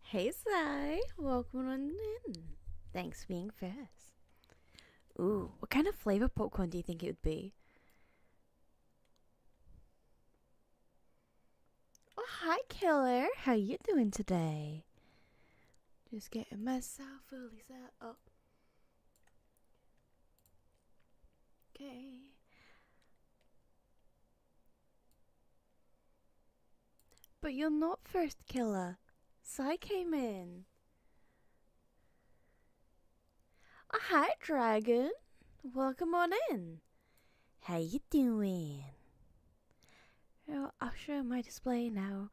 Hey, Sai. Welcome on in. Thanks for being first. Ooh, what kind of flavor popcorn do you think it would be? Oh, hi, Killer. How you doing today? Just getting myself fully set up. Okay. But you're not first, Killer. Sai came in. Oh, hi, Dragon. Welcome on in. How you doing? Oh, I'll show my display now,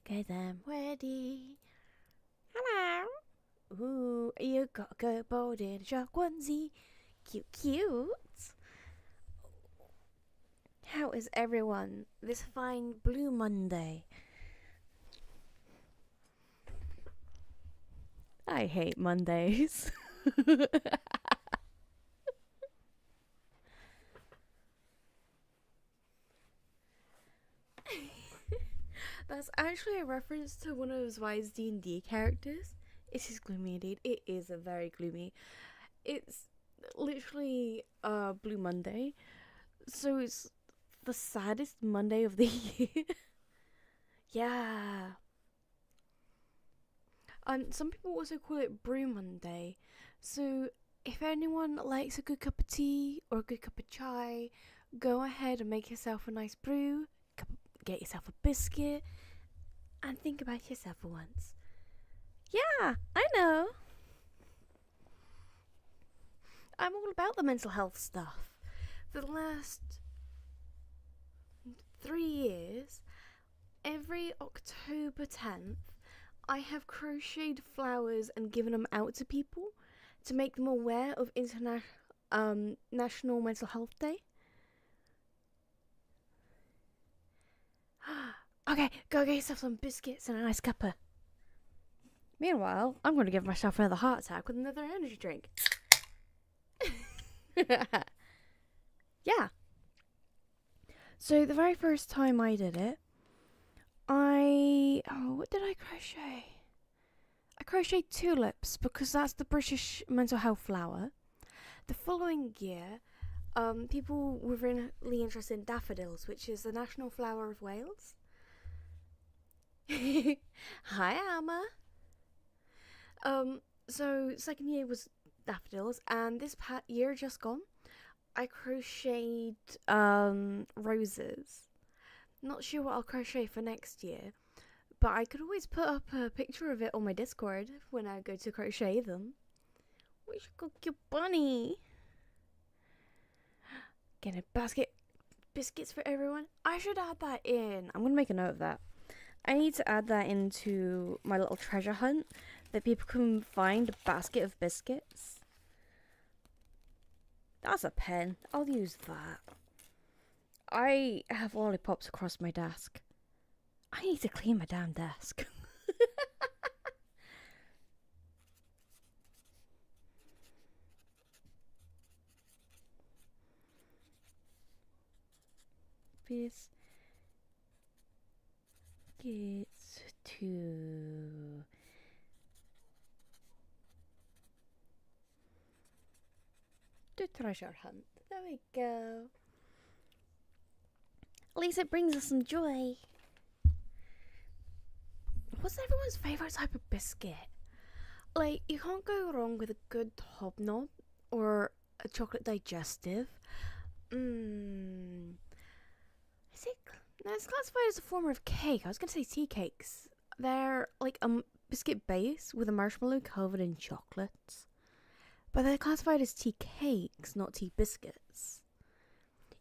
'cause I'm ready. Hello. Ooh, you got a good boat in a shark onesie. Cute, cute. How is everyone this fine blue Monday? I hate Mondays. That's actually a reference to one of Zwei's D&D characters. It is gloomy indeed. It is a very gloomy. It's literally Blue Monday. So it's the saddest Monday of the year. Yeah. Some people also call it Brew Monday. So if anyone likes a good cup of tea or a good cup of chai, go ahead and make yourself a nice brew, get yourself a biscuit, and think about yourself for once. Yeah, I know. I'm all about the mental health stuff. For the last 3 years, every October 10th, I have crocheted flowers and given them out to people to make them aware of National Mental Health Day. Okay, go get yourself some biscuits and a nice cuppa. Meanwhile, I'm going to give myself another heart attack with another energy drink. Yeah. So the very first time I did it, what did I crochet? I crocheted tulips because that's the British mental health flower. The following year, people were really interested in daffodils, which is the national flower of Wales. Hi, Amma. So second year was daffodils, and this year just gone, I crocheted roses. Not sure what I'll crochet for next year, but I could always put up a picture of it on my Discord when I go to crochet them. We should cook your bunny. Get a basket biscuits for everyone. I should add that in. I'm gonna make a note of that. I need to add that into my little treasure hunt that people can find a basket of biscuits. That's a pen. I'll use that. I have lollipops across my desk. I need to clean my damn desk. Biscuits to the treasure hunt. There we go. At least it brings us some joy. What's everyone's favourite type of biscuit? Like, you can't go wrong with a good hobnob or a chocolate digestive. Is it? No, it's classified as a form of cake. I was gonna say tea cakes. They're like a biscuit base with a marshmallow covered in chocolate. But they're classified as tea cakes, not tea biscuits.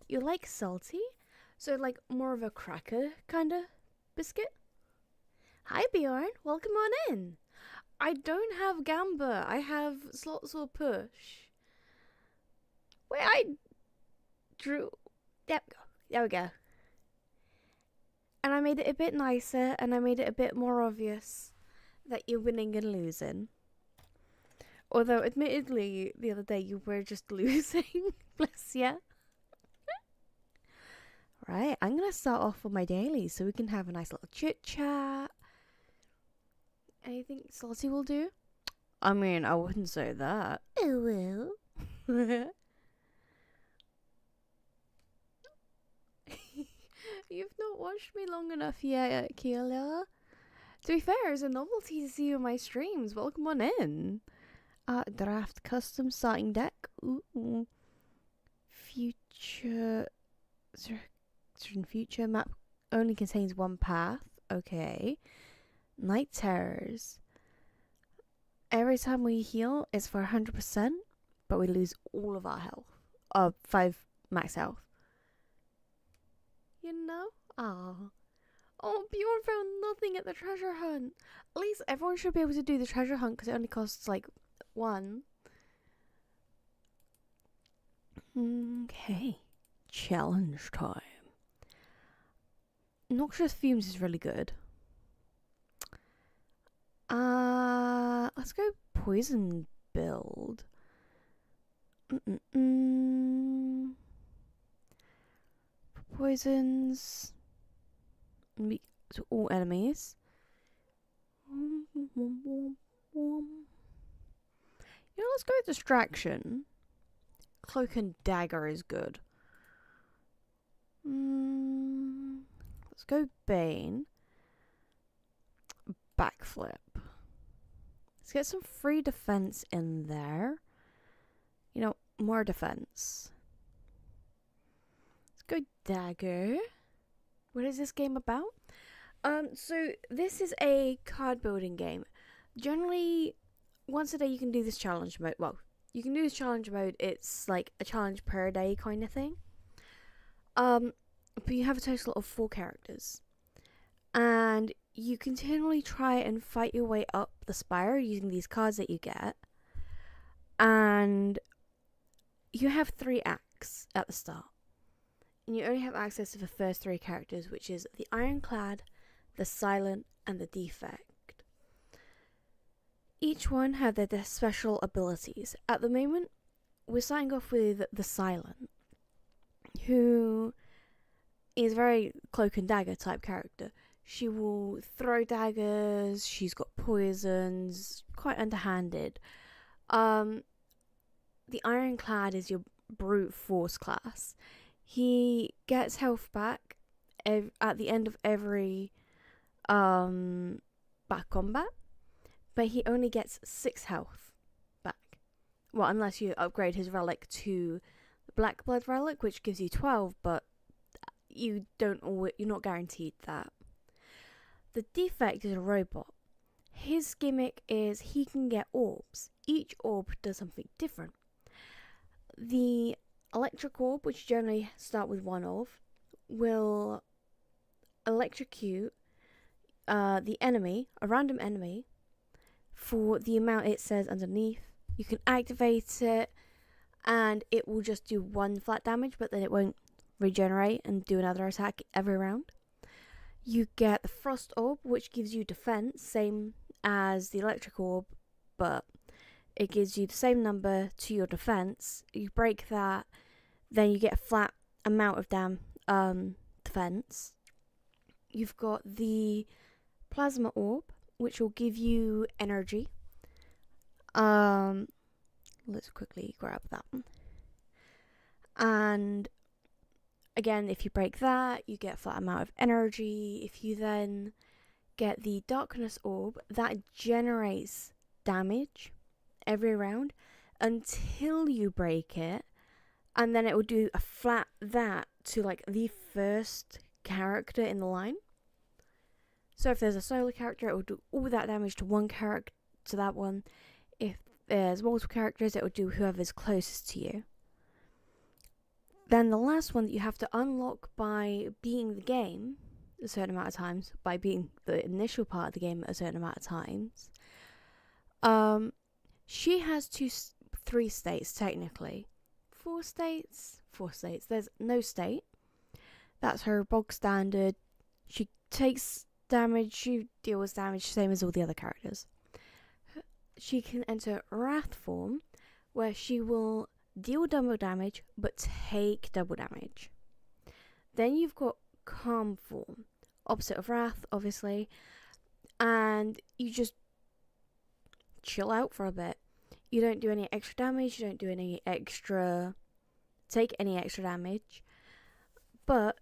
You like salty? So like more of a cracker kind of biscuit? Hi Bjorn, welcome on in. I don't have gamba, I have slots or push. Wait, I drew. Yep, there we go. And I made it a bit nicer, and I made it a bit more obvious that you're winning and losing. Although, admittedly, the other day you were just losing. Bless ya. Right, I'm gonna start off with my daily so we can have a nice little chit chat. Anything Slotty will do? I mean, I wouldn't say that. Oh well. You've not watched me long enough yet, Keela. To be fair, it's a novelty to see you in my streams. Welcome on in. Draft custom starting deck. Ooh. Future. Certain future map only contains one path. Okay. Night terrors. Every time we heal, it's for 100%, but we lose all of our health. 5 max health. You know? Oh, Bjorn found nothing at the treasure hunt. At least everyone should be able to do the treasure hunt because it only costs like 1. Okay. Challenge time. Noxious Fumes is really good. Let's go poison build. Poisons to all enemies. You know, let's go with distraction. Cloak and dagger is good. Let's go Bane. Backflip. Let's get some free defense in there. You know, more defense. Let's go dagger. What is this game about? So this is a card building game. Generally, once a day you can do this challenge mode. Well, you can do this challenge mode. It's like a challenge per day kind of thing. But you have a total of 4 characters. And you continually try and fight your way up the spire using these cards that you get. And you have 3 acts at the start. And you only have access to the first 3 characters, which is the Ironclad, the Silent, and the Defect. Each one have their special abilities. At the moment, we're starting off with the Silent, who is a very cloak and dagger type character. She will throw daggers, she's got poisons, quite underhanded. The Ironclad is your brute force class. He gets health back at the end of every back combat, but he only gets 6 health back. Well, unless you upgrade his relic to the Black Blood relic, which gives you 12, but you're not guaranteed that. The Defect is a robot. His gimmick is he can get orbs. Each orb does something different. The Electric Orb, which generally start with 1 of, will electrocute the enemy, a random enemy, for the amount it says underneath. You can activate it, and it will just do 1 flat damage, but then it won't regenerate and do another attack every round. You get the Frost Orb, which gives you defense, same as the Electric Orb, but it gives you the same number to your defense. You break that, then you get a flat amount of defense. You've got the Plasma Orb, which will give you energy. Let's quickly grab that one. And again, if you break that, you get a flat amount of energy. If you then get the Darkness Orb, that generates damage every round until you break it, and then it will do a flat that to like the first character in the line. So if there's a solo character, it will do all that damage to one character, to that one. If there's multiple characters, it will do whoever's closest to you. Then the last one that you have to unlock by beating the game a certain amount of times, by beating the initial part of the game a certain amount of times. She has 3 states technically. 4 states? 4 states. There's no state. That's her bog standard. She takes damage, she deals damage, same as all the other characters. She can enter Wrath form, where she will deal double damage, but take double damage. Then you've got Calm form, opposite of Wrath, obviously, and you just chill out for a bit. You don't do any extra damage, you don't do any extra... take any extra damage. But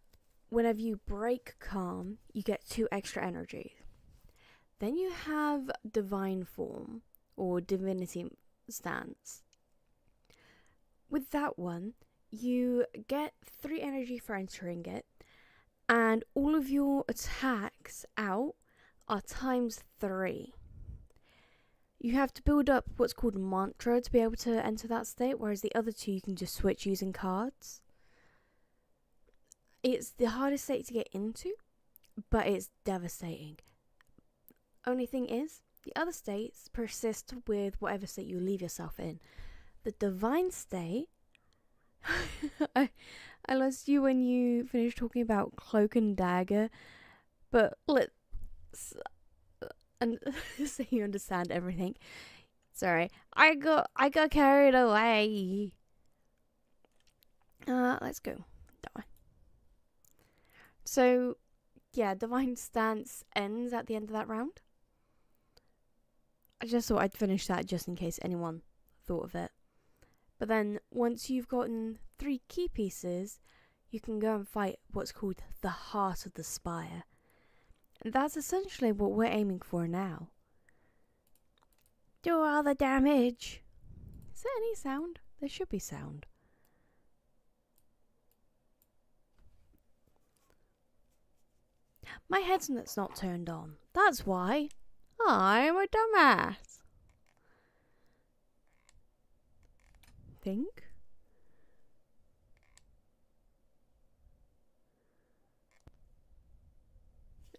whenever you break calm, you get 2 extra energy. Then you have divine form, or divinity stance. With that one, you get 3 energy for entering it, and all of your attacks out are times 3. You have to build up what's called mantra to be able to enter that state, whereas the other 2 you can just switch using cards. It's the hardest state to get into, but it's devastating. Only thing is, the other states persist with whatever state you leave yourself in. The divine state... I lost you when you finished talking about cloak and dagger, but let's... and so you understand everything. Sorry, I got carried away. Let's go that way. So, yeah, divine stance ends at the end of that round. I just thought I'd finish that just in case anyone thought of it. But then, once you've gotten 3 key pieces, you can go and fight what's called the Heart of the Spire. And that's essentially what we're aiming for now. Do all the damage! Is there any sound? There should be sound. My headset's not turned on. That's why. I'm a dumbass. Think.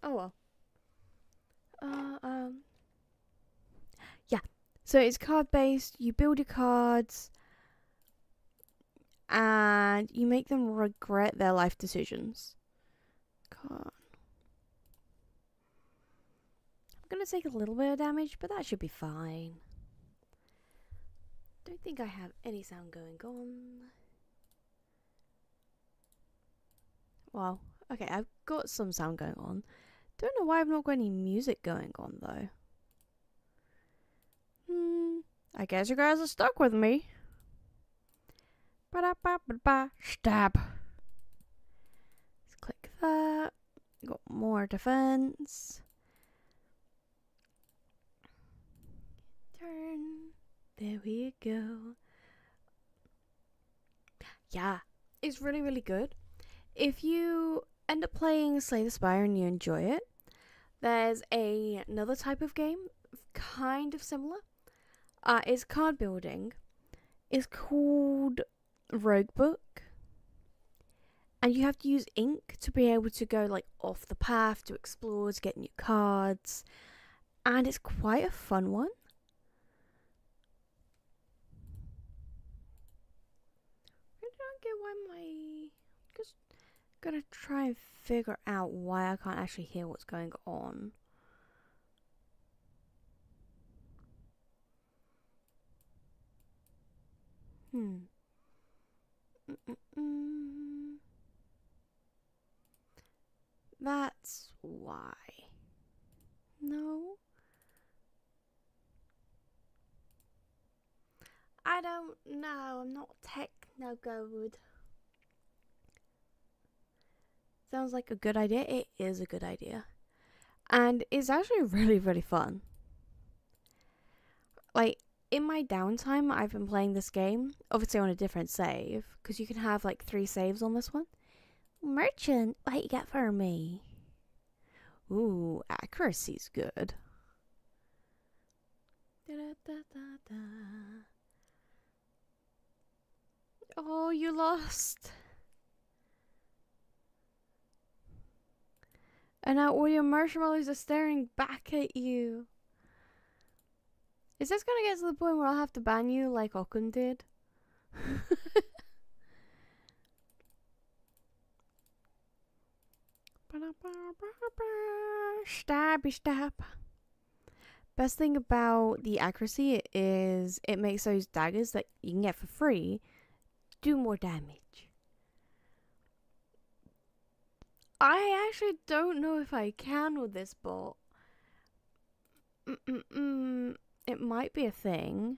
Oh well. Yeah. So it's card based. You build your cards, and you make them regret their life decisions. Card. I'm gonna take a little bit of damage, but that should be fine. Don't think I have any sound going on. Well, okay, I've got some sound going on. Don't know why I've not got any music going on though. I guess you guys are stuck with me. Ba-da-ba-ba-ba. Stab. Let's click that. Got more defense. Turn. There we go. Yeah, it's really, really good. If you end up playing Slay the Spire and you enjoy it, there's another type of game, kind of similar. It's card building. It's called Roguebook. And you have to use ink to be able to go like off the path, to explore, to get new cards. And it's quite a fun one. I don't get why my... Just gonna try and figure out why I can't actually hear what's going on. That's why. No. I don't know. I'm not techno good. Sounds like a good idea. It is a good idea. And it's actually really, really fun. Like, in my downtime, I've been playing this game, obviously on a different save, because you can have like 3 saves on this one. Merchant, what you got for me? Ooh, accuracy's good. Da-da-da-da-da. Oh, you lost. And now all your marshmallows are staring back at you. Is this gonna get to the point where I'll have to ban you like Okun did? Stabby stab. Best thing about the accuracy is it makes those daggers that you can get for free do more damage. I actually don't know if I can with this bot. it might be a thing.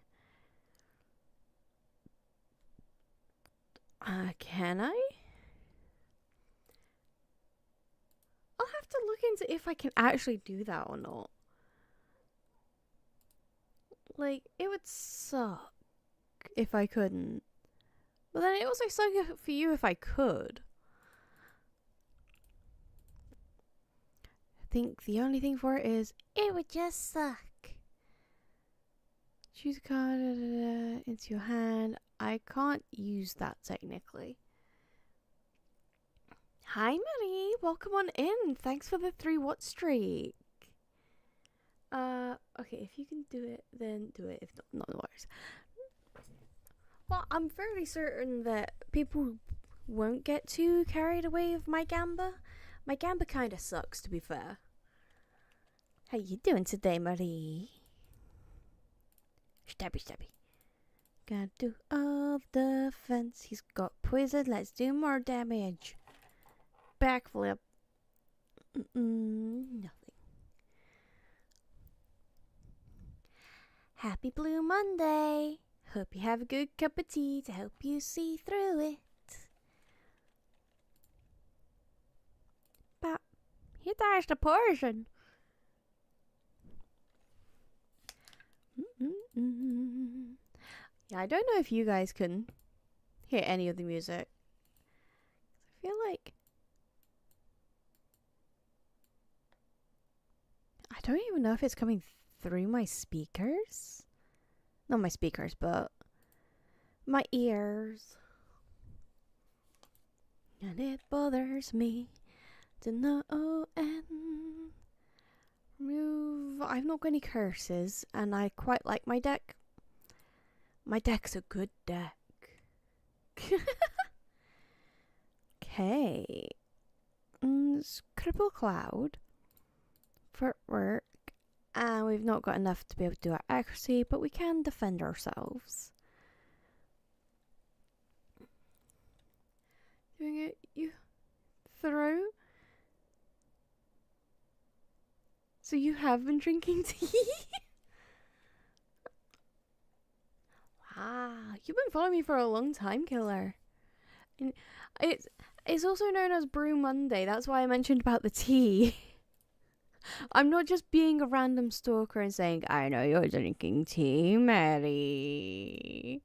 Can I? I'll have to look into if I can actually do that or not. Like, it would suck if I couldn't. But then it also suck for you if I could. I think the only thing for it is, it would just suck. Choose a card into your hand. I can't use that technically. Hi Marie, welcome on in. Thanks for the 3-watt streak. Okay, if you can do it, then do it. If not, no worries. Well, I'm fairly certain that people won't get too carried away with my gamba. My gamba kind of sucks, to be fair. How you doing today, Marie? Stabby, stabby. Gotta do all the defense. He's got poison. Let's do more damage. Backflip. Nothing. Happy Blue Monday. Hope you have a good cup of tea to help you see through it. But he there's the poison. Yeah, I don't know if you guys can hear any of the music. I feel like I don't even know if it's coming through my speakers. Not my speakers, but my ears. And it bothers me to no end. Remove. I've not got any curses, and I quite like my deck. My deck's a good deck. Okay. Cripple Cloud. Footwork. And we've not got enough to be able to do our accuracy, but we can defend ourselves. Doing it, you throw. So you have been drinking tea? Wow, you've been following me for a long time, Killer. And it's also known as Brew Monday. That's why I mentioned about the tea. I'm not just being a random stalker and saying, I know you're drinking tea, Mary.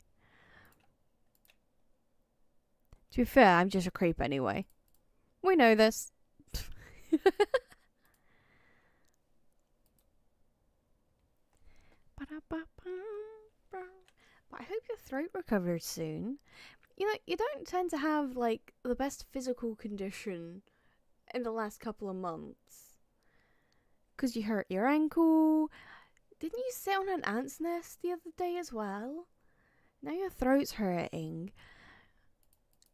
To be fair, I'm just a creep anyway. We know this. But I hope your throat recovers soon. You know, you don't tend to have, like, the best physical condition in the last couple of months. Because you hurt your ankle. Didn't you sit on an ant's nest the other day as well? Now your throat's hurting.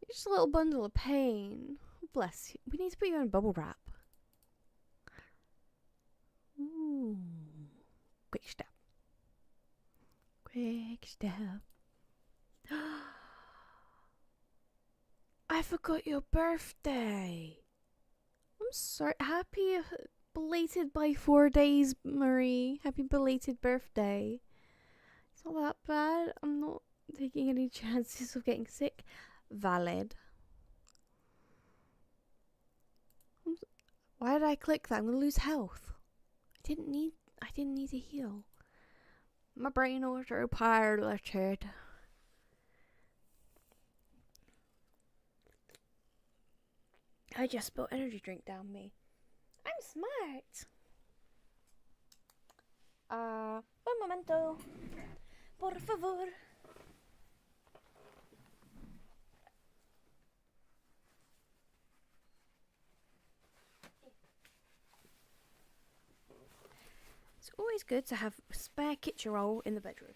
You're just a little bundle of pain. Bless you. We need to put you in bubble wrap. Ooh. Quick step. Quick step. I forgot your birthday. I'm sorry. Happy belated by 4 days, Marie. Happy belated birthday. It's not that bad. I'm not taking any chances of getting sick. Valid. Why did I click that? I'm gonna lose health. I didn't need to heal. My brain autopiloted. I just spilled energy drink down me. I'm smart. Un momento. Por favor. It's always good to have a spare kitchen roll in the bedroom.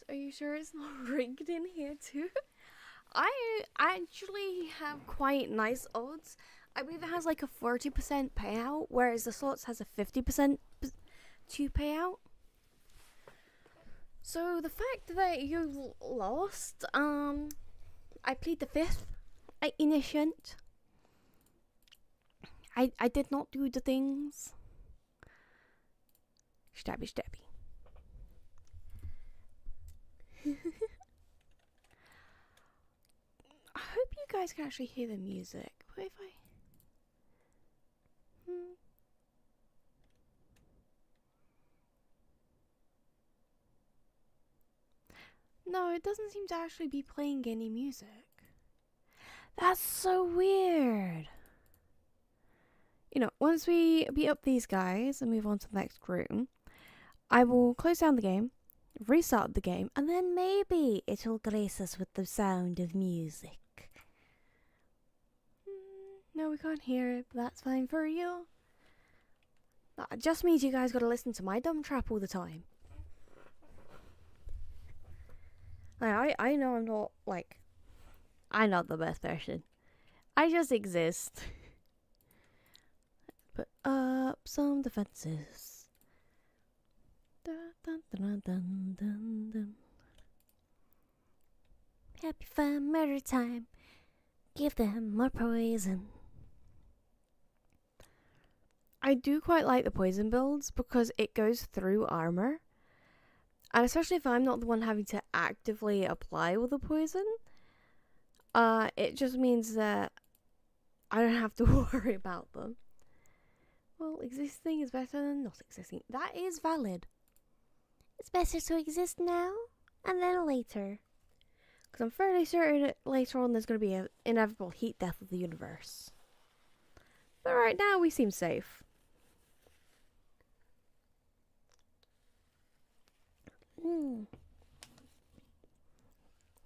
Are you sure it's not rigged in here too? I actually have quite nice odds. I believe it has like a 40% payout, whereas the slots has a 50% to payout. So the fact that you lost, I plead the fifth. I innocent. I did not do the things. Stabby, stabby. I hope you guys can actually hear the music. What if I... No, it doesn't seem to actually be playing any music. That's so weird. You know, once we beat up these guys and move on to the next room, I will close down the game, restart the game, and then maybe it'll grace us with the sound of music. No, we can't hear it, but that's fine for you. That just means you guys gotta listen to my dumb trap all the time. I know I'm not, like, I'm not the best person. I just exist. Put up some defenses. Dun, dun, dun, dun, dun, dun. Happy fun murder time. Give them more poison. I do quite like the poison builds because it goes through armor. And especially if I'm not the one having to actively apply all the poison, it just means that I don't have to worry about them. Well, existing is better than not existing. That is valid. It's better to exist now and then later. Because I'm fairly certain that later on there's going to be an inevitable heat death of the universe. But right now we seem safe.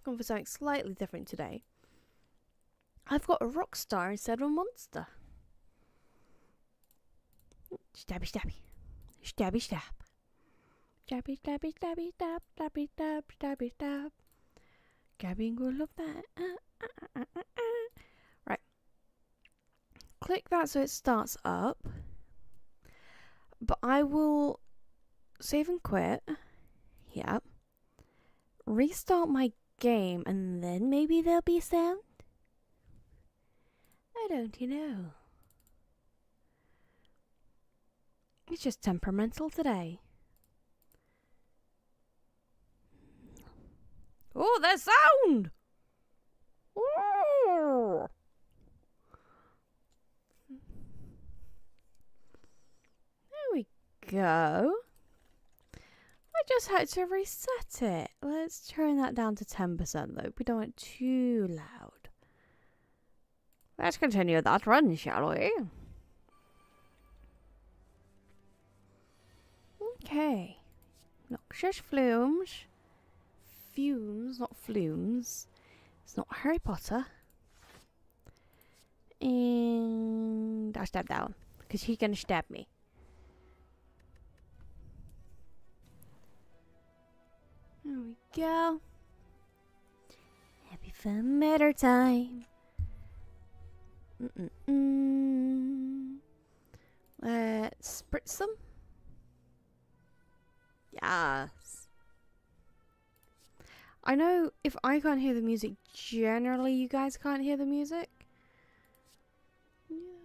Going for something slightly different today. I've got a rock star instead of a monster. Stabby, stabby. Stabby, stab. Stabby, stabby, stabby, stab. Stabby, stab, stabby, stab. Gabbing will love that. Right. Click that so it starts up. But I will save and quit. Yep. Restart my game and then maybe there'll be sound? I don't know. It's just temperamental today. Oh, there's sound! Oh. There we go. I just had to reset it. Let's turn that down to 10% though. We don't want it too loud. Let's continue that run, shall we? Okay. Noxious flumes. Fumes, not flumes. It's not Harry Potter. And I'll stab down. Because he's gonna stab me. There we go. Happy fun matter time. Let's spritz them. Yes. I know if I can't hear the music, generally you guys can't hear the music.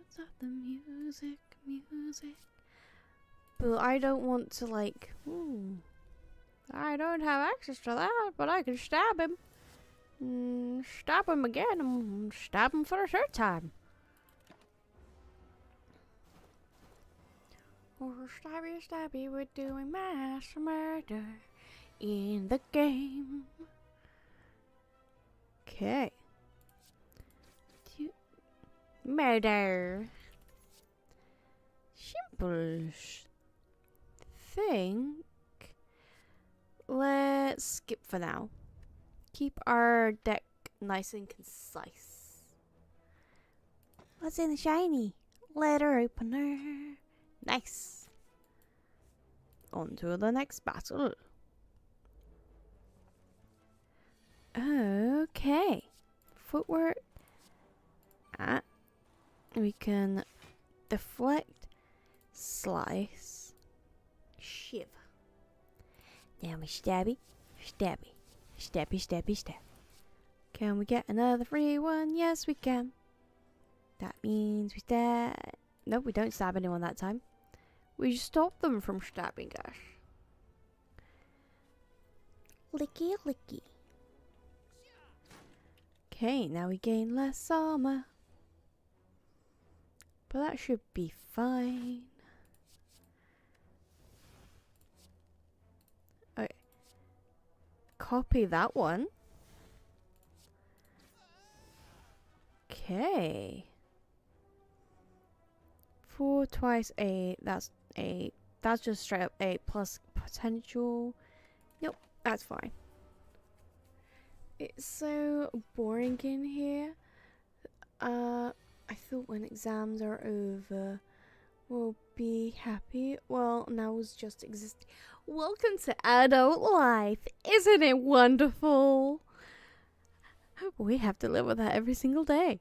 Stop the music. But I don't want to like... I don't have access to that, but I can stab him. Stab him again and stab him for a third time. Or stabby stabby, we're doing mass murder in the game. Okay. Murder. Simple. Think. Let's skip for now. Keep our deck nice and concise. What's in the shiny? Letter opener. Nice. On to the next battle. Okay. Footwork. We can deflect, slice, shiv. Now we stabby, stabby, stabby, stabby, stab. Can we get another free one? Yes, we can. That means we stab. Nope, we don't stab anyone that time. We stop them from stabbing us. Licky licky. Okay, now we gain less armor. But that should be fine. Okay. Copy that one. Okay. 4 twice 8. That's 8. That's just straight up 8 plus potential. Nope, that's fine. It's so boring in here. I thought when exams are over, we'll be happy. Well, now it's just existing. Welcome to adult life. Isn't it wonderful? We have to live with that every single day.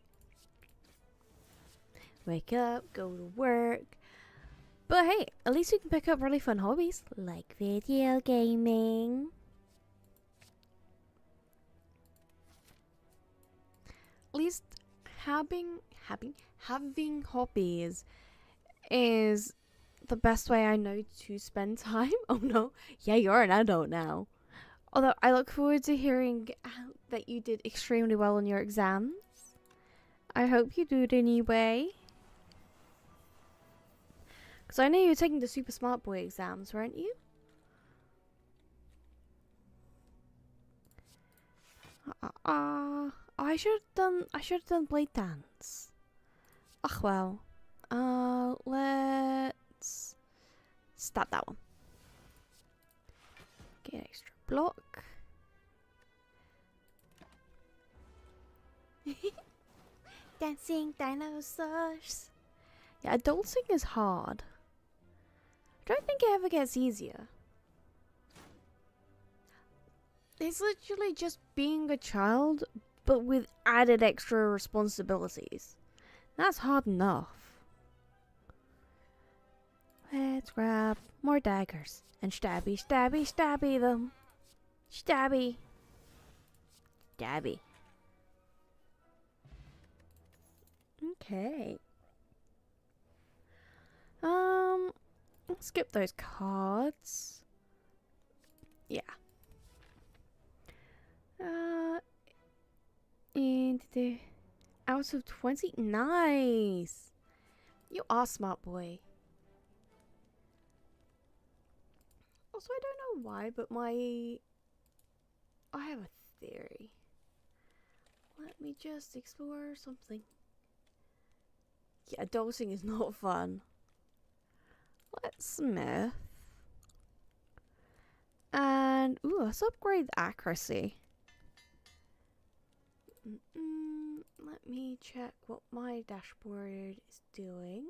Wake up, go to work. But hey, at least we can pick up really fun hobbies like video gaming. At least having hobbies is the best way I know to spend time. Oh no, yeah, you're an adult now. Although I look forward to hearing that you did extremely well on your exams. I hope you do it anyway. Because I know you're taking the Super Smart Boy exams, weren't you? I should have done blade dance. Ugh, well. Let's start that one. Get an extra block. Dancing dinosaurs. Yeah, adulting is hard. I don't think it ever gets easier. It's literally just being a child, but with added extra responsibilities. That's hard enough. Let's grab more daggers and stabby, stabby, stabby them. Stabby. Stabby. Okay. Let's skip those cards. Yeah. And the out of 20. Nice. You are smart boy. Also, I don't know why, but I have a theory. Let me just explore something. Yeah, adulting is not fun. Let's smith. And, ooh, let's upgrade the accuracy. Let me check what my dashboard is doing.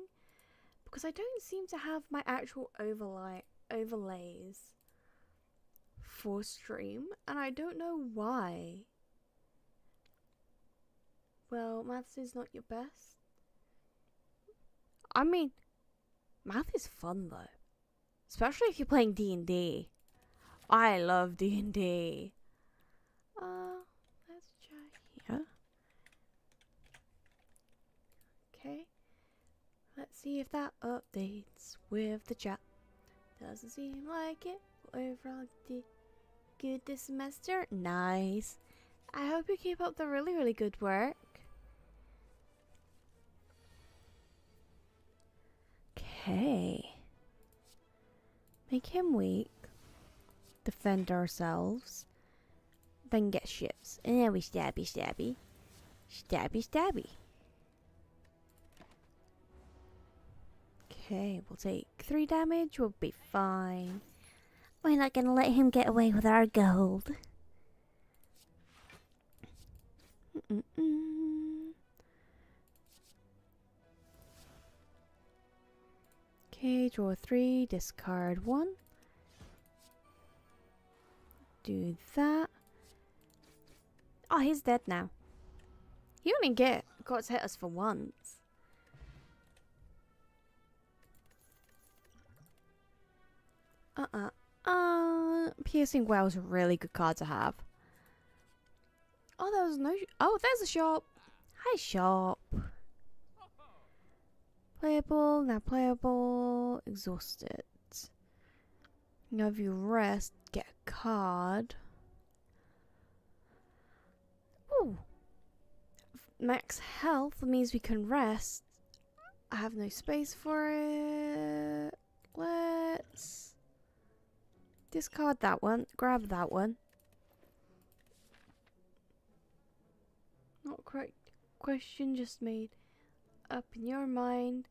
Because I don't seem to have my actual overlays for stream. And I don't know why. Well, maths is not your best. I mean, math is fun though. Especially if you're playing D&D. I love D&D. Let's try here. Okay. Let's see if that updates with the chat. Doesn't seem like it. Overall did good this semester. Nice. I hope you keep up the really, really good work. Okay. Make him weak. Defend ourselves. Then get ships. And then we stabby, stabby. Stabby, stabby. Okay, we'll take 3 damage. We'll be fine. We're not gonna let him get away with our gold. Okay, draw 3, discard 1. Do that. Oh, he's dead now. He only got to hit us for once. Piercing Well is a really good card to have. Oh, there was no... Oh, there's a shop. Hi, shop. Playable, now playable, exhausted. Now if you rest, get a card. Ooh. Max health means we can rest. I have no space for it. Let's discard that one. Grab that one. Not correct question, just made up in your mind.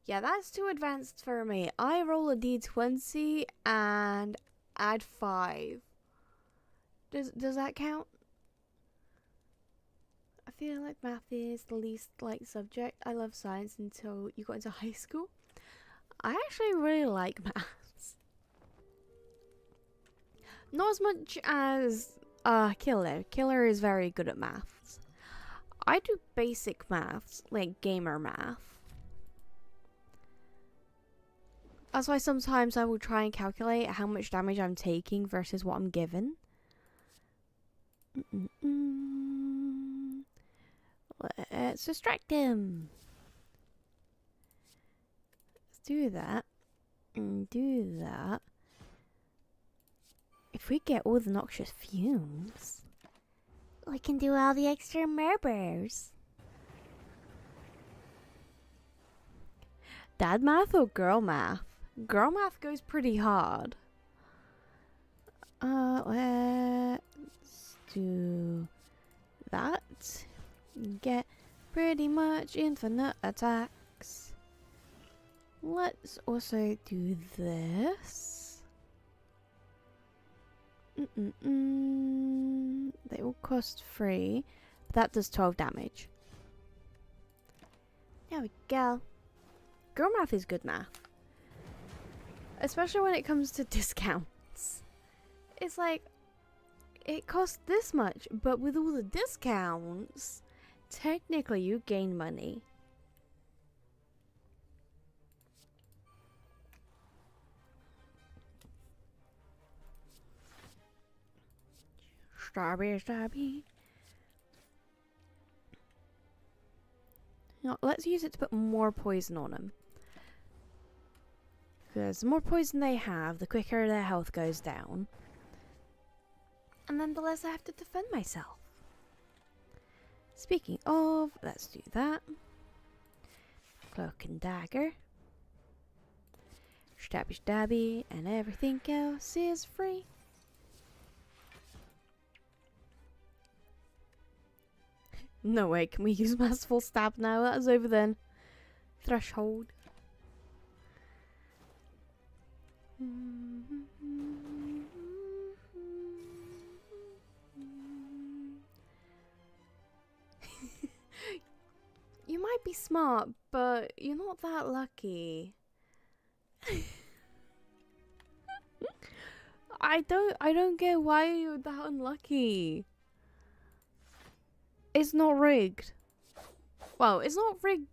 Yeah, that's too advanced for me. I roll a d20 and add 5. Does that count? I feel like math is the least liked subject. I love science until you got into high school. I actually really like maths. Not as much as Killer. Killer is very good at maths. I do basic maths, like gamer math. That's why sometimes I will try and calculate how much damage I'm taking versus what I'm given. Let's distract him. Let's do that. And do that. If we get all the noxious fumes, we can do all the extra murders. Dad math or girl math? Girl math goes pretty hard. Let's do that. Get pretty much infinite attacks. Let's also do this. They all cost 3. But that does 12 damage. There we go. Girl math is good math. Especially when it comes to discounts. It's like, it costs this much, but with all the discounts, technically you gain money. Strawberry. You know, let's use it to put more poison on them. Because the more poison they have, the quicker their health goes down. And then the less I have to defend myself. Speaking of, let's do that. Cloak and dagger. Stabby stabby, and everything else is free. No way, can we use Masterful Stab now? That is over then. Threshold. You might be smart, but you're not that lucky. I don't get why you're that unlucky. It's not rigged. Well, it's not rigged.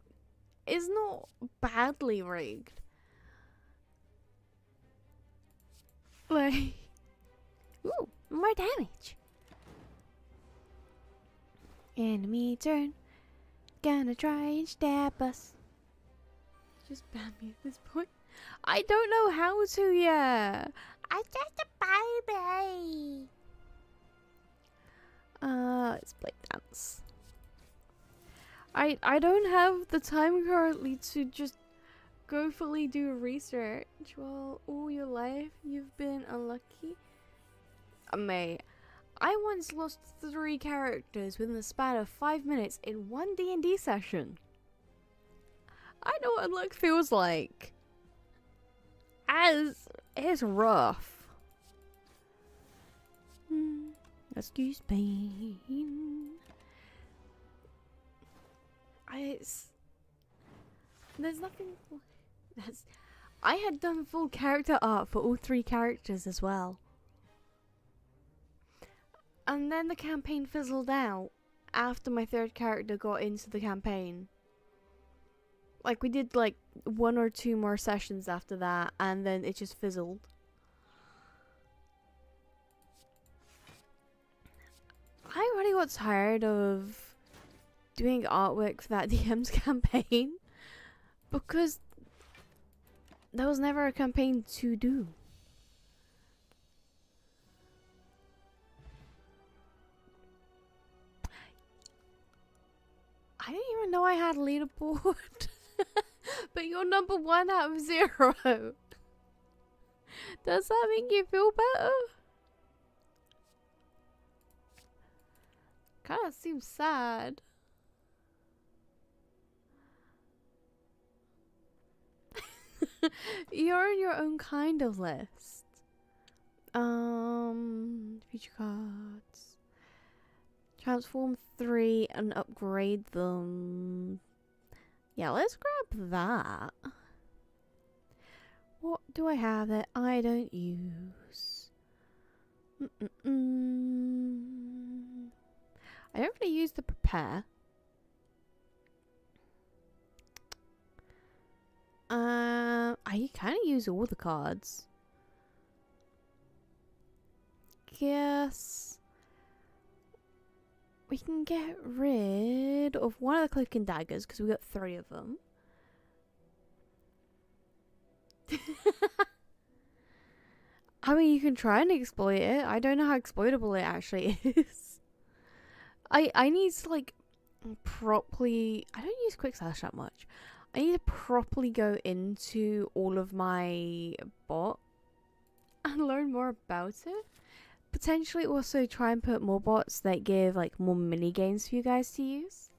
It's not badly rigged. Like, ooh, more damage. Enemy turn. Gonna try and stab us. Just ban me at this point. I don't know how to yet. I'm just a baby. Let's play dance. I don't have the time currently to just go fully do research. Well, all your life you've been unlucky. Mate, I once lost 3 characters within the span of 5 minutes in one D&D session. I know what luck feels like. As it's rough. Excuse me. There's nothing. I had done full character art for all 3 characters as well. And then the campaign fizzled out after my 3rd character got into the campaign. Like, we did like 1 or 2 more sessions after that, and then it just fizzled. I already got tired of doing artwork for that DM's campaign. Because there was never a campaign to do. I didn't even know I had a leaderboard. But you're number 1 out of 0. Does that make you feel better? Kinda seems sad. You're in your own kind of list. Feature cards. Transform 3 and upgrade them. Yeah, let's grab that. What do I have that I don't use? I don't really use the prepare. I kind of use all the cards. Guess we can get rid of one of the cloak and daggers because we got 3 of them. I mean, you can try and exploit it. I don't know how exploitable it actually is. I need to like properly. I don't use quick slash that much. I need to properly go into all of my bot and learn more about it. Potentially also try and put more bots that give like more mini games for you guys to use.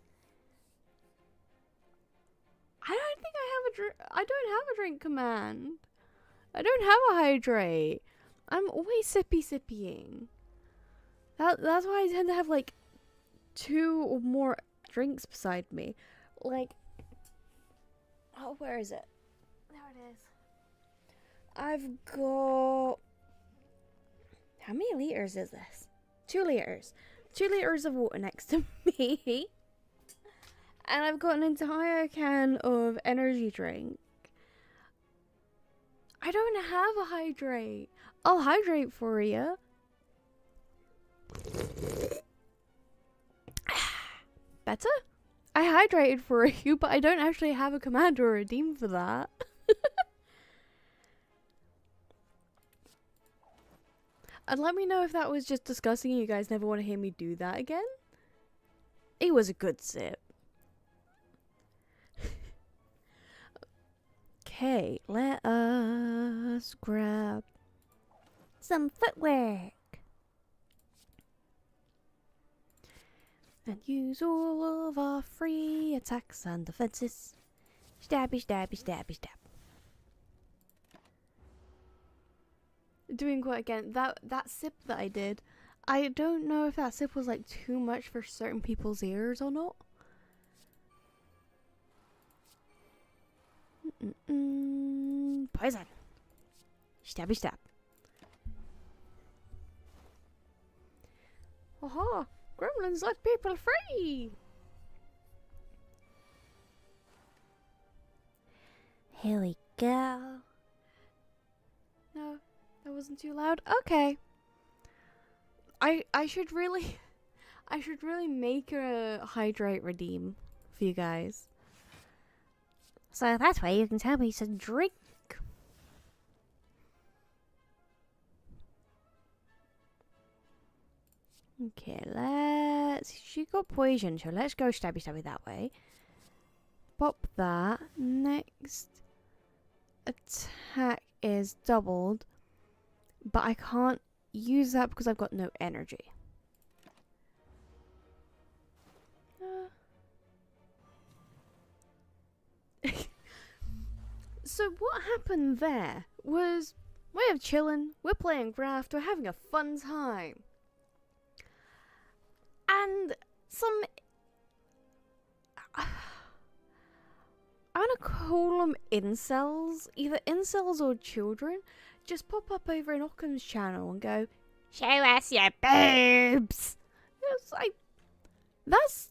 I don't think I have a drink. I don't have a drink command. I don't have a hydrate. I'm always sippying. That's why I tend to have like 2 or more drinks beside me. Like, oh, where is it? There it is. I've got, how many liters is this? 2 liters. 2 liters of water next to me. And I've got an entire can of energy drink. I don't have a hydrate. I'll hydrate for you. Better? I hydrated for you, but I don't actually have a command or a redeem for that. And let me know if that was just disgusting and you guys never want to hear me do that again. It was a good sip. Okay, let us grab some footwork. And use all of our free attacks and defenses. Stabby, stabby, stabby, stab. Doing what again? That sip that I did, I don't know if that sip was like too much for certain people's ears or not. Poison. Stabby stab. Aha! Gremlins let people free! Here we go. No, that wasn't too loud. Okay. I should really make a hydrate redeem for you guys. So that way you can tell me to drink. Okay, she got poison, so let's go stabby stabby that way. Pop that. Next attack is doubled, but I can't use that because I've got no energy. So what happened there was we're chilling, we're playing Graft, we're having a fun time. And some, I'm gonna call them incels, either incels or children, just pop up over in Occam's channel and go, "Show us your boobs." It's like, that's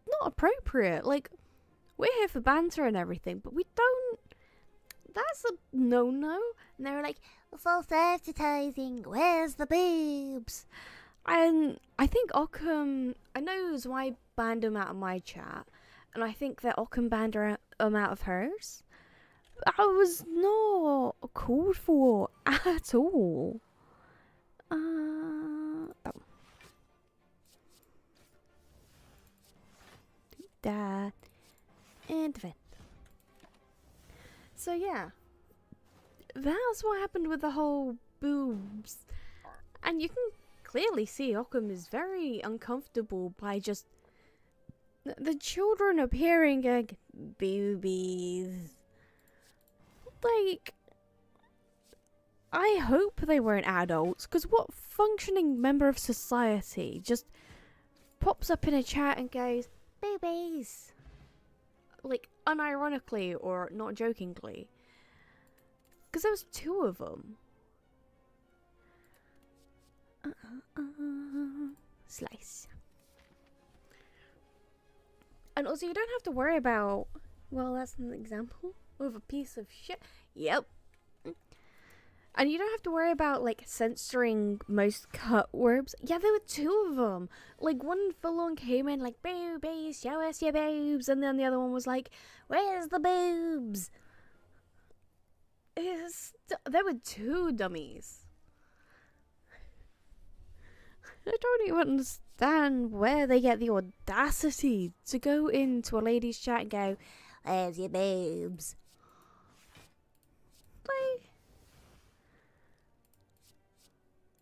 not appropriate. Like, we're here for banter and everything, but we don't. That's a no-no. And they were like, "False advertising. Where's the boobs?" And I think Occam, I know why I banned him out of my chat, and I think that Occam banned her out of hers. That was not called for at all. Oh. Do that. And vent. So yeah. That's what happened with the whole boobs. And you can clearly see Occam is very uncomfortable by just the children appearing like boobies. Like, I hope they weren't adults, because what functioning member of society just pops up in a chat and goes, boobies? Like, unironically or not jokingly. Because there was 2 of them. Slice. And also, you don't have to worry about... Well, that's an example of a piece of shit. Yep. And you don't have to worry about, like, censoring most cut words. Yeah, there were 2 of them. Like, one full-on came in like, boobies, show us your boobs. And then the other one was like, where's the boobs? There were 2 dummies. I don't even understand where they get the audacity to go into a ladies' chat and go, where's your boobs? Like,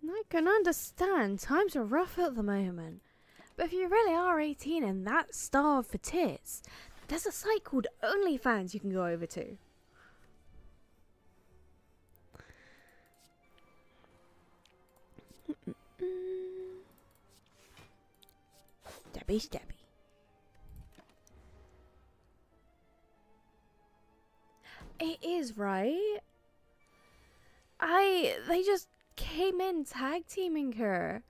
I can understand times are rough at the moment, but if you really are 18 and that starved for tits, there's a site called OnlyFans you can go over to. Stabby. It is, right? They just came in tag teaming her.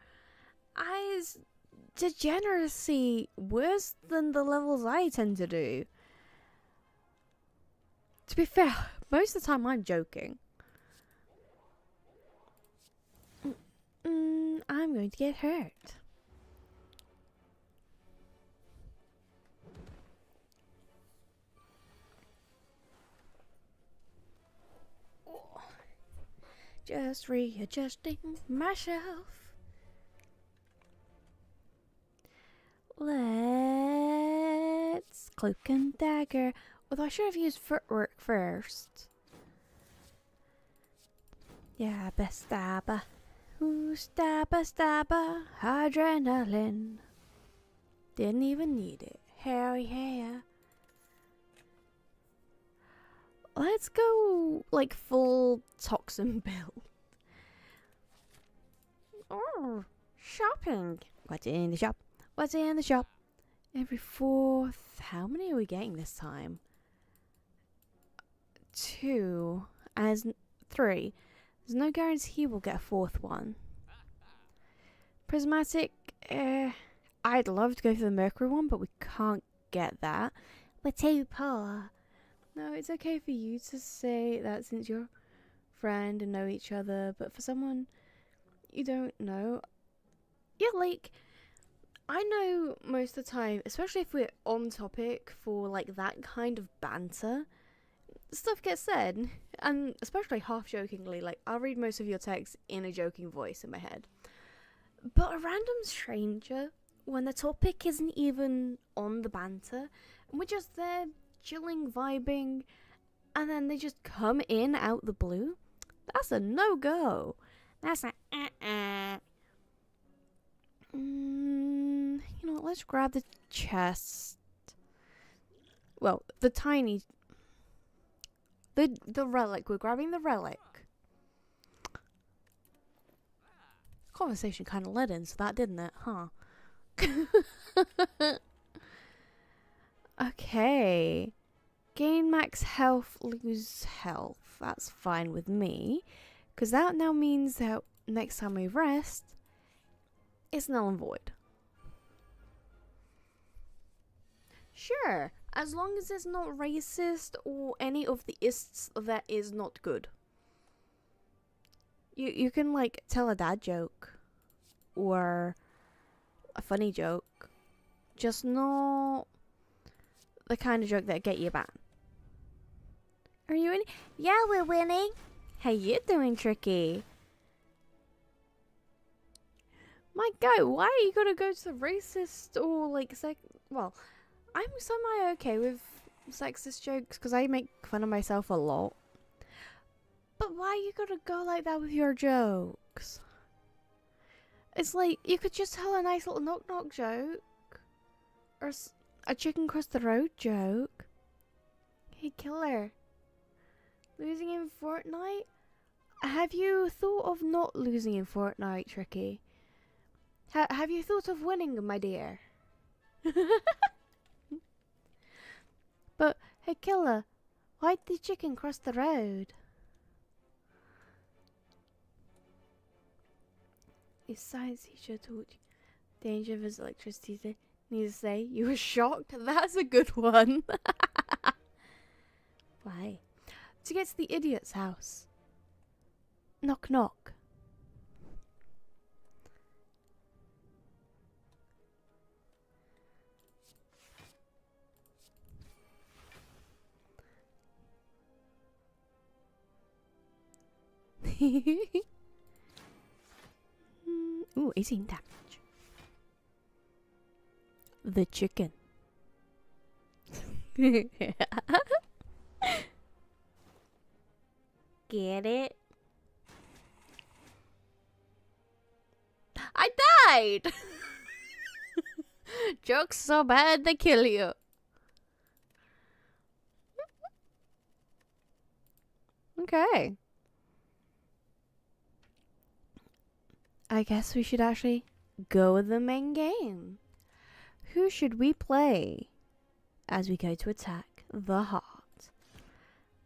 Is degeneracy worse than the levels I tend to do? To be fair, most of the time I'm joking. I'm going to get hurt. Just readjusting myself. Let's cloak and dagger. Although I should have used footwork first. Yeah, best stabber. Ooh, stabber, adrenaline. Didn't even need it. Hell yeah. Let's go, like, full toxin build. Oh, shopping. What's in the shop? What's in the shop? Every 4th. How many are we getting this time? 2. As 3. There's no guarantee we'll get a 4th one. Prismatic. I'd love to go for the Mercury one, but we can't get that. We're too poor. No, it's okay for you to say that since you're friend and know each other, but for someone you don't know, yeah, like, I know most of the time, especially if we're on topic for, like, that kind of banter, stuff gets said, and especially half-jokingly, like, I'll read most of your texts in a joking voice in my head. But a random stranger, when the topic isn't even on the banter, and we're just there chilling, vibing, and then they just come in out the blue, that's a no-go. That's a you know what, let's grab the chest. Well, the tiny... The relic. We're grabbing the relic. Conversation kind of led into that, didn't it? Huh? Okay. Gain max health, lose health. That's fine with me. Because that now means that next time we rest, it's null and void. Sure. As long as it's not racist or any of the ists that is not good. You can, like, tell a dad joke. Or a funny joke. Just not the kind of joke that get you banned. Are you winning? Yeah, we're winning. How you doing, Tricky? My guy, why are you gonna go to the racist or like well, I'm semi okay with sexist jokes because I make fun of myself a lot. But why are you gonna go like that with your jokes? It's like, you could just tell a nice little knock knock joke. Or a chicken cross the road joke. Hey, killer. Losing in Fortnite? Have you thought of not losing in Fortnite, Tricky? Have you thought of winning, my dear? But, hey, killer. Why'd the chicken cross the road? If science teacher told you danger of his electricity, need to say you were shocked? That's a good one. Why? To get to the idiot's house. Knock knock. Ooh, 18 damage. The chicken. Get it? I died! Jokes so bad they kill you. Okay. I guess we should actually go with the main game. Who should we play as we go to attack the heart?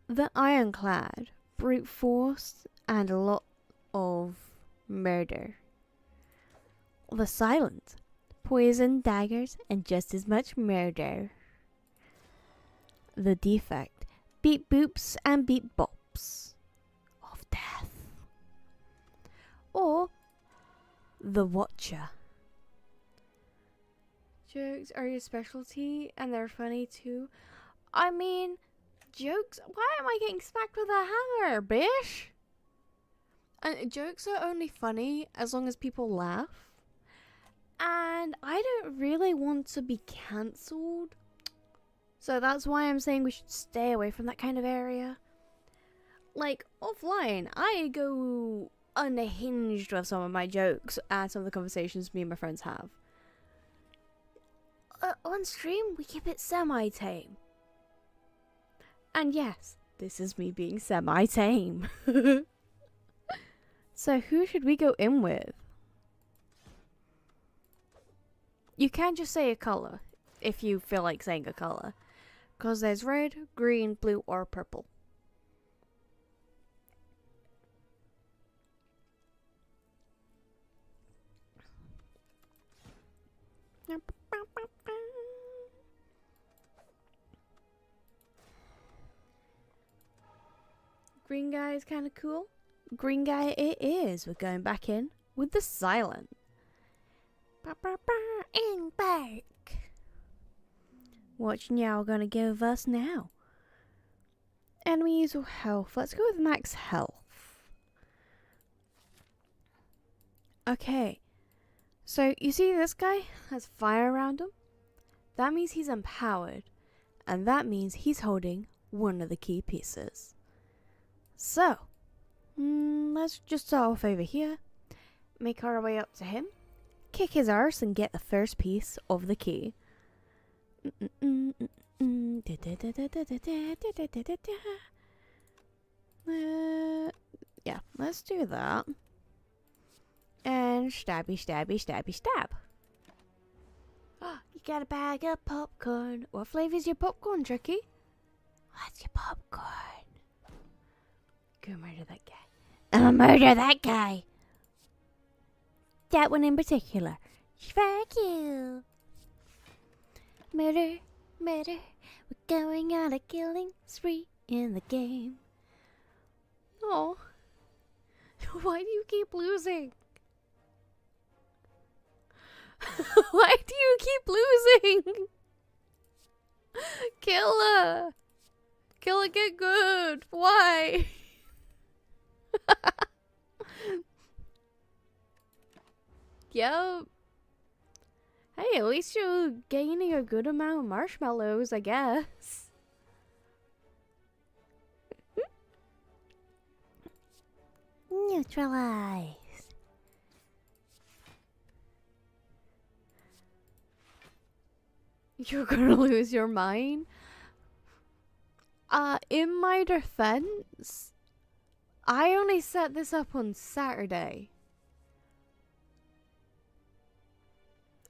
The ironclad, brute force, and a lot of murder. The silent, poison, daggers, and just as much murder. The defect, beat boops and beat bops of death. Or the watcher. Jokes are your specialty and they're funny too. I mean, jokes? Why am I getting smacked with a hammer, bish? And jokes are only funny as long as people laugh. And I don't really want to be cancelled. So that's why I'm saying we should stay away from that kind of area. Like, offline, I go unhinged with some of my jokes and some of the conversations me and my friends have. On stream, we keep it semi-tame. And yes, this is me being semi-tame. So who should we go in with? You can just say a colour, if you feel like saying a colour. Because there's red, green, blue, or purple. Green guy is kind of cool. Green guy it is. We're going back in with the silent. And back. What y'all gonna give us now? Enemies or health? Let's go with max health. Okay. So, you see this guy has fire around him? That means he's empowered. And that means he's holding one of the key pieces. So, let's just start off over here. Make our way up to him. Kick his arse and get the first piece of the key. Yeah, let's do that. And stabby, stabby, stabby, stab. Oh, you got a bag of popcorn. What flavor's your popcorn, Tricky? What's your popcorn? Go murder that guy. I'ma murder that guy. That one in particular. Fuck you. Murder, murder. We're going on a killing spree in the game. Oh. Why do you keep losing? Why do you keep losing? Killer. Killer, get good. Why? Yep. Hey, at least you're gaining a good amount of marshmallows, I guess. Neutralize. You're gonna lose your mind? In my defense, I only set this up on Saturday.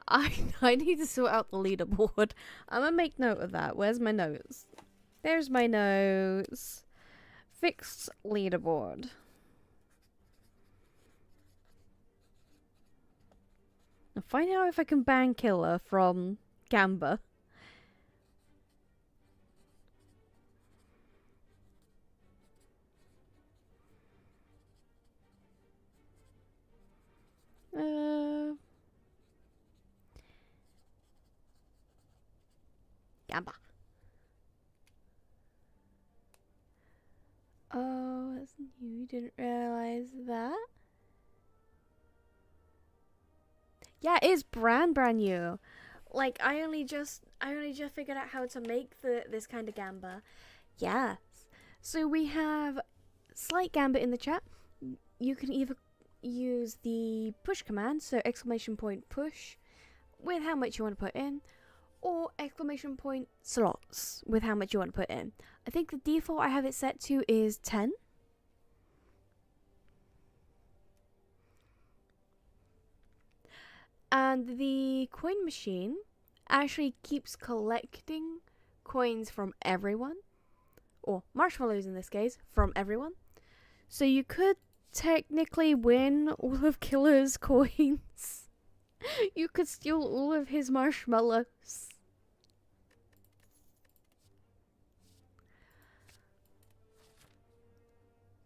I need to sort out the leaderboard. I'm gonna make note of that. Where's my notes? There's my notes. Fixed leaderboard. I'll find out if I can ban Killer from Gamba. Gamba. Oh, that's new. You didn't realize that? Yeah, it is brand new. Like I only just figured out how to make this kind of Gamba. Yes. So we have slight Gamba in the chat. You can either use the push command, so exclamation point push, with how much you want to put in, or exclamation point slots with how much you want to put in. I think the default I have it set to is 10. And the coin machine actually keeps collecting coins from everyone, or marshmallows in this case, from everyone. So you could technically win all of Killer's coins. You could steal all of his marshmallows.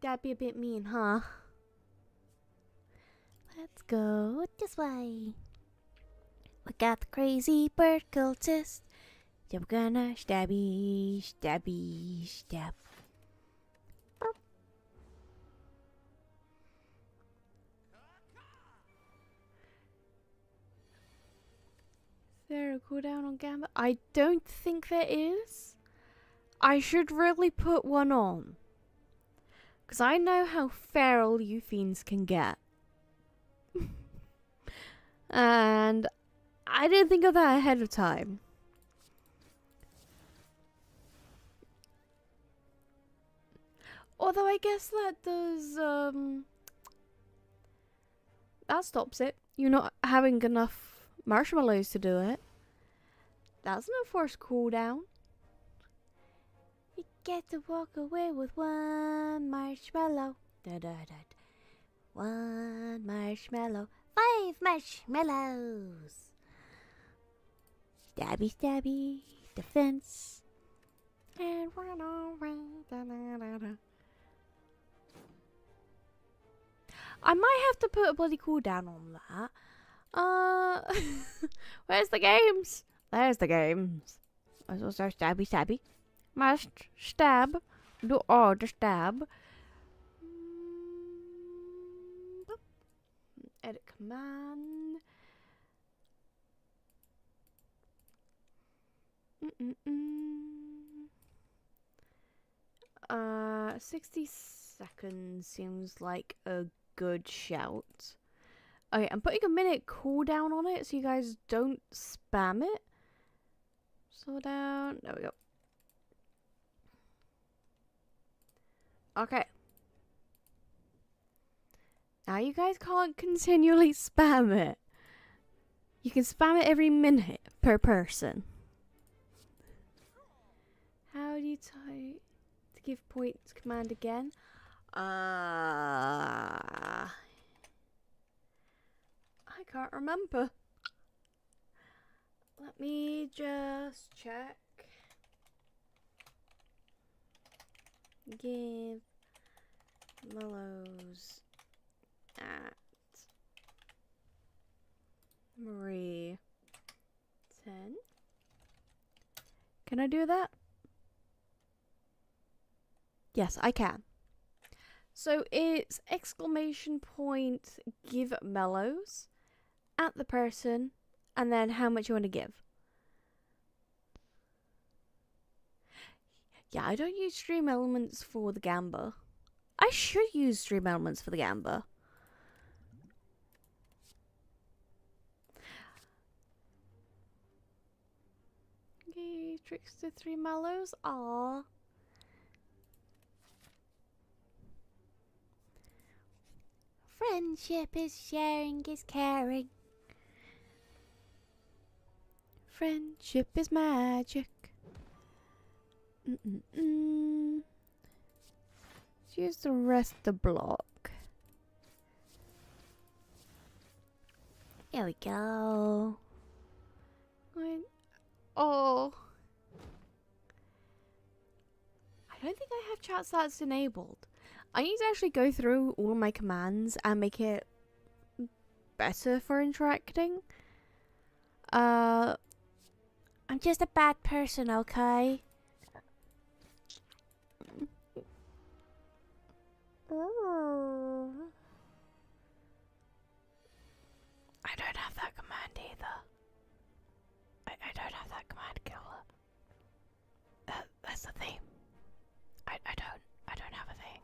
That'd be a bit mean, huh? Let's go this way. We got the crazy bird cultist. Yeah, we're gonna stabby, stabby, stab. Is there a cooldown on Gamba? I don't think there is. I should really put one on. Because I know how feral you fiends can get. And I didn't think of that ahead of time. Although I guess that does, that stops it. You're not having enough marshmallows to do it. That's no forced cooldown. You get to walk away with one marshmallow. Da da da. One marshmallow. 5 marshmallows. Stabby stabby. Defense. And run away. Da, da, da, da. I might have to put a bloody cooldown on that. Where's the games? There's the games. I also stabby stabby. Must stab. Do all the stab. Edit command. 60 seconds seems like a good shout. Okay, I'm putting a minute cooldown on it so you guys don't spam it. Slow down. There we go. Okay. Now you guys can't continually spam it. You can spam it every minute per person. How do you type to give points command again? I can't remember. Let me just check. Give mellows at Marie 10. Can I do that? Yes, I can. So it's exclamation point give mellows at the person and then how much you want to give. Yeah, I don't use stream elements for the gamba. I should use stream elements for the gamba. Okay, Trickster 3 mallows. Aww. Friendship is sharing, is caring. Friendship is magic. Let's use the rest of the block. There we go. Oh. I don't think I have chat stats enabled. I need to actually go through all of my commands and make it better for interacting. I'm just a bad person, okay? I don't have that command either. I don't have that command, killer. That's the thing. I don't have a thing.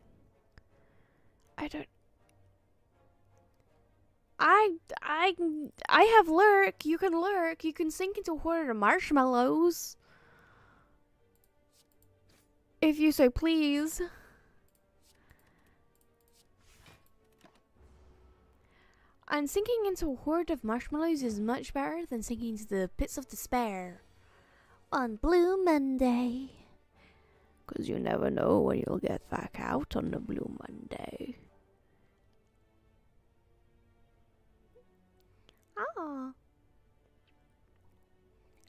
I have lurk. You can lurk. You can sink into a horde of marshmallows. If you so please. And sinking into a horde of marshmallows is much better than sinking into the pits of despair on Blue Monday. 'Cause you never know when you'll get back out on the Blue Monday. Ah.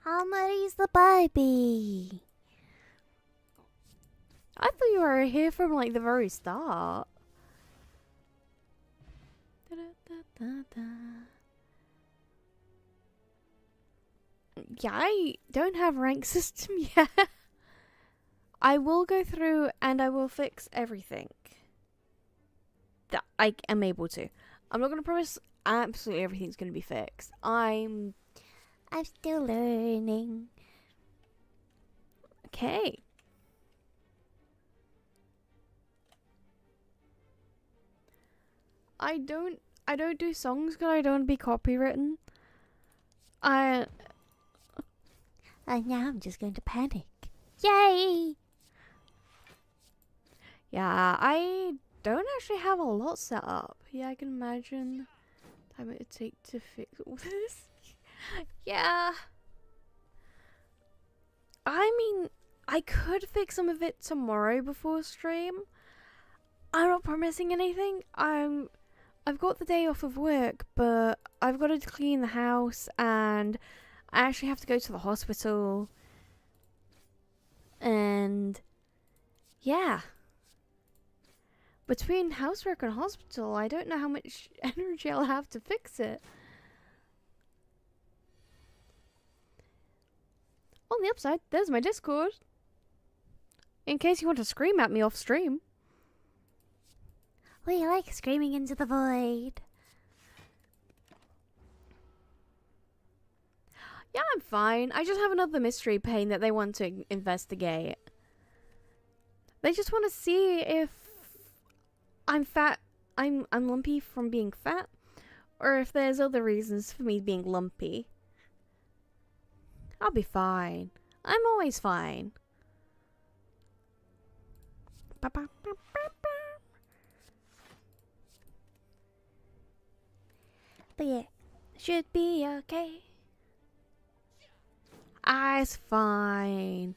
Amarie's the baby. I thought you were here from like the very start. Yeah, I don't have rank system yet. I will go through and I will fix everything that I am able to. I'm not going to promise absolutely everything's going to be fixed. I'm still learning. Okay. I don't do songs because I don't want to be copywritten. And now I'm just going to panic. Yay! Yeah, I don't actually have a lot set up. Yeah, I can imagine the time it would take to fix all this. Yeah. I mean, I could fix some of it tomorrow before stream. I'm not promising anything. I've got the day off of work, but I've got to clean the house and I actually have to go to the hospital. And yeah. Between housework and hospital, I don't know how much energy I'll have to fix it. On the upside, there's my Discord. In case you want to scream at me off stream. We like screaming into the void. Yeah, I'm fine. I just have another mystery pain that they want to investigate. They just want to see if I'm fat. I'm lumpy from being fat, or if there's other reasons for me being lumpy. I'll be fine. I'm always fine. But yeah, should be okay. It's fine.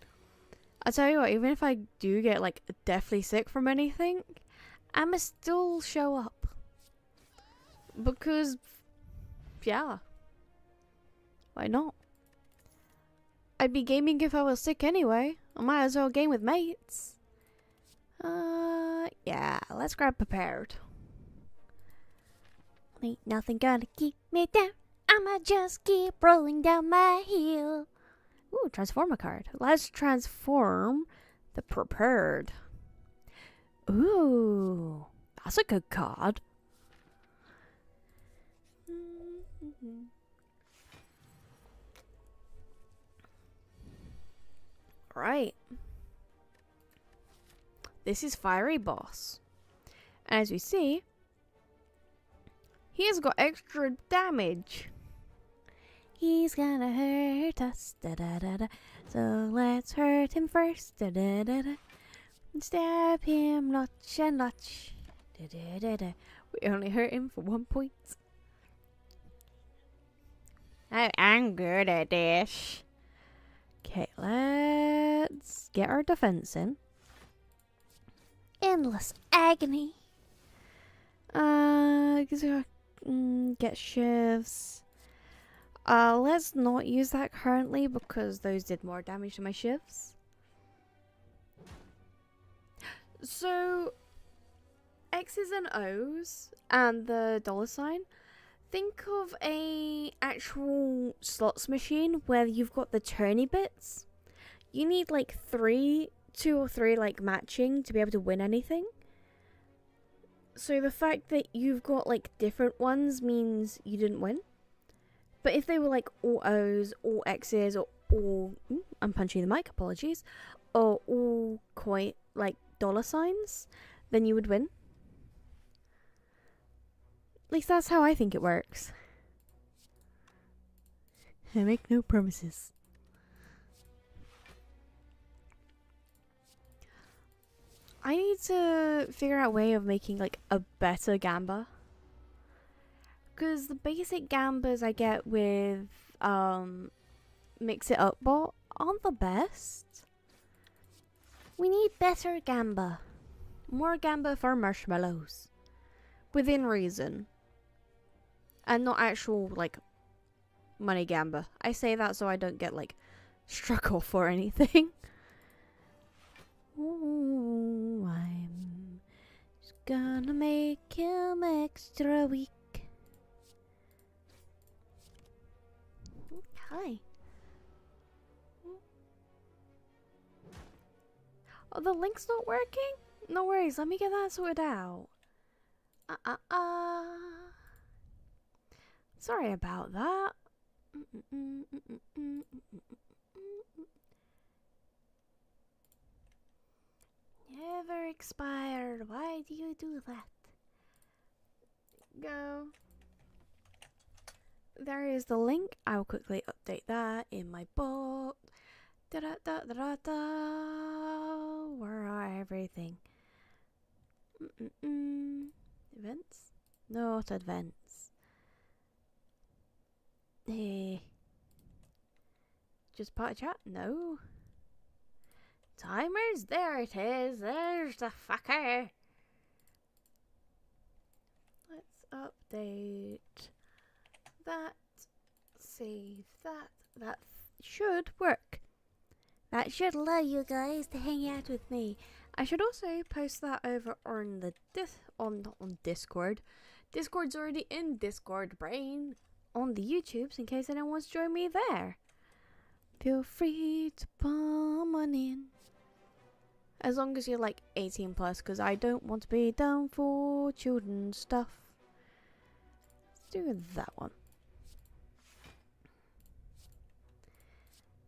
I tell you what, even if I do get like deathly sick from anything, I'ma still show up. Because, yeah. Why not? I'd be gaming if I was sick anyway. I might as well game with mates. Yeah, let's grab prepared. Ain't nothing gonna keep me down. I'ma just keep rolling down my hill. Ooh, transform a card. Let's transform the prepared. Ooh, that's a good card. Right. This is Fiery Boss. And as we see, he has got extra damage. He's gonna hurt us, da da da da. So let's hurt him first, da da da da. And stab him notch and notch, da da da da. We only hurt him for 1 point. I'm good at this. Okay, let's get our defense in. Endless agony. Get shivs. Let's not use that currently because those did more damage to my shivs. So, X's and O's and the $sign. Think of a actual slots machine where you've got the turny bits. You need like 2 or 3 like matching to be able to win anything. So the fact that you've got like different ones means you didn't win. But if they were like all O's, all X's, or all I'm punching the mic, apologies, or all coin like $signs, then you would win. At least that's how I think it works. I make no promises. I need to figure out a way of making like a better gamba. Because the basic gambas I get with Mix It Up bot aren't the best. We need better gamba. More gamba for marshmallows. Within reason. And not actual, like, money gamba. I say that so I don't get, like, struck off or anything. Ooh, I'm just gonna make him extra weak. Okay. Oh, the link's not working? No worries, let me get that sorted out. Sorry about that. Never expired. Why do you do that? Go. There is the link. I will quickly update that in my bot. Da da da da da da. Where are everything? Events? Not events. Hey. Just part of chat? No. Timers? There it is. There's the fucker. Let's update that. Save that. That should work. That should allow you guys to hang out with me. I should also post that over on the on Discord. Discord's already in Discord brain on the YouTubes in case anyone wants to join me there. Feel free to palm on in. As long as you're like 18 plus, because I don't want to be down for children's stuff. Let's do that one.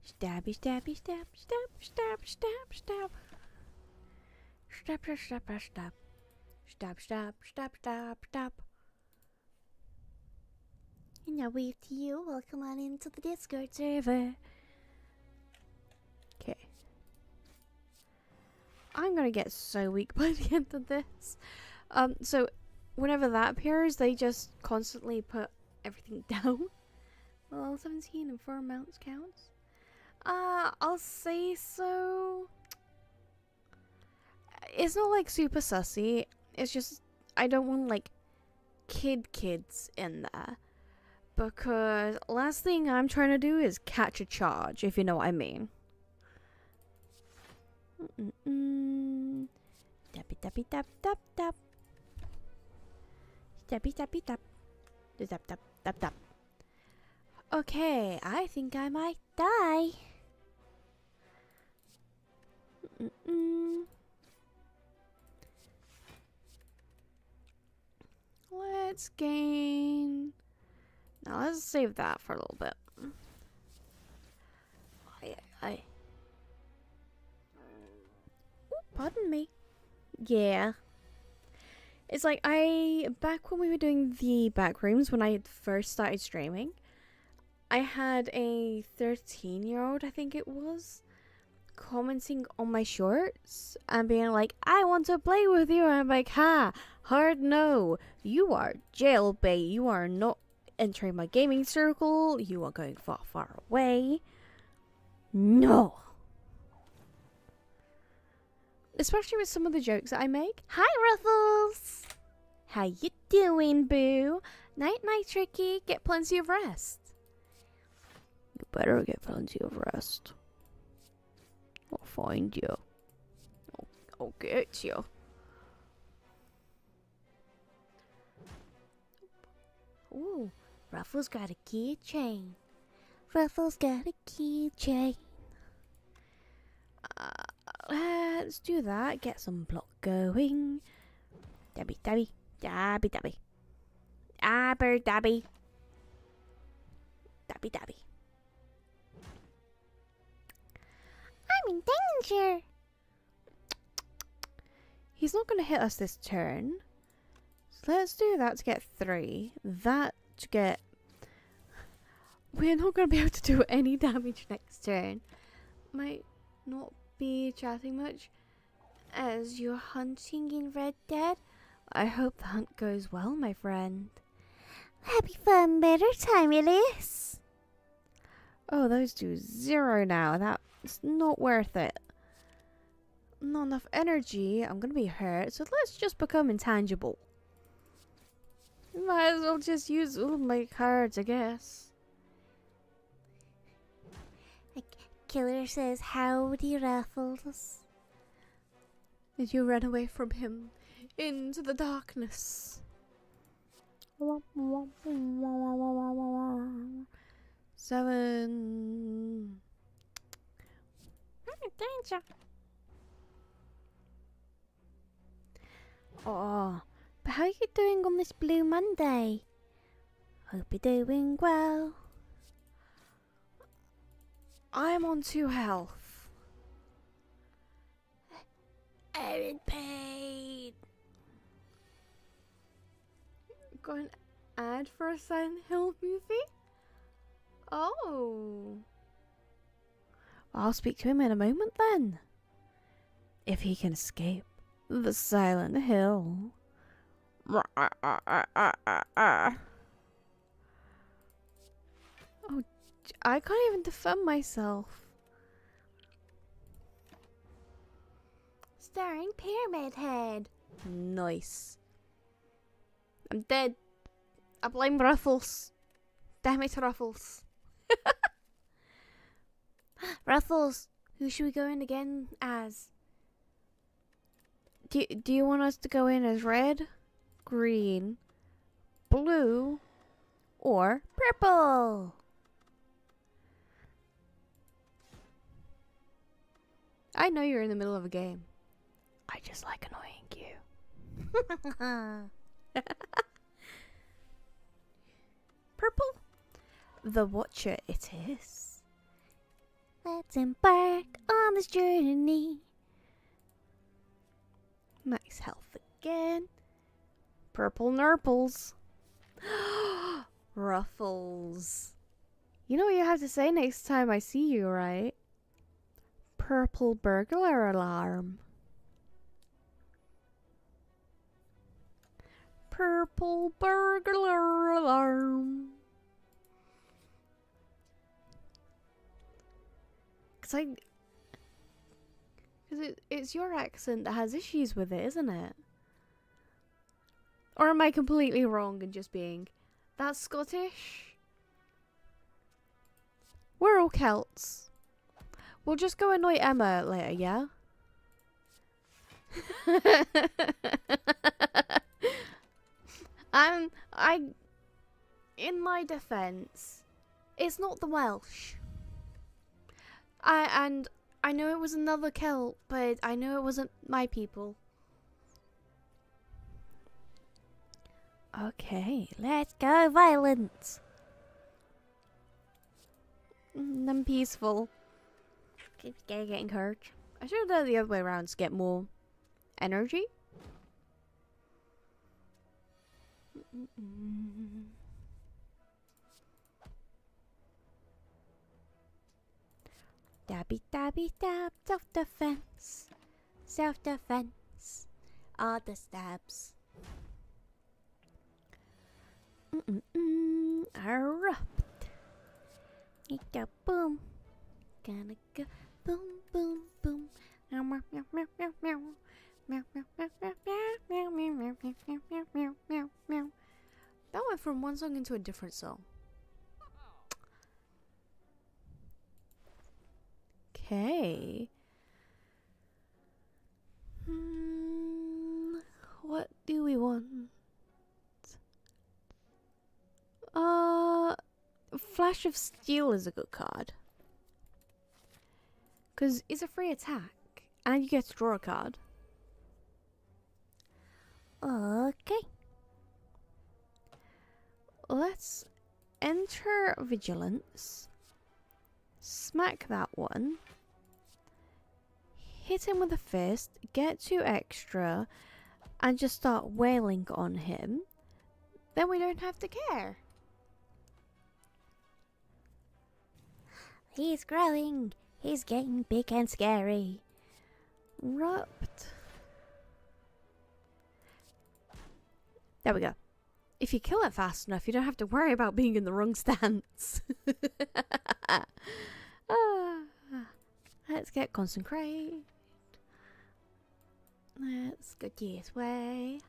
Stabby, stabby, stab, stab, stab, stab, stab. Stab, stab, stab, stab. Stab, stab, stab, stab, stab. And now we to you. Welcome on into the Discord server. Okay. I'm gonna get so weak by the end of this. So whenever that appears, they just constantly put everything down. Well, 17 and 4 mounts counts. I'll say so. It's not like super sussy. It's just I don't want like kids in there. Because last thing I'm trying to do is catch a charge, if you know what I mean. Tappy tappy tap tap tap. Tappy tappy tap. Tap tap tap tap. Okay, I think I might die. let's gain. Now let's save that for a little bit. I. Ooh, pardon me. Yeah. It's like back when we were doing the back rooms when I had first started streaming, I had a 13-year-old, I think it was, commenting on my shorts and being like, I want to play with you. And I'm like, hard no. You are jailbait. You are not entering my gaming circle. You are going far, far away. No. Especially with some of the jokes that I make. Hi, Ruffles. How you doing, boo? Night, night, Tricky. Get plenty of rest. You better get plenty of rest. I'll find you. I'll get you. Ooh, Ruffles got a keychain. Ruffles got a keychain. Let's do that. Get some block going. Dabby, dabby, dabby, dabby. Aber, dabby. Dabby, dabby. I'm in danger. He's not going to hit us this turn. So let's do that to get 3. That to get... We're not going to be able to do any damage next turn. Might not be chatting much. As you're hunting in Red Dead, I hope the hunt goes well, my friend. Happy fun, better time, Elise. Oh, those do 0 now. That's not worth it. Not enough energy. I'm gonna be hurt, so let's just become intangible. Might as well just use all my cards, I guess. Killer says, howdy, Raffles. Did you run away from him into the darkness? 7. Danger. Oh, but how are you doing on this Blue Monday? Hope you're doing well. I'm on 2 health. I'm in pain. Got an ad for a Silent Hill movie? Oh. I'll speak to him in a moment then. If he can escape the Silent Hill. Oh, I can't even defend myself. Starring Pyramid Head. Nice. I'm dead. I blame Ruffles. Damn it, Ruffles. Ruffles, who should we go in again as? Do you want us to go in as red, green, blue, or purple? I know you're in the middle of a game. I just like annoying you. Purple? The Watcher it is. Let's embark on this journey. Nice health again. Purple nurples. Ruffles. You know what you have to say next time I see you, right? Purple burglar alarm. Purple burglar alarm. Cause it's your accent that has issues with it, isn't it? Or am I completely wrong in just being, that's Scottish? We're all Celts. We'll just go annoy Emma later, yeah? In my defense, it's not the Welsh. I know it was another Celt, but I know it wasn't my people. Okay, let's go violent. I'm peaceful. Getting courage. I should have done it the other way around to get more energy. Dabby dabby dab, self-defense. Self-defense. All the stabs. Erupt. Go boom. Gonna go boom, boom, boom. Meow, meow, meow, meow, meow, meow. Meow, meow, meow, meow, meow, meow, meow, meow, meow, meow, meow, meow, meow. That went from one song into a different song. Okay. What do we want? Flash of Steel is a good card. Because it's a free attack. And you get to draw a card. Okay. Let's enter Vigilance. Smack that one. Hit him with a fist. Get 2 extra. And just start wailing on him. Then we don't have to care. He's growing. He's getting big and scary. Erupt. There we go. If you kill it fast enough, you don't have to worry about being in the wrong stance. Let's get concentrate. Let's go this way.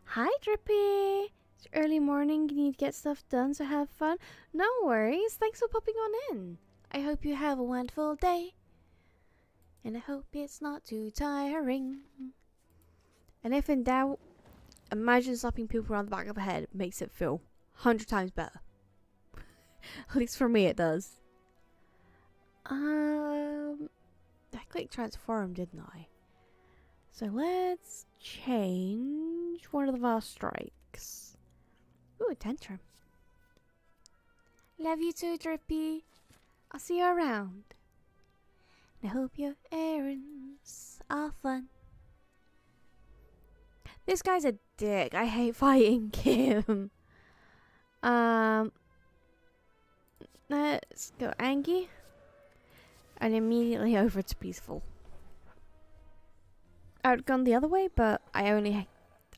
Hi, Drippy. It's early morning. You need to get stuff done, so have fun. No worries. Thanks for popping on in. I hope you have a wonderful day. And I hope it's not too tiring. And if in doubt, imagine slapping people around the back of the head. It makes it feel 100 times better. At least for me it does. I clicked transform, didn't I? So let's change one of the vast strikes. Ooh, tantrum. Love you too, Drippy. I'll see you around. And I hope your errands are fun. This guy's a dick. I hate fighting him. Let's go Angie. And immediately over to peaceful. I would have gone the other way, but I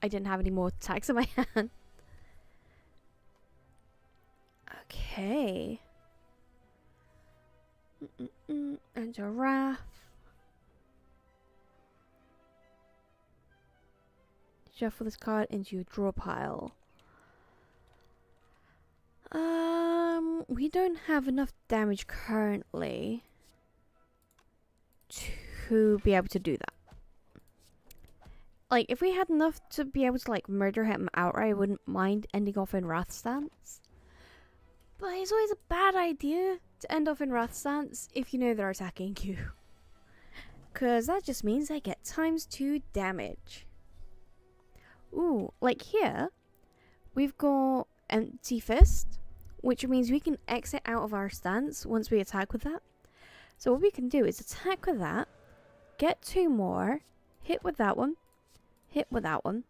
didn't have any more attacks in my hand. Okay. And giraffe. Shuffle this card into your draw pile. We don't have enough damage currently to be able to do that. Like, if we had enough to be able to, like, murder him outright, I wouldn't mind ending off in Wrath Stance. But it's always a bad idea to end off in Wrath Stance if you know they're attacking you. Because that just means they get ×2 damage. Ooh, like here, we've got Empty Fist, which means we can exit out of our stance once we attack with that. So what we can do is attack with that, get 2 more, hit with that one, hit with that one,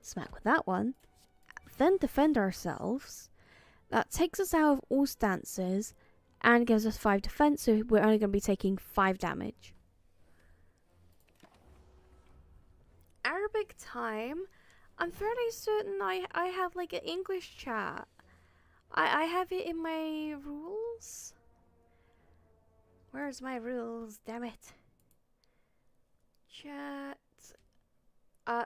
smack with that one, then defend ourselves. That takes us out of all stances and gives us 5 defense, so we're only going to be taking 5 damage. Arabic time. I'm fairly certain I have like an English chat. I have it in my rules. Where's my rules? Damn it. Chat.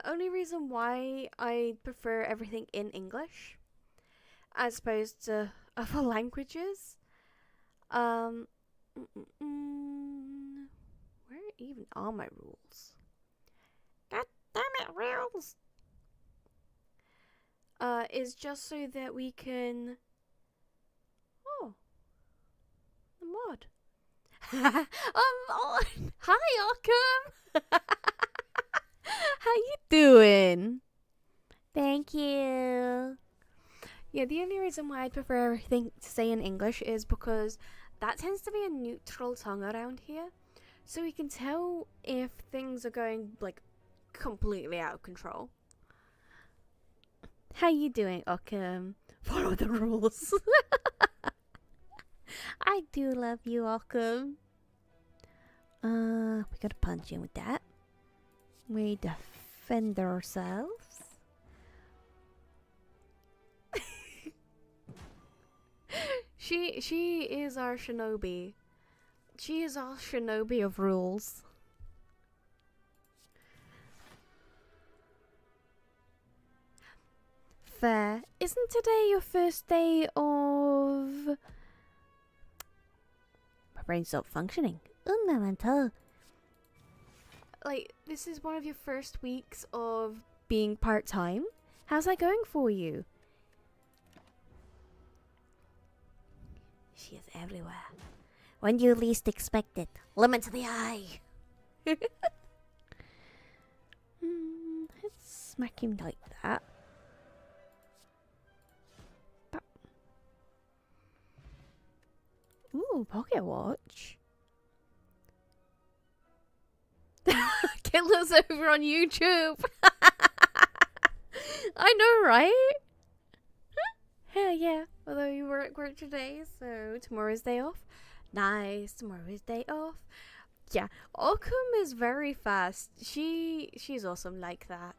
Only reason why I prefer everything in English as opposed to other languages. Where even are my rules? God damn it, rules! Is just so that we can... Oh. The mod. Hi, Arkham! How you doing? Thank you. Yeah, the only reason why I'd prefer everything to say in English is because that tends to be a neutral tongue around here. So we can tell if things are going, like, completely out of control. How you doing, Occam? Follow the rules. I do love you, Occam. We gotta punch in with that. We defend ourselves. She is our shinobi. She is our shinobi of rules. Fair. Isn't today your first day of... My brain stopped functioning. Un momento. Like, this is one of your first weeks of being part-time? How's that going for you? She is everywhere. When you least expect it. Lemon to the eye. Let's smack him like that. Ooh, pocket watch. Killer's over on YouTube. I know, right? Hell yeah. Although you were at work today, so tomorrow's day off. Nice, tomorrow's day off. Yeah, Occam is very fast. She's awesome like that.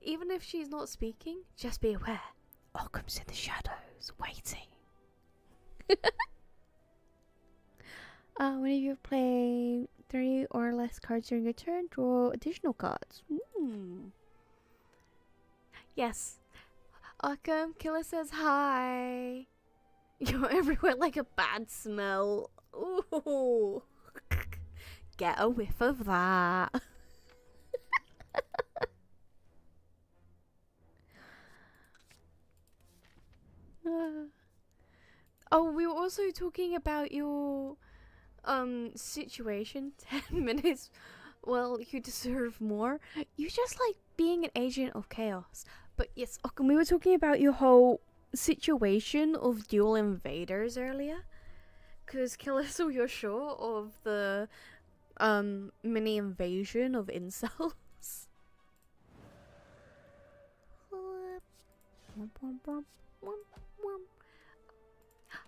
Even if she's not speaking, just be aware. Occam's in the shadows, waiting. Whenever you play 3 or less cards during your turn, draw additional cards. Yes. Occam, Killer says hi. You're everywhere like a bad smell. Ooh. Get a whiff of that. Oh, we were also talking about your situation. 10 minutes. Well, you deserve more. You just like being an agent of chaos. But yes, Occam, we were talking about your whole situation of dual invaders earlier. Because Killer saw your show of the mini invasion of incels.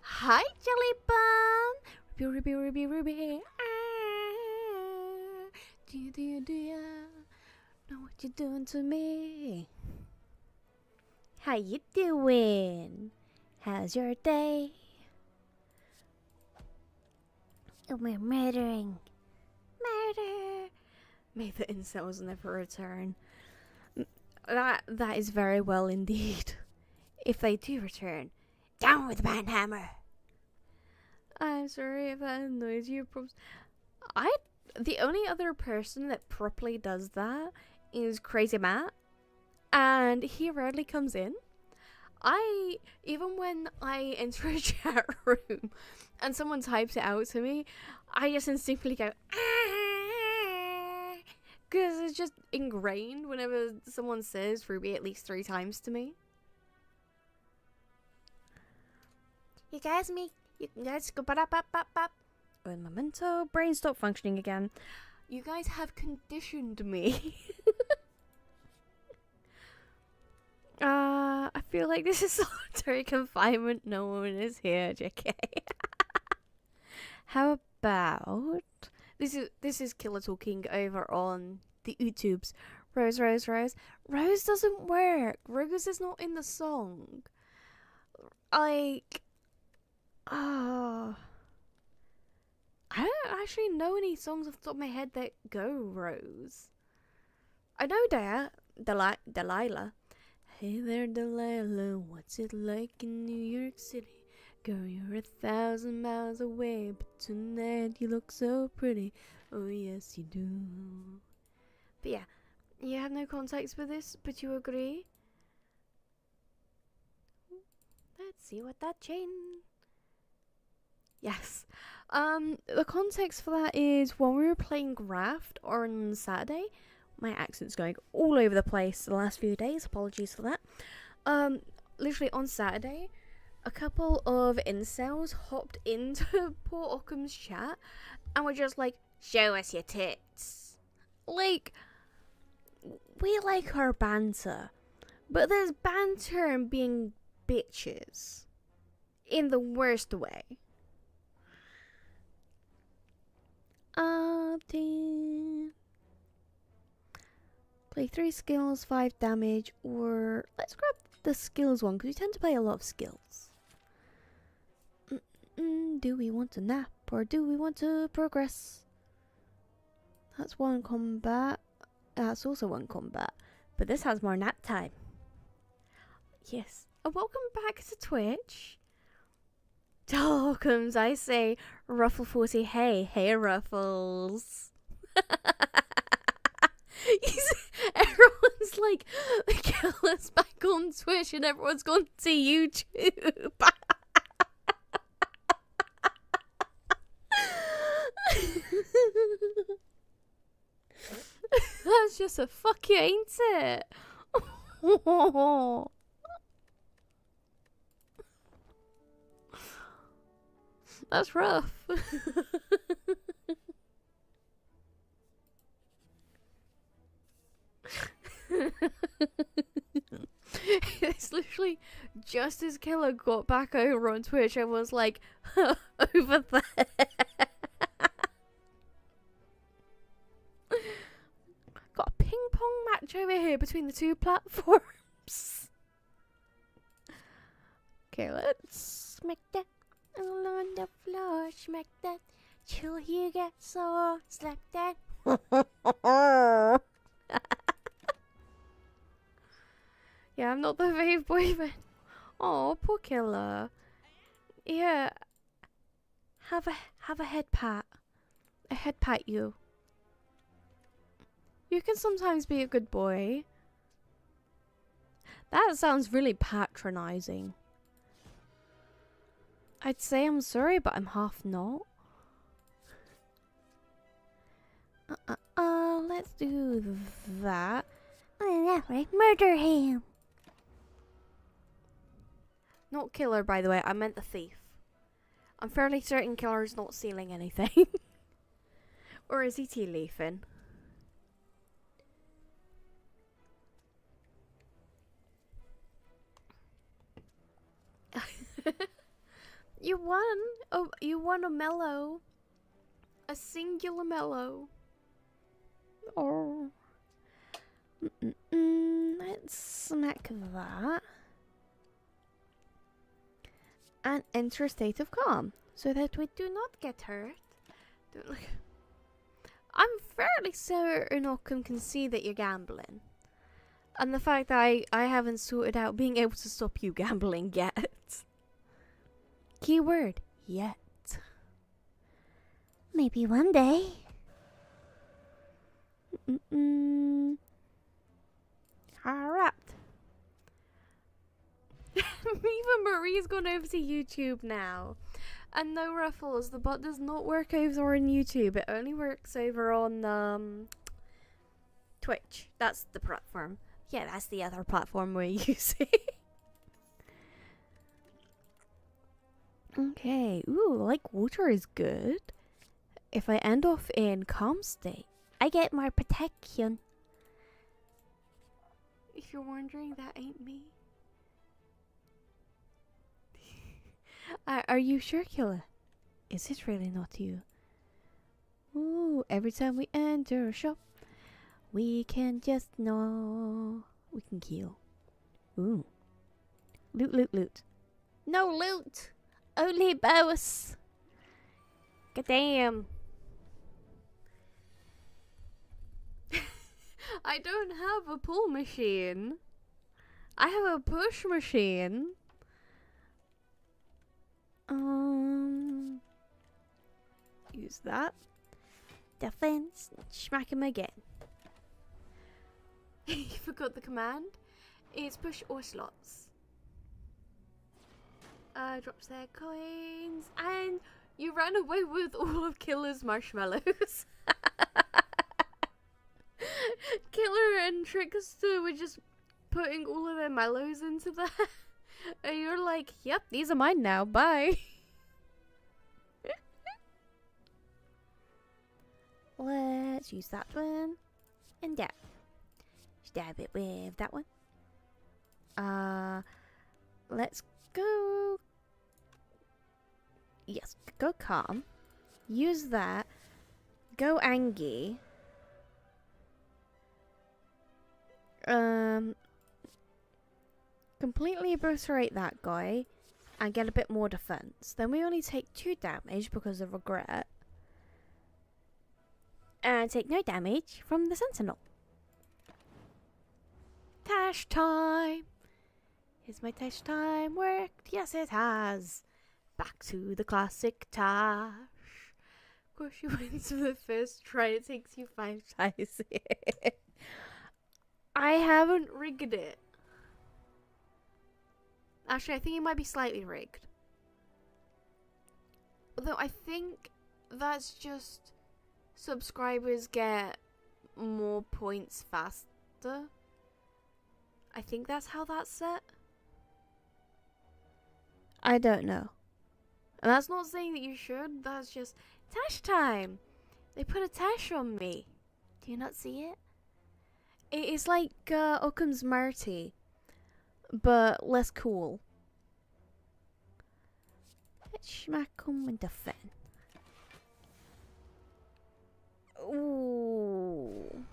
Hi, Jelly Bun! Ruby, Ruby, Ruby, Ruby. Do you know what you're doing to me? How you doing? How's your day? Oh, we're murdering. Murder! May the incels never return. That is very well indeed. If they do return, down with the banhammer. I'm sorry if that annoys you. The only other person that properly does that is Crazy Matt, and he rarely comes in. Even when I enter a chat room and someone types it out to me, I just instinctively go, because it's just ingrained whenever someone says Ruby at least 3 times to me. You guys go up. Un momento, brain stopped functioning again. You guys have conditioned me. I feel like this is solitary confinement. No one is here, JK. How about this is Killer talking over on the YouTubes. Rose. Rose doesn't work. Rose is not in the song. Like, I don't actually know any songs off the top of my head that go Rose. I know Delilah. Hey there, Delilah, what's it like in New York City? Girl, you're 1,000 miles away, but tonight you look so pretty. Oh, yes, you do. But yeah, you have no context for this, but you agree? Let's see what that chain... Yes. The context for that is when we were playing Graft on Saturday. My accent's going all over the place the last few days. Apologies for that. literally on Saturday, a couple of incels hopped into poor Occam's chat and were just like, show us your tits. Like, we like our banter, but there's banter and being bitches in the worst way. Play 3 skills, 5 damage, or let's grab the skills one because we tend to play a lot of skills. Do we want to nap or do we want to progress? That's 1 combat. That's also 1 combat, but this has more nap time. Yes. Welcome back to Twitch. Welcomes, I say, Ruffle40. Hey, Ruffles. Everyone's like, kill us back on Twitch, and everyone's gone to YouTube. That's just a fuck you, ain't it? That's rough. It's literally just as Killer got back over on Twitch and was like, over there. Got a ping pong match over here between the 2 platforms. Okay, let's smack that all on the floor. Smack that till you get sore. Slap that. Yeah, I'm not the fave boyfriend. Oh, poor Killer. Yeah. Have a head pat. A head pat you. You can sometimes be a good boy. That sounds really patronizing. I'd say I'm sorry, but I'm half not. Let's do that. Oh, yeah, murder him. Not Killer, by the way. I meant the thief. I'm fairly certain Killer's not stealing anything. Or is he tea leafing? You won. Oh, you won a mellow. A singular mellow. Oh. Let's smack that. And enter a state of calm, so that we do not get hurt. I'm fairly certain Occam can see that you're gambling. And the fact that I haven't sorted out being able to stop you gambling yet. Keyword, yet. Maybe one day. Alright. Even Marie's gone over to YouTube now. And no Ruffles, the bot does not work over on YouTube. It only works over on Twitch. That's the platform. Yeah, that's the other platform we're using. Okay. Ooh, like water is good. If I end off in calm state, I get more protection. If you're wondering, that ain't me. Are you sure, Killer? Is it really not you? Ooh, every time we enter a shop, we can just know we can kill. Ooh. Loot, loot, loot. No loot! Only bows! God damn. I don't have a pull machine. I have a push machine. Use that. Defense. Smack him again. You forgot the command. It's push or slots. Drops their coins. And you ran away with all of Killer's marshmallows. Killer and Trickster were just putting all of their mallows into there. And you're like, yep, these are mine now. Bye. Let's use that one. And that. Stab it with that one. Let's go. Yes, go calm. Use that. Go Angie. Completely obliterate that guy and get a bit more defense. Then we only take 2 damage because of regret. And take no damage from the sentinel. Tash time! Has my Tash time worked? Yes, it has. Back to the classic Tash. Of course, you wins for the first try. It takes you 5 tries. I haven't rigged it. Actually, I think it might be slightly rigged. Although I think that's just subscribers get more points faster. I think that's how that's set. I don't know. And that's not saying that you should. That's just Tash time. They put a Tash on me. Do you not see it? It is like Occam's Marty, but less cool. Let's smack him with the fin. Ooh.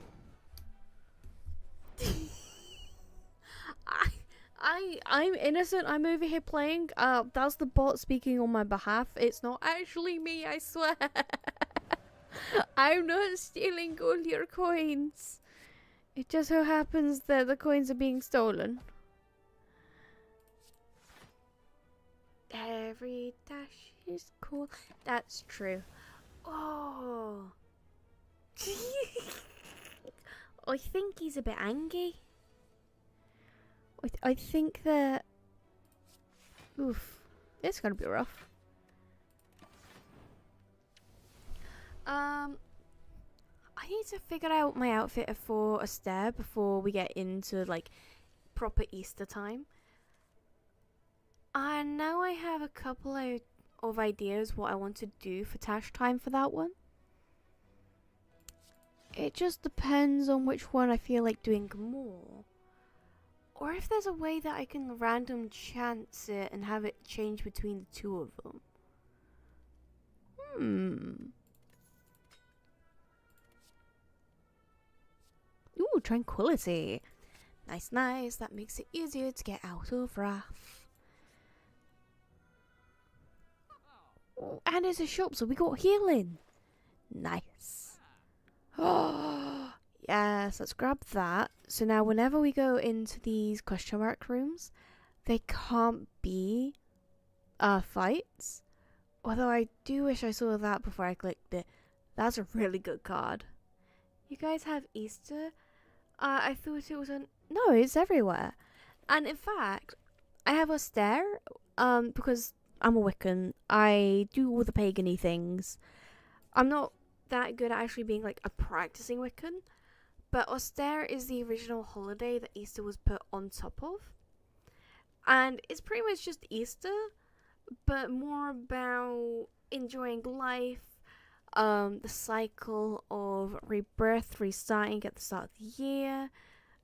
I'm innocent. I'm over here playing. That's the bot speaking on my behalf. It's not actually me, I swear. I'm not stealing all your coins. It just so happens that the coins are being stolen. Every dash is cool. That's true. Oh. I think he's a bit angry. I think that... Oof. It's gonna be rough. I need to figure out my outfit for a stair before we get into, like, proper Easter time. And now I have a couple of ideas what I want to do for Tash time for that one. It just depends on which one I feel like doing more. Or if there's a way that I can random chance it and have it change between the 2 of them. Ooh, tranquility. Nice, nice. That makes it easier to get out of wrath. Oh, and it's a shop, so we got healing. Nice. Oh, yes, let's grab that. So now whenever we go into these question mark rooms, they can't be fights. Although I do wish I saw that before I clicked it. That's a really good card. You guys have Easter? I thought it was on... No, it's everywhere. And in fact, I have a stair because I'm a Wiccan. I do all the pagan-y things. I'm not that good at actually being like a practicing Wiccan. But Austere is the original holiday that Easter was put on top of. And it's pretty much just Easter, but more about enjoying life, the cycle of rebirth, restarting at the start of the year,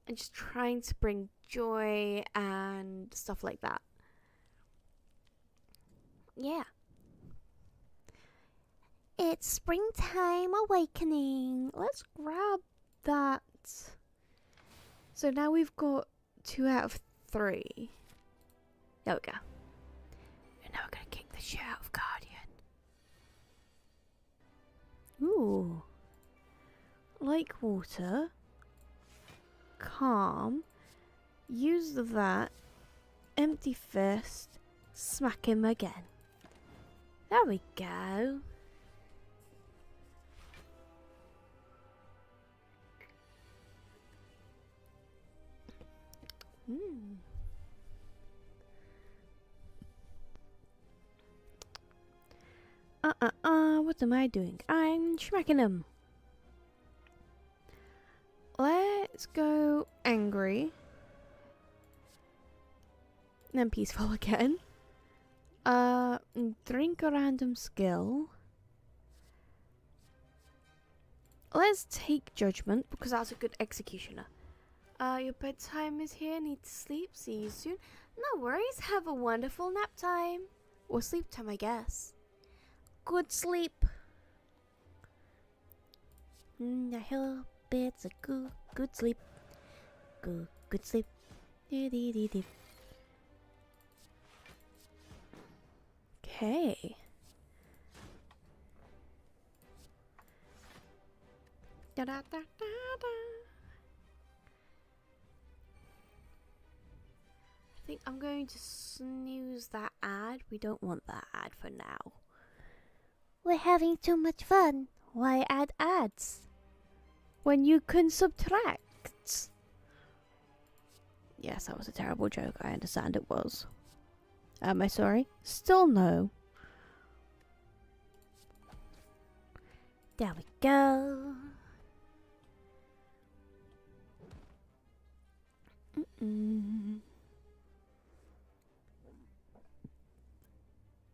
and just trying to bring joy and stuff like that. Yeah. It's springtime awakening. Let's grab that. So now we've got 2 out of 3. There we go. And now we're gonna kick the shit out of Guardian. Ooh. Like water. Calm. Use that. Empty fist. Smack him again. There we go. What am I doing? I'm smacking him. Let's go angry. then peaceful again. Drink a random skill. Let's take judgment because that's a good executioner. Your bedtime is here. Need to sleep. See you soon. No worries. Have a wonderful nap time. Or sleep time, I guess. Good sleep. I hope it's a good sleep. Good sleep. Okay. Da da da da da. I think I'm going to snooze that ad. We don't want that ad for now. We're having too much fun. Why add ads? When you can subtract. Yes, that was a terrible joke. I understand it was. Am I sorry? Still no. There we go.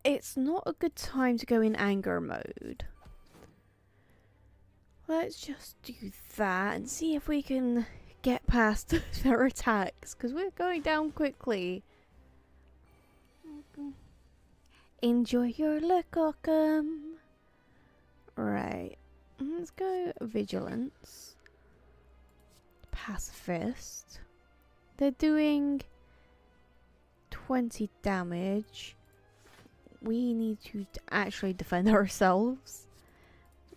It's not a good time to go in anger mode. Let's just do that and see if we can get past their attacks, because we're going down quickly. Enjoy your look, Ockham. Right. Let's go Vigilance. Pacifist. They're doing 20 damage. We need to actually defend ourselves.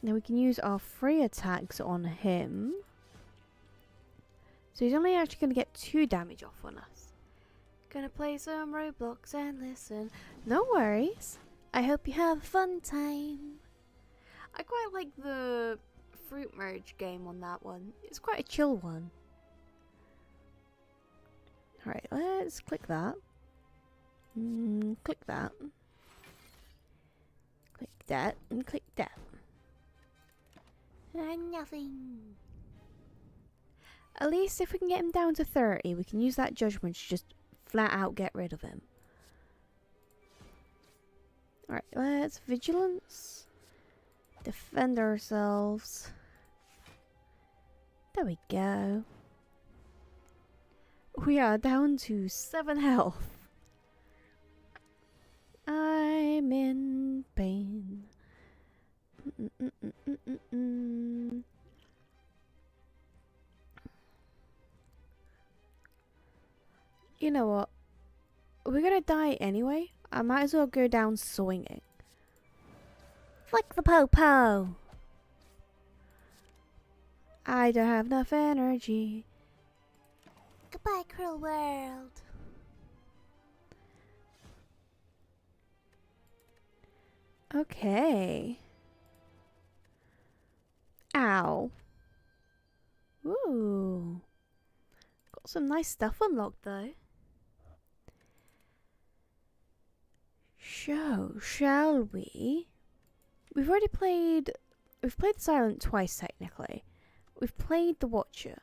Now we can use our free attacks on him. So he's only actually going to get 2 damage off on us. Gonna play some Roblox and listen. No worries. I hope you have a fun time. I quite like the fruit merge game on that one. It's quite a chill one. Alright, let's click that. Click that. Click that and click that. And nothing. At least if we can get him down to 30, we can use that judgment to just flat out get rid of him. Alright, let's Vigilance. Defend ourselves. There we go. We are down to 7 health. I'm in pain. You know what? We're gonna die anyway. I might as well go down swinging. Flick the po-po! I don't have enough energy. Goodbye, cruel world. Okay. Ow. Ooh. Got some nice stuff unlocked though. Shall we? We've played the Silent twice technically. We've played the Watcher.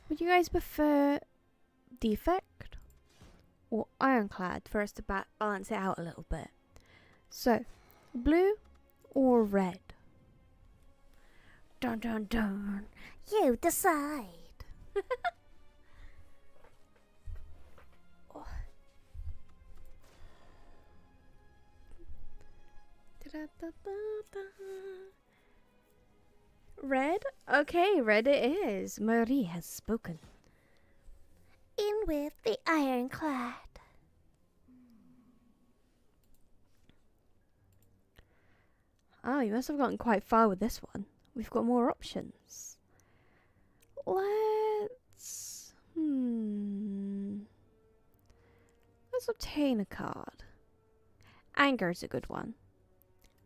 Would you guys prefer Defect or Ironclad for us to balance it out a little bit? So, blue or red? Dun dun dun. You decide. Red? Okay, red it is. Marie has spoken. In with the Ironclad. Oh, you must have gotten quite far with this one. We've got more options. Let's obtain a card. Anger's a good one.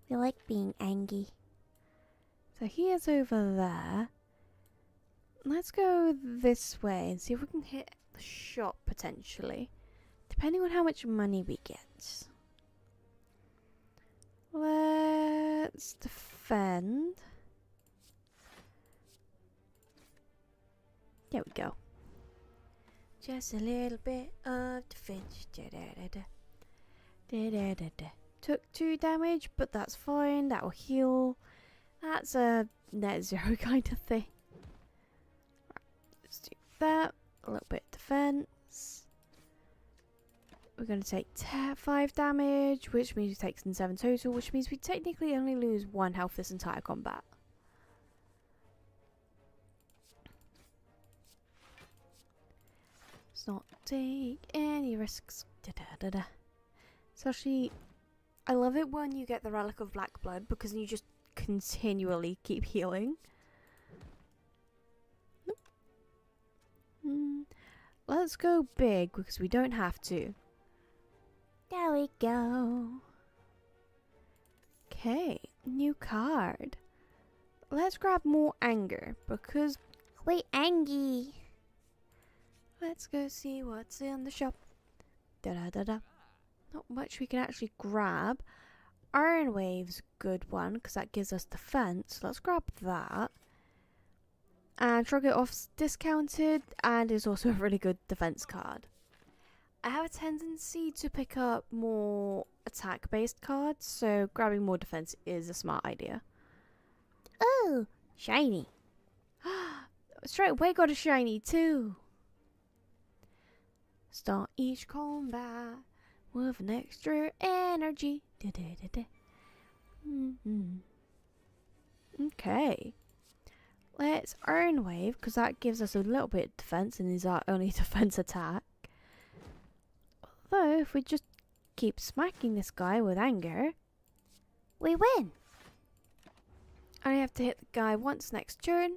We like being angry. So he is over there. Let's go this way and see if we can hit the shop potentially. Depending on how much money we get. Let's defend. There we go. Just a little bit of defense. defense. Took 2 damage, but that's fine. That will heal. That's a net 0 kind of thing. Let's do that. A little bit of defense. We're going to take 5 damage, which means we take 7 total, which means we technically only lose 1 health this entire combat. Let's not take any risks. Especially, I love it when you get the Relic of Black Blood because you just continually keep healing. Nope. Let's go big because we don't have to. There we go. Okay, new card. Let's grab more anger because we're angry. Let's go see what's in the shop. Not much we can actually grab. Iron Wave's a good one because that gives us defense. Let's grab that. And Shrug It Off's discounted and is also a really good defense card. I have a tendency to pick up more attack based cards, so grabbing more defense is a smart idea. Oh, shiny. Straight away got a shiny too. Start each combat with an extra energy. Okay. Let's Iron Wave, because that gives us a little bit of defense and is our only defense attack. Although, if we just keep smacking this guy with anger, we win. Only have to hit the guy once next turn,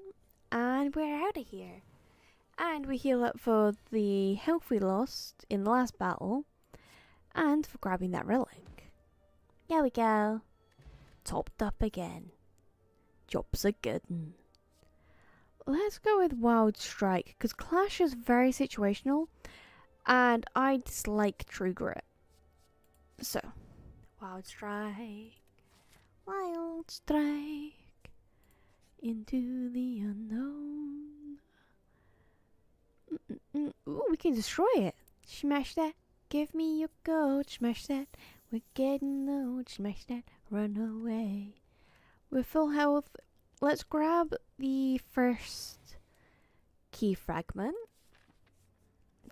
and we're out of here. And we heal up for the health we lost in the last battle, and for grabbing that relic. There we go. Topped up again. Job's a good one. Let's go with Wild Strike, because Clash is very situational, and I dislike True Grit. So, Wild Strike, Wild Strike, into the unknown. Ooh, we can destroy it. Smash that, give me your gold, smash that, we're getting low, smash that, run away. We're full health. Let's grab the first key fragment.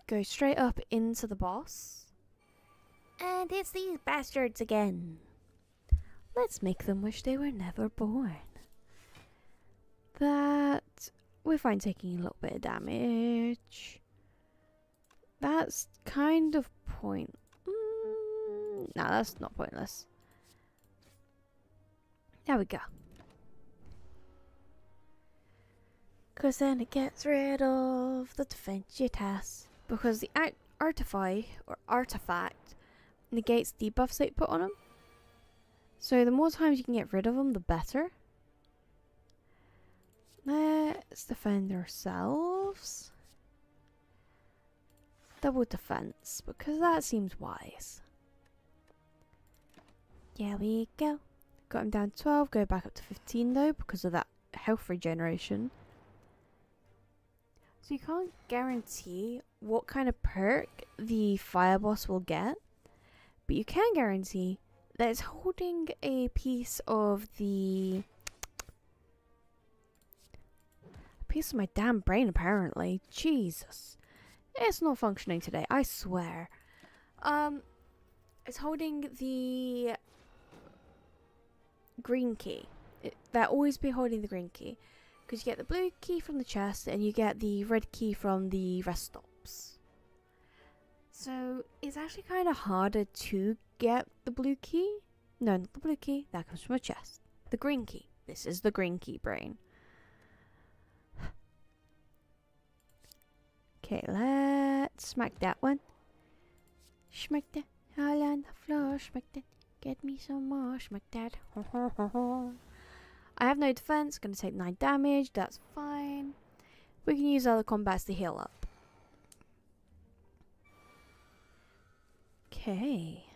Go straight up into the boss. And it's these bastards again. Let's make them wish they were never born. That we're fine taking a little bit of damage. That's kind of point. No, that's not pointless. There we go. Because then it gets rid of the defense it has. Because the artifact negates the buffs they put on them. So the more times you can get rid of them, the better. Let's defend ourselves. Double defense, because that seems wise. There we go. Got him down to 12, go back up to 15 though, because of that health regeneration. So you can't guarantee what kind of perk the fire boss will get, but you can guarantee that it's holding a piece of my damn brain apparently. Jesus. It's not functioning today, I swear. It's holding the green key. They'll always be holding the green key. Because you get the blue key from the chest and you get the red key from the rest stops. So it's actually kind of harder to get the blue key. No, not the blue key. That comes from a chest. The green key. This is the green key brain. Okay, let's smack that one. Smack that. All on the floor. Smack that. Get me some more. Smack that. I have no defense, gonna take 9 damage, that's fine. We can use other combats to heal up. Okay.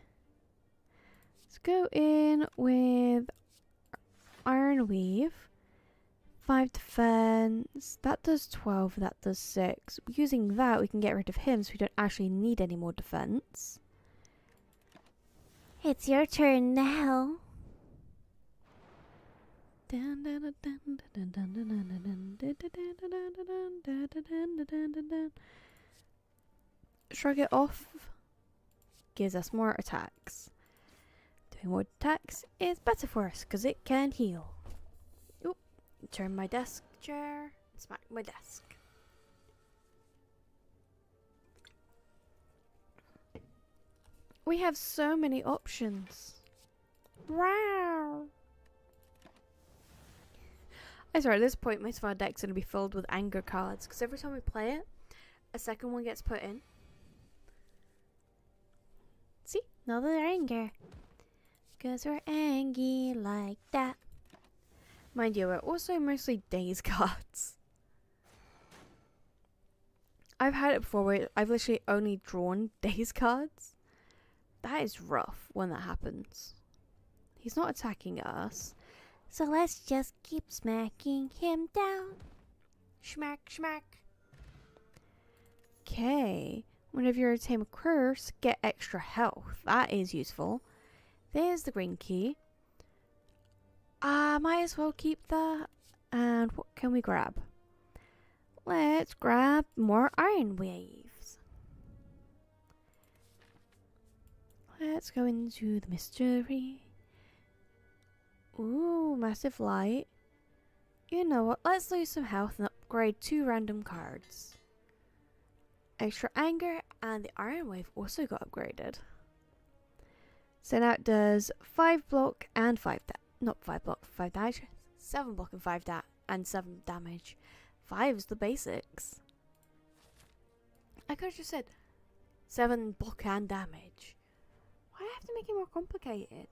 Let's go in with Iron Weave, 5 defense. That does 12, that does 6. Using that, we can get rid of him so we don't actually need any more defense. It's your turn now. Shrug it off gives us more attacks. Doing more attacks is better for us because it can heal. Oop, turn my desk chair, smack my desk. We have so many options. Wow. I swear, at this point, most of our deck's going to be filled with anger cards because every time we play it, a second one gets put in. See? Another anger. Because we're angry like that. Mind you, we're also mostly days cards. I've had it before where I've literally only drawn days cards. That is rough when that happens. He's not attacking us. So let's just keep smacking him down. Schmack, schmack. Okay. Whenever you tame a curse, get extra health. That is useful. There's the green key. Might as well keep that. And what can we grab? Let's grab more iron waves. Let's go into the mystery. Ooh, massive light. You know what? Let's lose some health and upgrade 2 random cards. Extra anger and the iron wave also got upgraded. So now it does 5 block and 5 not 5 block, 5 damage. 7 block and 5 and 7 damage. 5 is the basics. I could have just said 7 block and damage. Why do I have to make it more complicated?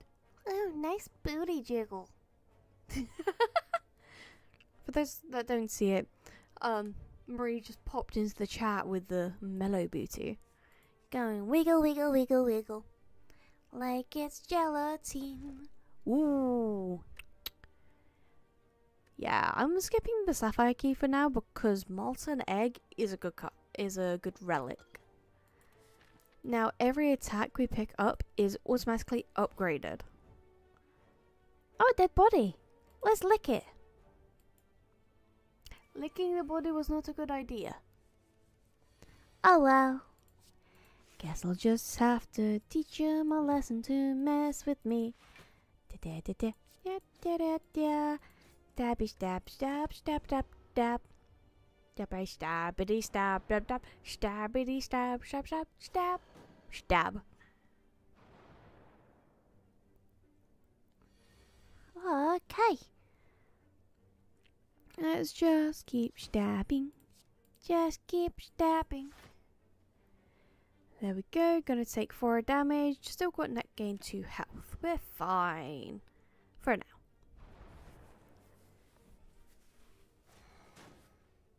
Oh, nice booty jiggle. For those that don't see it, Marie just popped into the chat with the mellow booty. Going wiggle, wiggle, wiggle, wiggle. Like it's gelatine. Ooh. Yeah, I'm skipping the sapphire key for now because molten egg is a good relic. Now every attack we pick up is automatically upgraded. Oh, dead body. Let's lick it. Licking the body was not a good idea. Oh well. Guess I'll just have to teach him a lesson to mess with me. Dabby stab stab stab stab stab. Dabby stabbity stab stab stab stabbity stab stab stab stab stab. Okay. Let's just keep stabbing. Just keep stabbing. There we go. Gonna take 4 damage. Still got net gain 2 health. We're fine. For now.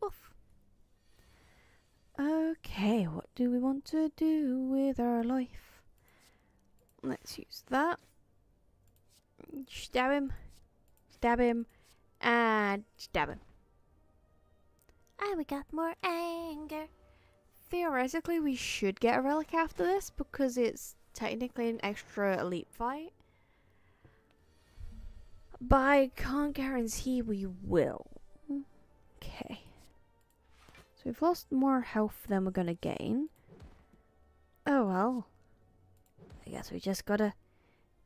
Oof. Okay, what do we want to do with our life? Let's use that. Stab him. Stab him. And stab him. And we got more anger. Theoretically, we should get a relic after this because it's technically an extra elite fight. But I can't guarantee we will. Okay. So we've lost more health than we're gonna gain. Oh well. I guess we just gotta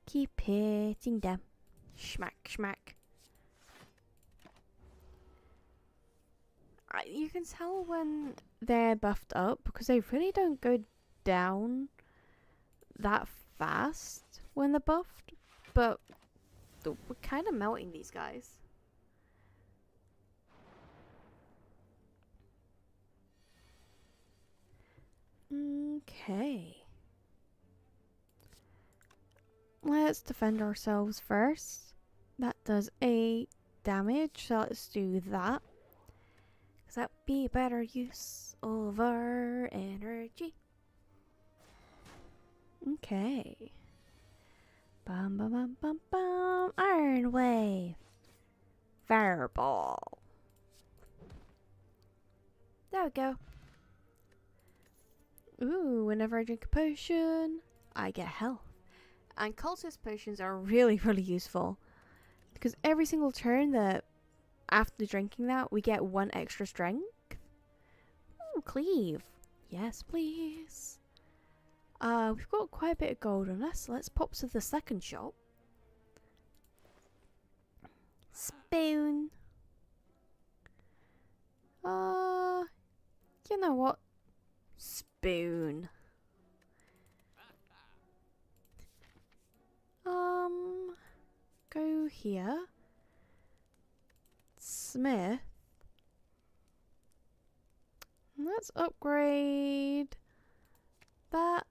keep hitting them. Schmack, schmack. You can tell when they're buffed up because they really don't go down that fast when they're buffed, but we're kind of melting these guys. Okay. Let's defend ourselves first. That does 8 damage, so let's do that. Because that would be a better use of our energy. Okay. Bum bum bum bum bum. Iron Wave. Fireball. There we go. Ooh, whenever I drink a potion, I get health. And cultist potions are really, really useful. Because every single turn that after drinking that, we get 1 extra strength. Ooh, cleave. Yes, please. We've got quite a bit of gold on us. Let's pop to the second shop. Spoon. You know what? Spoon. Go here. Smith. Let's upgrade that.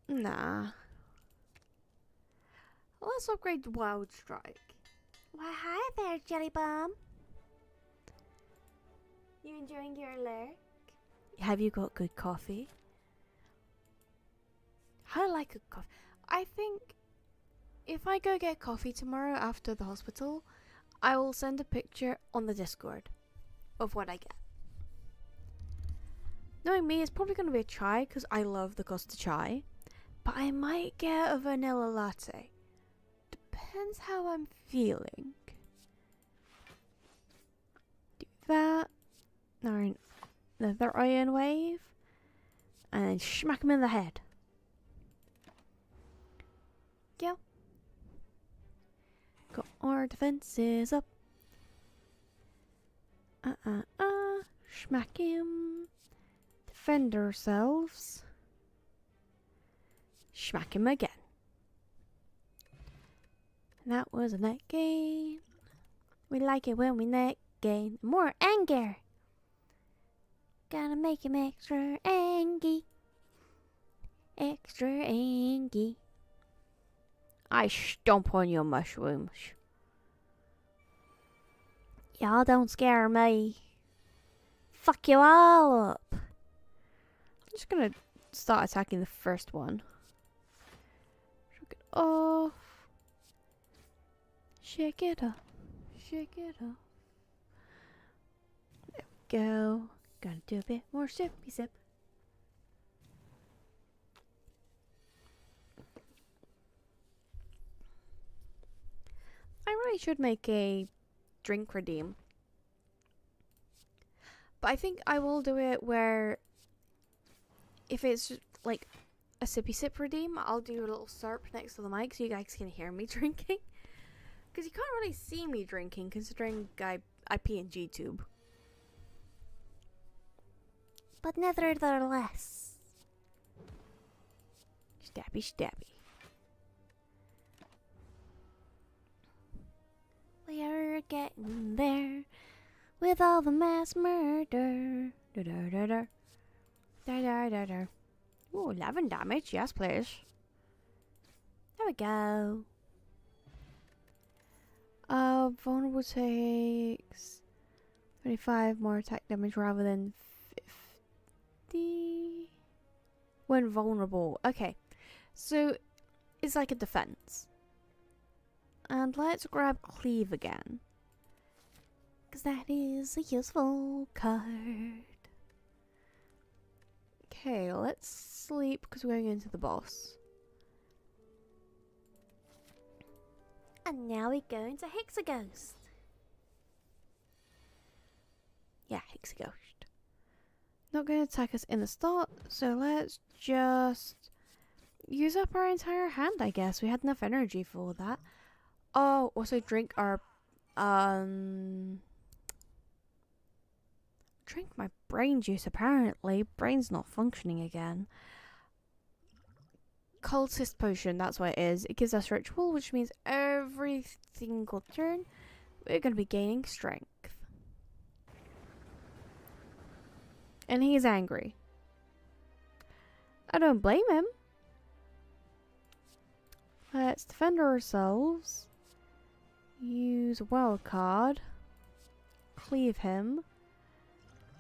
Nah. Let's upgrade Wild Strike. Why, hi there, Jelly Bomb. You enjoying your lurk? Have you got good coffee? I like good coffee. I think if I go get coffee tomorrow after the hospital, I will send a picture on the Discord of what I get. Knowing me, it's probably going to be a chai because I love the Costa chai. But I might get a vanilla latte. Depends how I'm feeling. Do that. Now another iron wave. And then smack him in the head. Yeah. Got our defenses up. Smack him. Defend ourselves. Smack him again. And that was a net gain. We like it when we net gain. More anger. Gotta make him extra angry. Extra angry. I stomp on your mushrooms. Y'all don't scare me. Fuck you all up. I'm just gonna start attacking the first one. Shake it off. Shake it off. Shake it off. There we go. Gotta do a bit more sippy sip. I really should make a drink redeem. But I think I will do it where if it's like a sippy sip redeem, I'll do a little slurp next to the mic so you guys can hear me drinking. Because you can't really see me drinking considering I pee in G-tube. But nevertheless. Stabby, stabby. We are getting there with all the mass murder. Da da da da. Da da da da. Ooh, 11 damage. Yes, please. There we go. Vulnerable takes 25 more attack damage rather than 50 when vulnerable. Okay, so it's like a defense. And let's grab Cleave again, because that is a useful card. Okay, let's sleep because we're going into the boss. And now we go into Hexaghost. Yeah, Hexaghost. Not going to attack us in the start, so let's just use up our entire hand, I guess. We had enough energy for that. Oh, also drink our drink my brain juice, apparently. Brain's not functioning again. Cultist potion, that's what it is. It gives us ritual, which means every single turn we're going to be gaining strength. And he's angry. I don't blame him. Let's defend ourselves. Use a wild card. Cleave him.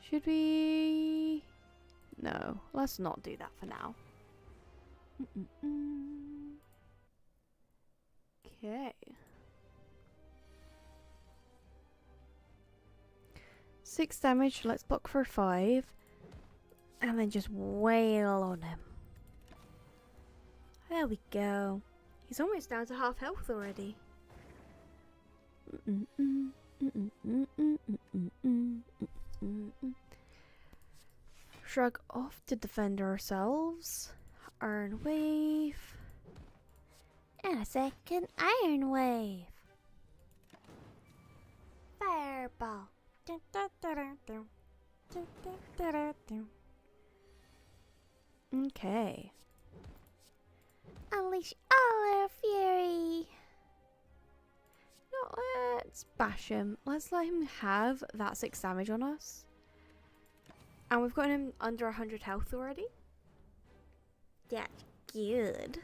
Should we... No, let's not do that for now. Okay. 6 damage. Let's block for 5. And then just wail on him. There we go. He's almost down to half health already. Shrug off to defend ourselves. Iron Wave. And a second Iron Wave. Fireball. Dun, dun, dun, dun, dun. Dun, dun, dun, dun, dun. Okay. Unleash all our fury. No, let's bash him. Let's let him have that 6 damage on us. And we've got him under 100 health already. That's good.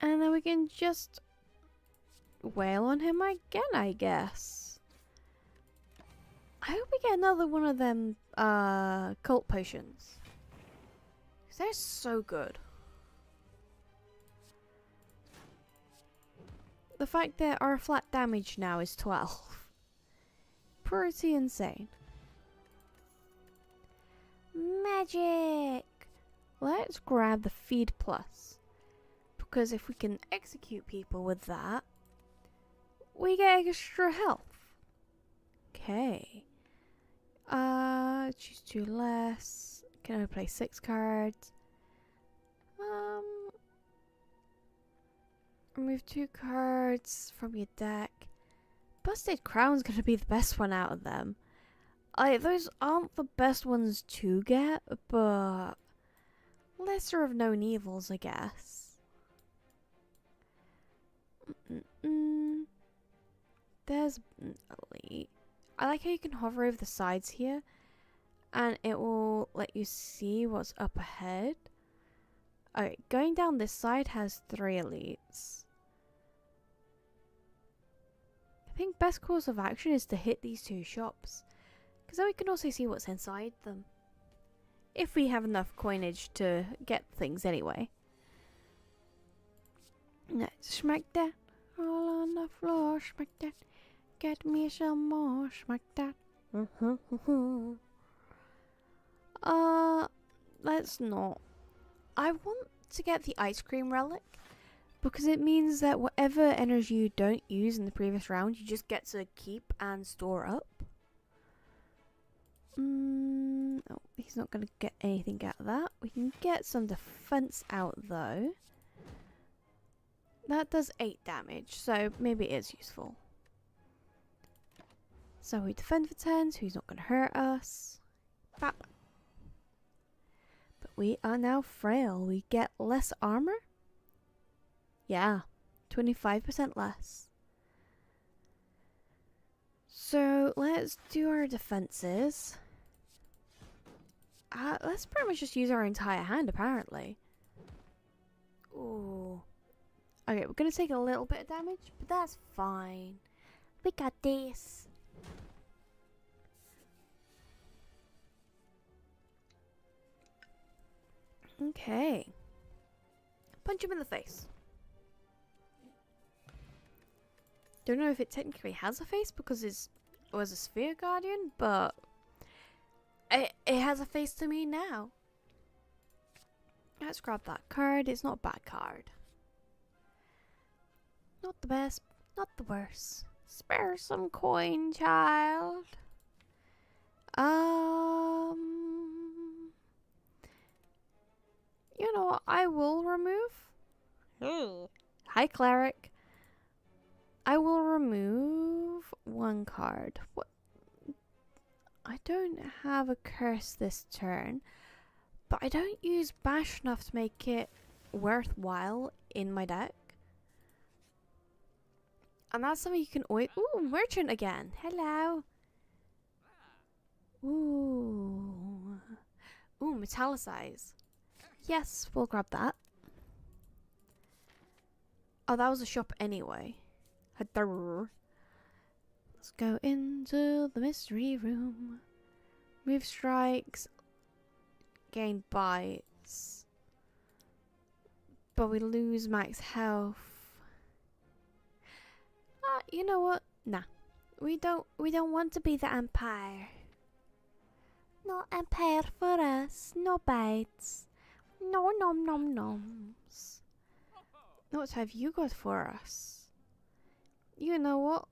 And then we can just wail on him again, I guess. I hope we get another one of them cult potions. Because they're so good. The fact that our flat damage now is 12. Pretty insane. Magic. Let's grab the feed plus. Because if we can execute people with that, we get extra health. Okay. Choose 2 less. Can only play 6 cards. Remove 2 cards from your deck. Busted Crown's gonna be the best one out of them. Those aren't the best ones to get, but lesser of known evils, I guess. There's elite. I like how you can hover over the sides here, and it will let you see what's up ahead. Okay, going down this side has 3 elites. I think best course of action is to hit these 2 shops, because then we can also see what's inside them. If we have enough coinage to get things anyway. Let's smack that all on the floor, smack that. Get me some more, smack that. Let's not. I want to get the ice cream relic because it means that whatever energy you don't use in the previous round, you just get to keep and store up. Oh, he's not going to get anything out of that. We can get some defense out though. That does 8 damage, so maybe it is useful. So we defend for 10, so he's not going to hurt us. Bap. But we are now frail. We get less armor? Yeah, 25% less. So let's do our defenses. Let's pretty much just use our entire hand, apparently. Ooh. Okay, we're going to take a little bit of damage, but that's fine. We got this. Okay. Punch him in the face. Don't know if it technically has a face because it was a sphere guardian, but it has a face to me now. Let's grab that card. It's not a bad card. Not the best, not the worst. Spare some coin, child. You know what? I will remove. Hi, cleric. I will remove 1 card. What? I don't have a curse this turn, but I don't use bash enough to make it worthwhile in my deck. And that's something you can always... Ooh, merchant again. Hello. Ooh. Ooh, metallicize. Yes, we'll grab that. Oh, that was a shop anyway. Let's go into the mystery room. Move strikes. Gain bites. But we lose max health. You know what? Nah. We don't want to be the Empire. No empire for us. No bites. No nom nom noms. What have you got for us? You know what?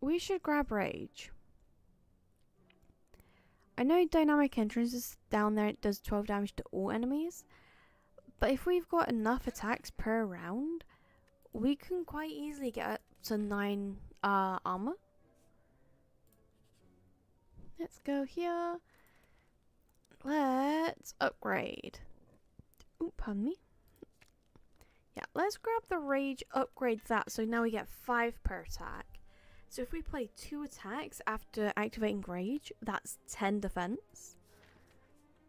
We should grab Rage. I know Dynamic Entrance is down there, it does 12 damage to all enemies. But if we've got enough attacks per round, we can quite easily get up to 9 armor. Let's go here. Let's upgrade. Ooh, pardon me. Yeah, let's grab the Rage, upgrade that, so now we get 5 per attack. So if we play 2 attacks after activating Rage, that's 10 defense.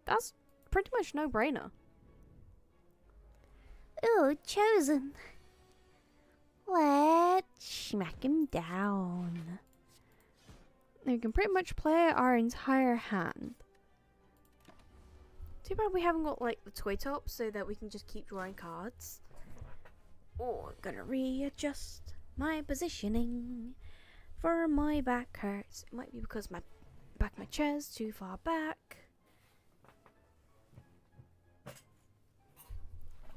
That's pretty much no-brainer. Ooh, chosen. Let's smack him down. Now we can pretty much play our entire hand. Too bad we haven't got like the toy top so that we can just keep drawing cards. Oh, I'm gonna readjust my positioning for my back hurts. It might be because my back of my chair's too far back.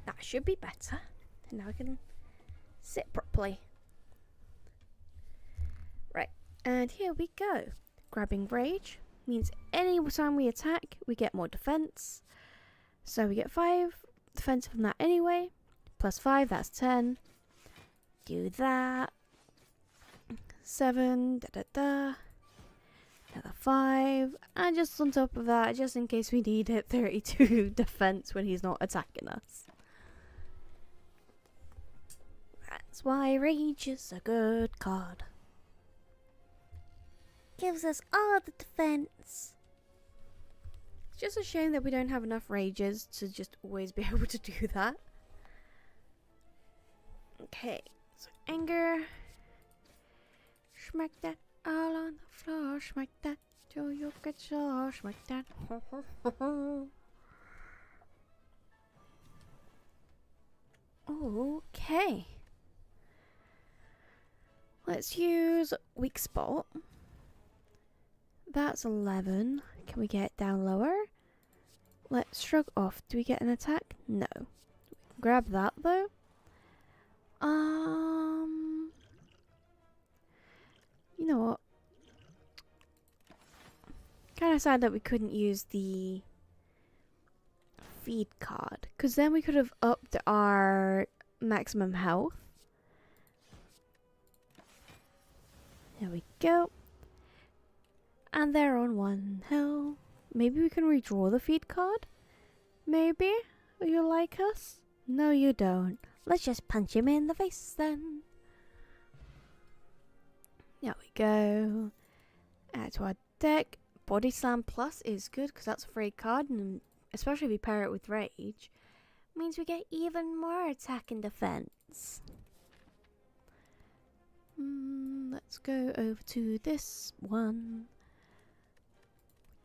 That should be better. And now I can sit properly. Right, and here we go. Grabbing Rage means any time we attack, we get more defense. So we get 5 defense from that anyway. Plus 5, that's 10. Do that. 7, another 5. And just on top of that, just in case we need it, 32 defense when he's not attacking us. That's why Rage is a good card. Gives us all the defense. It's just a shame that we don't have enough Rages to just always be able to do that. Okay, so anger. Smack that all on the floor. Smack that till you get sore. Smack that. Okay. Let's use weak spot. That's 11. Can we get it down lower? Let's shrug off. Do we get an attack? No. Grab that though. You know what? Kind of sad that we couldn't use the feed card, because then we could have upped our maximum health. There we go. And they're on 1 health. Maybe we can redraw the feed card? Maybe? You like us? No, you don't. Let's just punch him in the face then. There we go. Add to our deck. Body Slam Plus is good because that's a free card, and especially if you pair it with Rage, means we get even more attack and defense. Let's go over to this one.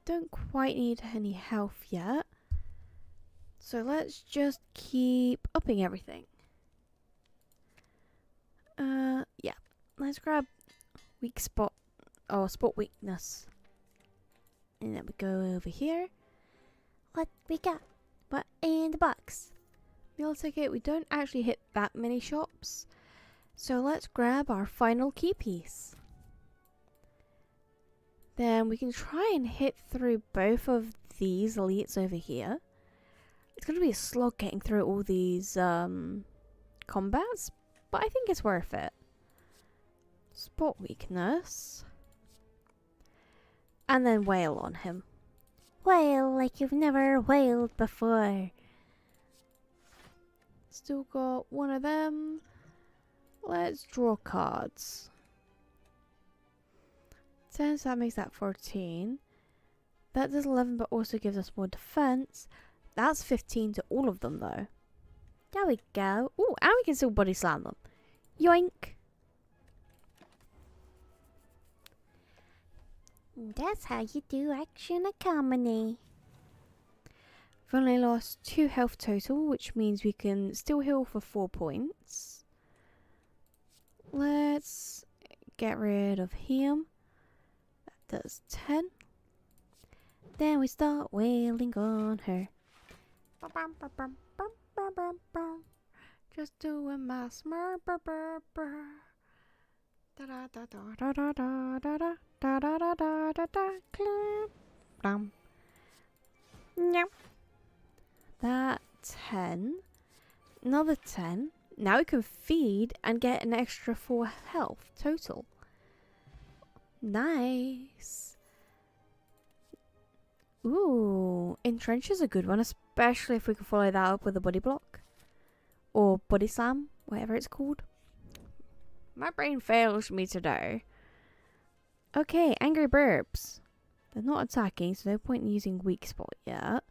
Don't quite need any health yet, so let's just keep upping everything. Yeah, let's grab weak spot or spot weakness, and then we go over here. What we got? What in the box? Meal ticket. We don't actually hit that many shops, so let's grab our final key piece. Then we can try and hit through both of these elites over here. It's going to be a slog getting through all these combats, but I think it's worth it. Spot weakness. And then wail on him. Wail like you've never wailed before. Still got one of them. Let's draw cards. 10, so that makes that 14. That does 11, but also gives us more defense. That's 15 to all of them, though. There we go. Ooh, and we can still body slam them. Yoink! That's how you do action economy. We've only lost 2 health total, which means we can still heal for 4 points. Let's get rid of him. That does 10. Then we start wailing on her. Just doing my smurr. Da da da da da da da da da da da da da da da. Yep. That 10. Another 10. Now we can feed and get an extra 4 health total. Nice. Ooh, entrench is a good one, especially if we can follow that up with a body block. Or body slam, whatever it's called. My brain fails me today. Okay, angry burbs. They're not attacking, so no point in using weak spot yet.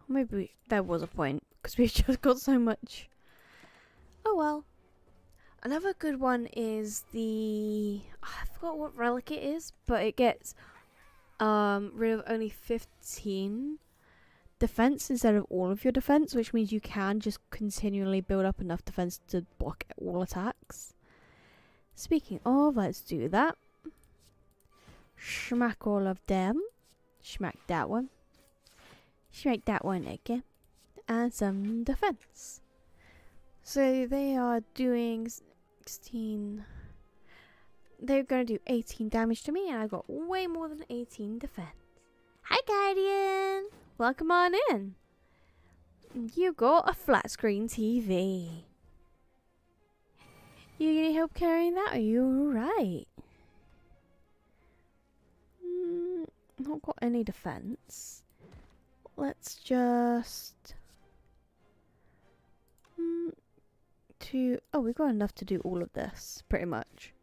Maybe there was a point, because we've just got so much. Oh well. Another good one is the... I forgot what relic it is, but it gets rid of only 15 defense instead of all of your defense, which means you can just continually build up enough defense to block all attacks. Speaking of, let's do that. Smack all of them. Smack that one. Smack that one again. And some defense. So they are doing 16. They're going to do 18 damage to me, and I got way more than 18 defense. Hi, Guardian! Welcome on in. You got a flat screen TV. You gonna help carrying that? Are you alright? Not got any defense. Let's just... Oh, we've got enough to do all of this, pretty much.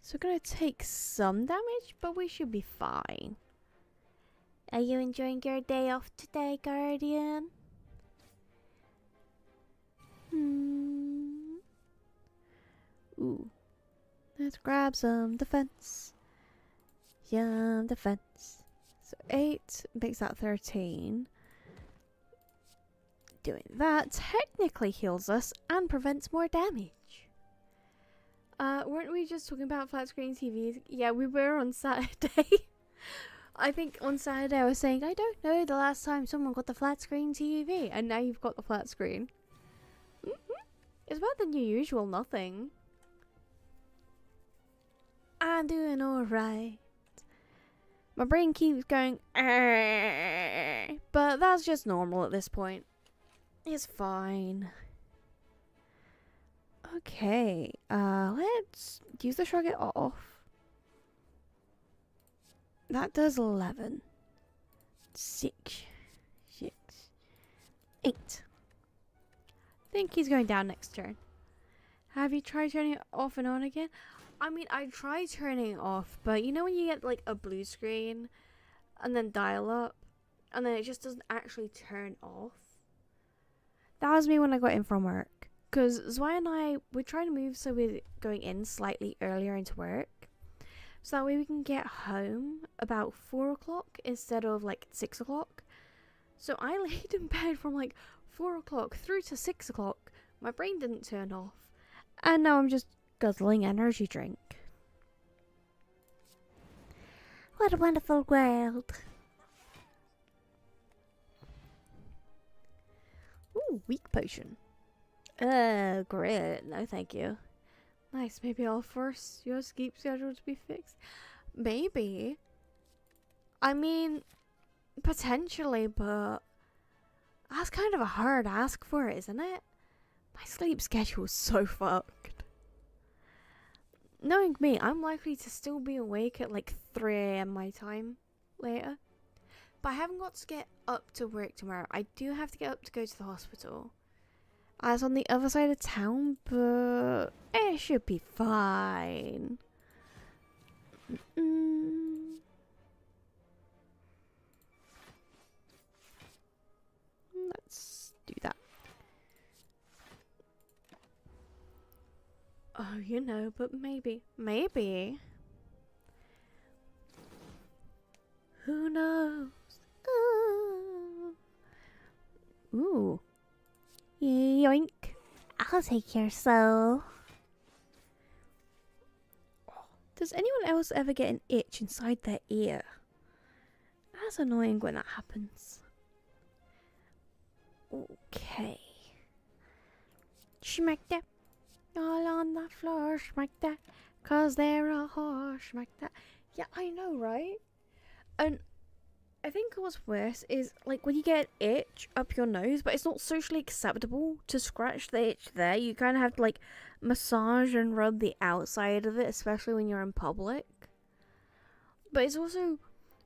So we're going to take some damage, but we should be fine. Are you enjoying your day off today, Guardian? Ooh. Let's grab some defense. Yum, defense. So 8 makes that 13. Doing that technically heals us and prevents more damage. Weren't we just talking about flat screen TVs? Yeah, we were on Saturday. I think on Saturday I was saying, I don't know the last time someone got the flat screen TV, and now you've got the flat screen. It's better than your usual nothing. I'm doing alright. My brain keeps going, but that's just normal at this point. It's fine. Okay, let's use the shrug it off. That does 11. 6. 8. Think he's going down next turn. Have you tried turning it off and on again? I mean, I tried turning it off, but you know when you get like a blue screen and then dial up and then it just doesn't actually turn off? That was me when I got in from work. Because Zwei and I, we're trying to move so we're going in slightly earlier into work. So that way we can get home about 4 o'clock instead of like 6 o'clock. So I laid in bed from like 4 o'clock through to 6 o'clock. My brain didn't turn off. And now I'm just guzzling energy drink. What a wonderful world. Ooh, weak potion. Great. No, thank you. Nice. Maybe I'll force your sleep schedule to be fixed. Maybe. I mean, potentially, but that's kind of a hard ask for it, isn't it? My sleep schedule's so fucked. Knowing me, I'm likely to still be awake at like 3 AM my time later. But I haven't got to get up to work tomorrow. I do have to get up to go to the hospital. It's on the other side of town, but it should be fine. Let's do that. Oh, you know, but maybe. Who knows? Ooh. Yoink. I'll take your soul. Does anyone else ever get an itch inside their ear? That's annoying when that happens. Okay. Smack that. All on the floor, smack that. 'Cause they're a horse, smack that. Yeah, I know, right? And I think what's worse is like when you get an itch up your nose, but it's not socially acceptable to scratch the itch there. You kind of have to like massage and rub the outside of it, especially when you're in public. But it's also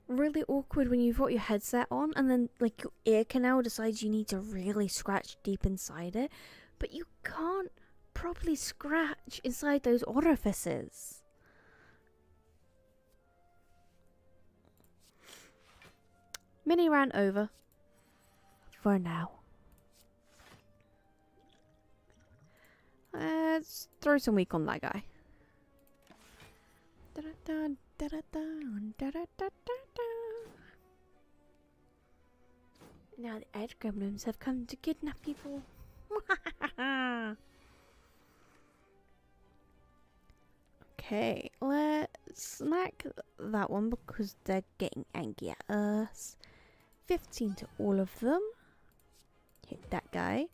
really awkward when you've got your headset on and then like your ear canal decides you need to really scratch deep inside it, but you can't properly scratch inside those orifices. Mini ran over. For now. Let's throw some weak on that guy. Now the edge gremlins have come to kidnap people. Okay, let's smack that one because they're getting angry at us. 15 to all of them. Hit that guy.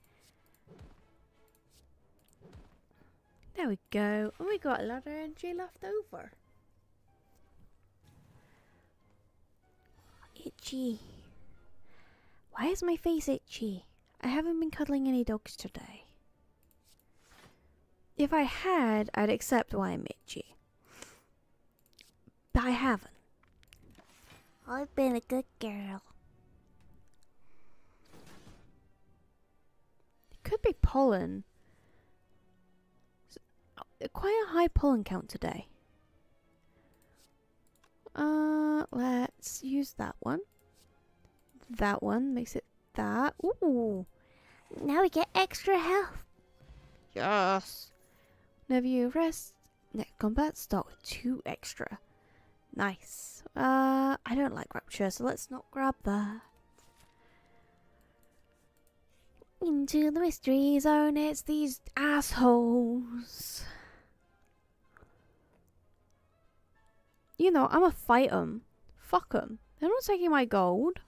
There we go. And we got a lot of energy left over. Itchy. Why is my face itchy? I haven't been cuddling any dogs today. If I had, I'd accept why I'm itchy. But I haven't. I've been a good girl. It could be pollen. Quite a high pollen count today. Let's use that one. That one makes it that. Ooh. Now we get extra health. Yes. Whenever you rest, next combat start with 2 extra. Nice. I don't like rapture, so let's not grab that. Into the mystery zone, it's these Assholes. You know, I'ma fight them. Fuck them. They're not taking my gold.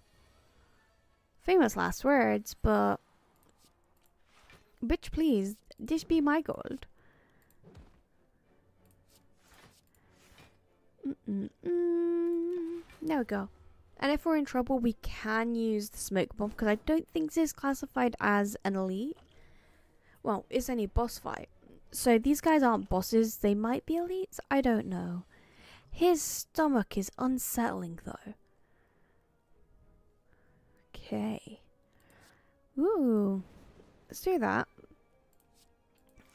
Famous last words, but... Bitch, please. This be my gold. There we go. And if we're in trouble, we can use the smoke bomb, because I don't think this is classified as an elite. Well, it's any boss fight. So these guys aren't bosses. They might be elites. I don't know. His stomach is unsettling, though. Okay. Ooh. Let's do that.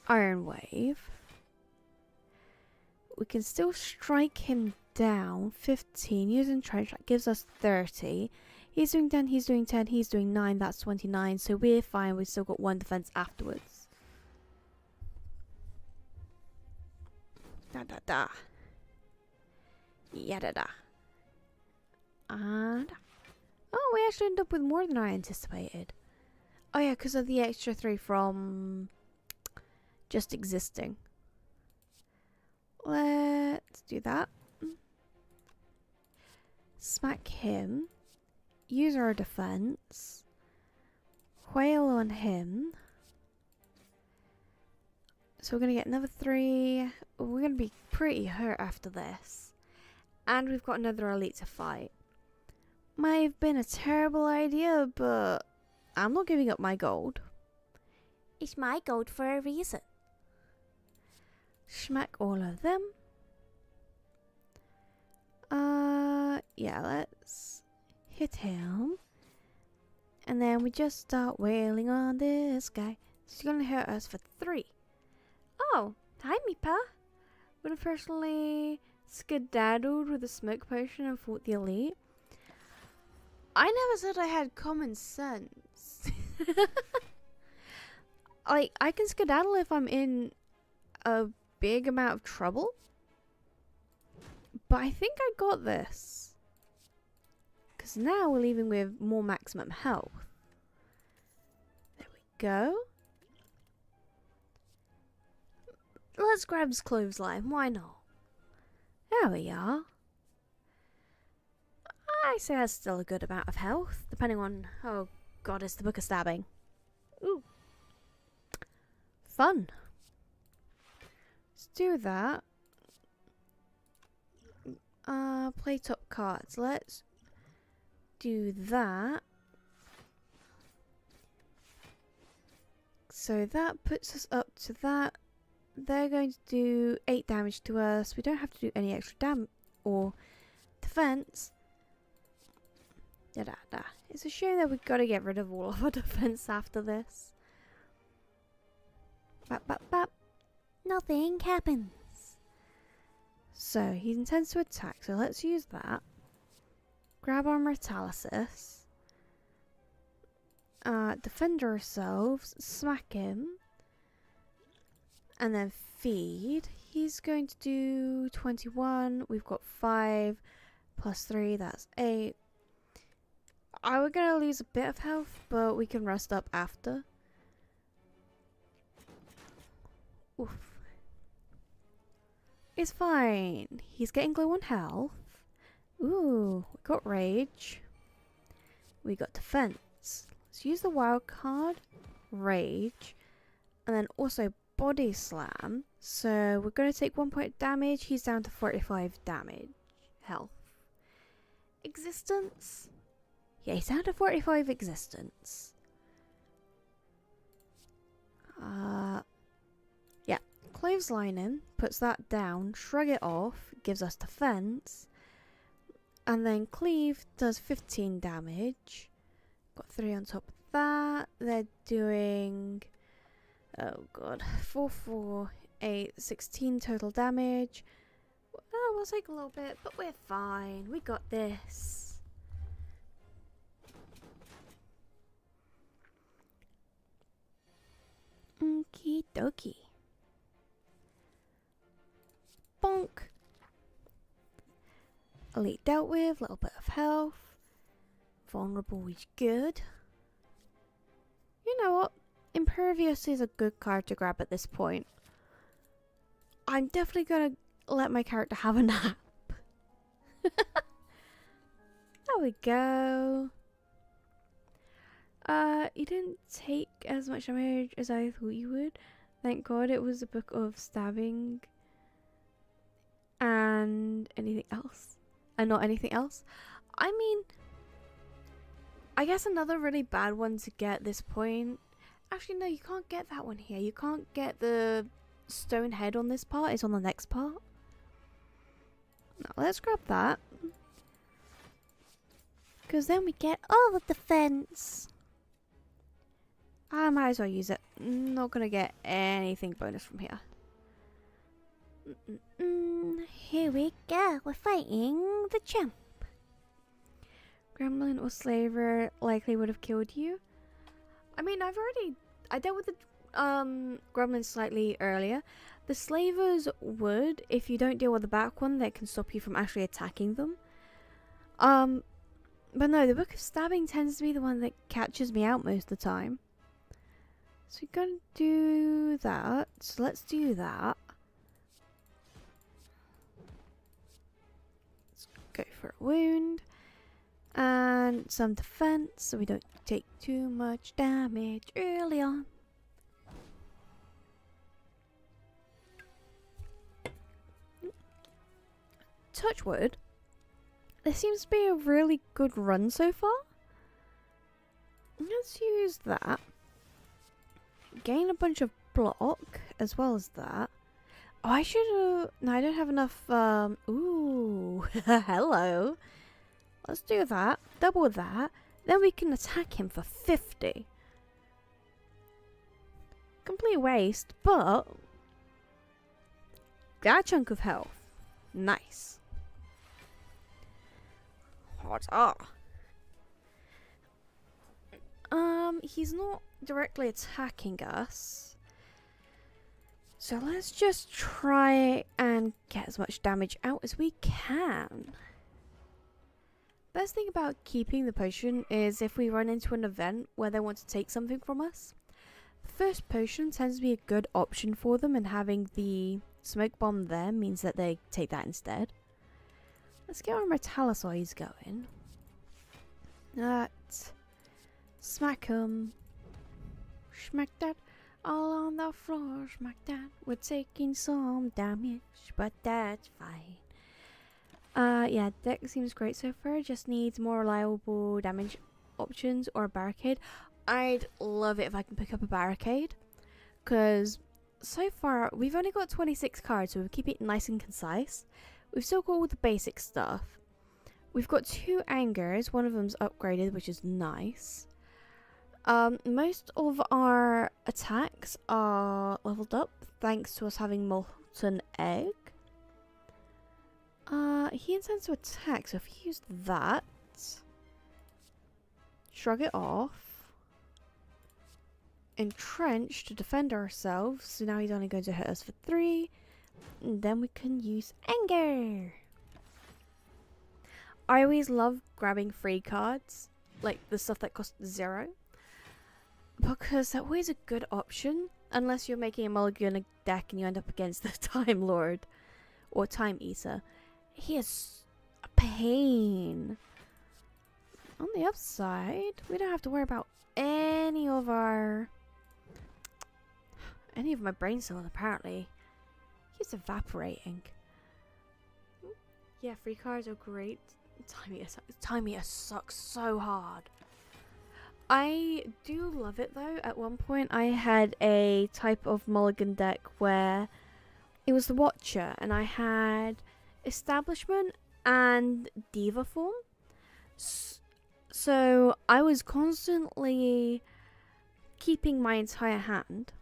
Iron Wave. We can still strike him down. 15. Using trench, that gives us 30. He's doing 10, he's doing 10, he's doing 9. That's 29. So we're fine. We've still got 1 defense afterwards. Da da da. Yeah da da. And... oh, we actually ended up with more than I anticipated. Oh yeah, because of the extra 3 from... just existing. Let's do that. Smack him. Use our defense. Whale on him. So we're going to get another 3. We're going to be pretty hurt after this. And we've got another elite to fight. Might have been a terrible idea, but I'm not giving up my gold. It's my gold for a reason. Smack all of them. Yeah, let's hit him. And then we just start wailing on this guy. He's gonna hurt us for 3. Oh, hi Meepa. Would have personally skedaddled with a smoke potion and fought the elite. I never said I had common sense. Like, I can skedaddle if I'm in a big amount of trouble. But I think I got this. Because now we're leaving with more maximum health. There we go. let's grab his clothesline. Why not? There we are. I say that's still a good amount of health, depending on... Oh god, it's the Book of Stabbing. Ooh. Fun. Let's do that. Play top cards. Let's do that. So that puts us up to that. They're going to do 8 damage to us. We don't have to do any extra damage or defense. Da-da-da. It's a shame that we've got to get rid of all of our defense after this. Bap, bap, bap. Nothing happens. So, he intends to attack, so let's use that. Grab our Metalysis. Defend ourselves. Smack him. And then feed. He's going to do 21. We've got 5 plus 3, that's 8. We're going to lose a bit of health, but we can rest up after. Oof. It's fine. He's getting low on health. Ooh, we got rage. We got defense. Let's use the wild card, rage, and then also body slam. So we're going to take 1 point of damage. He's down to 45 damage. Health. Existence. Yeah, he's down to 45 existence. Yeah. Clothesline him, puts that down, shrug it off, gives us defense. And then cleave does 15 damage. Got 3 on top of that. They're doing... Oh god. 4, 4, 8, 16 total damage. Oh, we'll take a little bit, but we're fine. We got this. Okie dokie. Bonk. Elite dealt with, little bit of health. Vulnerable is good. You know what? Impervious is a good card to grab at this point. I'm definitely gonna let my character have a nap. There we go. You didn't take as much damage as I thought you would. Thank God it was a book of stabbing. And anything else. And not anything else. I mean, I guess another really bad one to get at this point. Actually, no, you can't get that one here. You can't get the stone head on this part. It's on the next part. Now, let's grab that. Because then we get all the defense. I might as well use it. Not going to get anything bonus from here. Here we go. We're fighting the champ. Gremlin or Slaver likely would have killed you. I mean, I dealt with the Gremlin slightly earlier. The Slavers would, if you don't deal with the back one, that can stop you from actually attacking them. But no, the Book of Stabbing tends to be the one that catches me out most of the time. So we're gonna do that. So let's do that. Let's go for a wound. And some defense so we don't take too much damage early on. Touch wood. There seems to be a really good run so far. Let's use that. Gain a bunch of block as well as that. Oh, I should have... No, I don't have enough... Ooh. Hello. Let's do that. Double that. Then we can attack him for 50. Complete waste, but... got a chunk of health. Nice. Huzzah. He's not directly attacking us. So let's just try and get as much damage out as we can. Best thing about keeping the potion is if we run into an event where they want to take something from us, First potion tends to be a good option for them, and having the smoke bomb there means that they take that instead. Let's get our Metallicize going. Smack 'em. Smack that. All on the floor, smack that. We're taking some damage, but that's fine. Yeah, deck seems great so far. Just needs more reliable damage options or a barricade. I'd love it if I can pick up a barricade, because so far we've only got 26 cards, so we'll keep it nice and concise. We've still got all the basic stuff. We've got 2 angers. One of them's upgraded, which is nice. Most of our attacks are leveled up thanks to us having Molten Egg. He intends to attack, so if he used that, shrug it off, entrench to defend ourselves, so now he's only going to hit us for 3, and then we can use anger. I always love grabbing free cards, like the stuff that costs 0, because they're always a good option, unless you're making a mulligan deck and you end up against the Time Lord or Time Eater. He is a pain. On the upside, we don't have to worry about any of my brain cells, apparently. He's evaporating. Yeah, free cards are great. Time Eater sucks so hard. I do love it though. At one point I had a type of mulligan deck where it was the Watcher, and I had Establishment and Diva form. So I was constantly keeping my entire hand,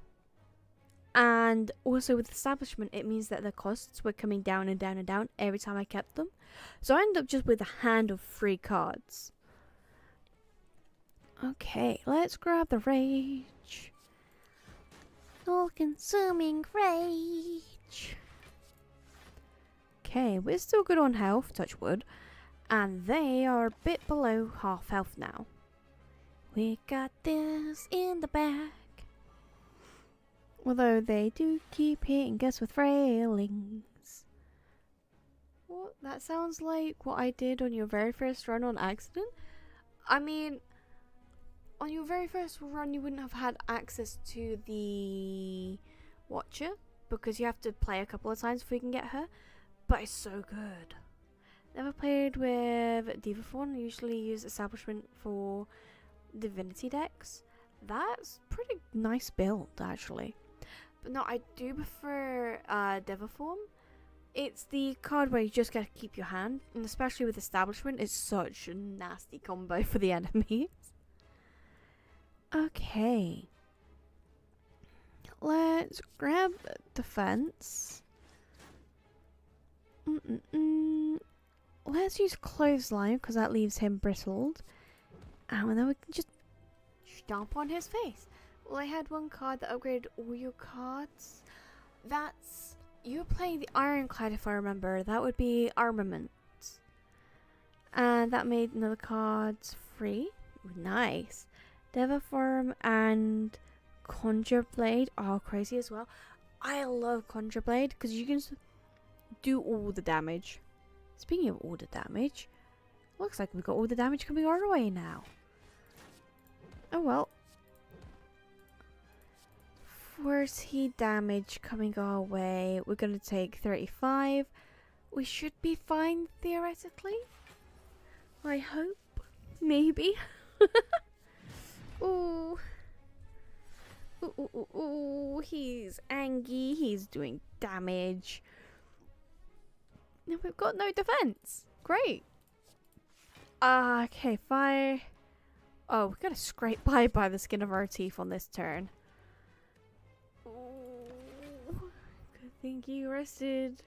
and also with Establishment it means that the costs were coming down and down and down every time I kept them. So I ended up just with a hand of free cards. Okay, let's grab the Rage. All-consuming rage. Okay, we're still good on health, touch wood. And they are a bit below half health now. We got this in the bag. Although they do keep hitting us with railings. What? That sounds like what I did on your very first run on accident? I mean, on your very first run you wouldn't have had access to the Watcher, because you have to play a couple of times before you can get her. But it's so good. Never played with Diva form. I usually use Establishment for Divinity decks. That's pretty nice build, actually. But no, I do prefer Diva form. It's the card where you just gotta keep your hand, and especially with Establishment, it's such a nasty combo for the enemies. Okay. Let's grab Defense. Let's use Clothesline, because that leaves him brittled. And then we can just stomp on his face. Well, I had one card that upgraded all your cards. That's... You were playing the Ironclad, if I remember. That would be Armament. And that made another cards free. Nice. Devaform and Conjure Blade are crazy as well. I love Conjure Blade, because you can do all the damage. Speaking of all the damage, looks like we've got all the damage coming our way now. Oh well. 40 damage coming our way. We're going to take 35. We should be fine, theoretically. I hope. Maybe. Ooh. Ooh, ooh, ooh, ooh. He's angry. He's doing damage. And we've got no defense. Great. Okay, fire. Oh, we're gonna scrape by the skin of our teeth on this turn. Ooh. Good thing you rested.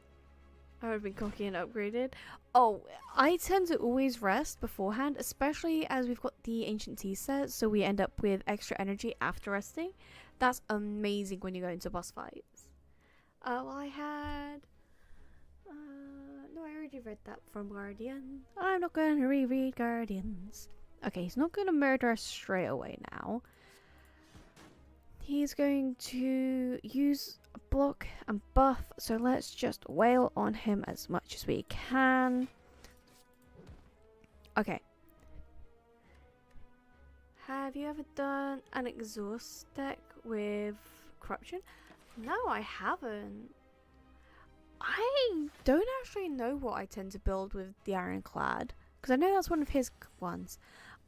I would have been cocky and upgraded. Oh, I tend to always rest beforehand, especially as we've got the Ancient Tea set, so we end up with extra energy after resting. That's amazing when you go into boss fights. Well, I had... no, I already read that from Guardian. I'm not going to reread Guardians. Okay, he's not going to murder us straight away now. He's going to use a block and buff, so let's just wail on him as much as we can. Okay. Have you ever done an exhaust deck with corruption? No, I haven't. I don't actually know what I tend to build with the Ironclad, because I know that's one of his ones.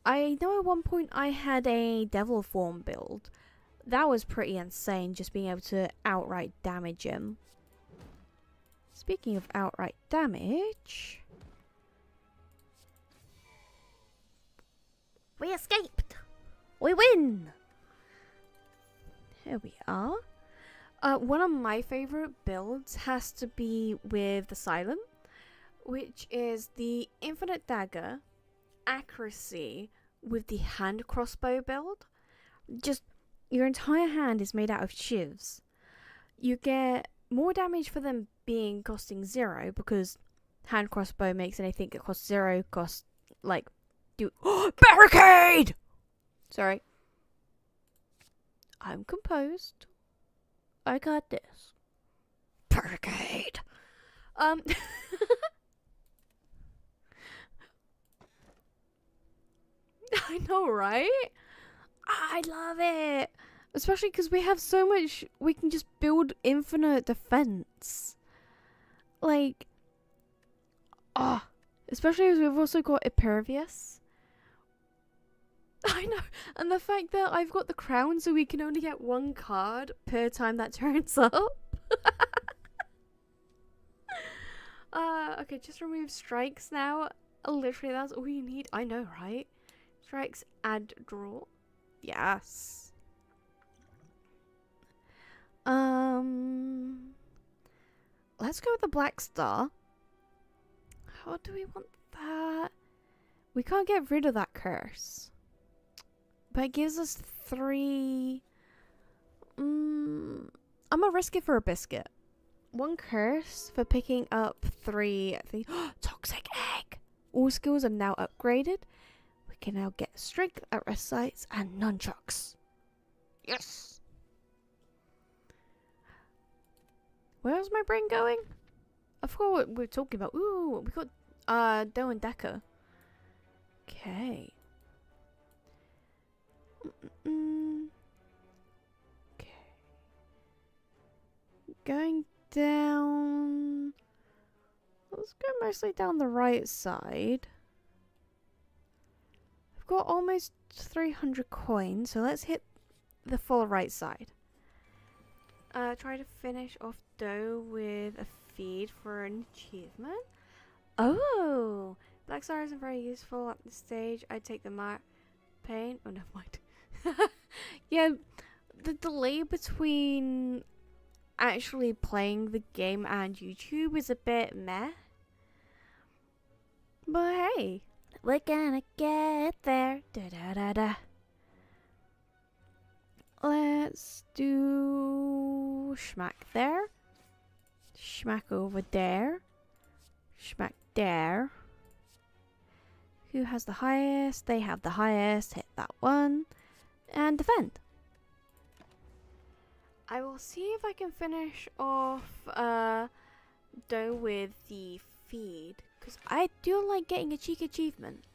I know at one point I had a Devil Form build. That was pretty insane, just being able to outright damage him. Speaking of outright damage... We escaped. we win! Here we are. One of my favourite builds has to be with the Silent, which is the Infinite Dagger accuracy with the hand crossbow build. Just your entire hand is made out of shivs. You get more damage for them being costing 0 because hand crossbow makes anything that costs 0 cost like do barricade. Sorry. I'm composed. I got this. Barricade. I know, right? I love it. Especially because we have so much, we can just build infinite defense. Like, especially as we've also got Impervious. I know, and the fact that I've got the crown so we can only get one card per time that turns up. Okay, just remove strikes now. Literally, that's all you need. I know, right? Strikes, add, draw. Yes. Let's go with the Black Star. How do we want that? We can't get rid of that curse. But it gives us 3... I'm gonna risk it for a biscuit. 1 curse for picking up 3 things. Toxic Egg! All skills are now upgraded. We can now get strength, arrest sights, and nunchucks. Yes! Where's my brain going? I forgot what we were talking about. Ooh, we got Doe and Decker. Okay. Okay. Going down. Let's go mostly down the right side. I've got almost 300 coins, so let's hit the full right side. Try to finish off Doe with a feed for an achievement. Oh! Black Star isn't very useful at this stage. I take the pain. Oh, never mind. Yeah, the delay between actually playing the game and YouTube is a bit meh. But hey, We're gonna get there. da da da da. Let's do schmack there. Schmack over there. Schmack there. Who has the highest? They have the highest. Hit that one. And defend. I will see if I can finish off Doe with the feed. Because I do like getting a cheek achievement.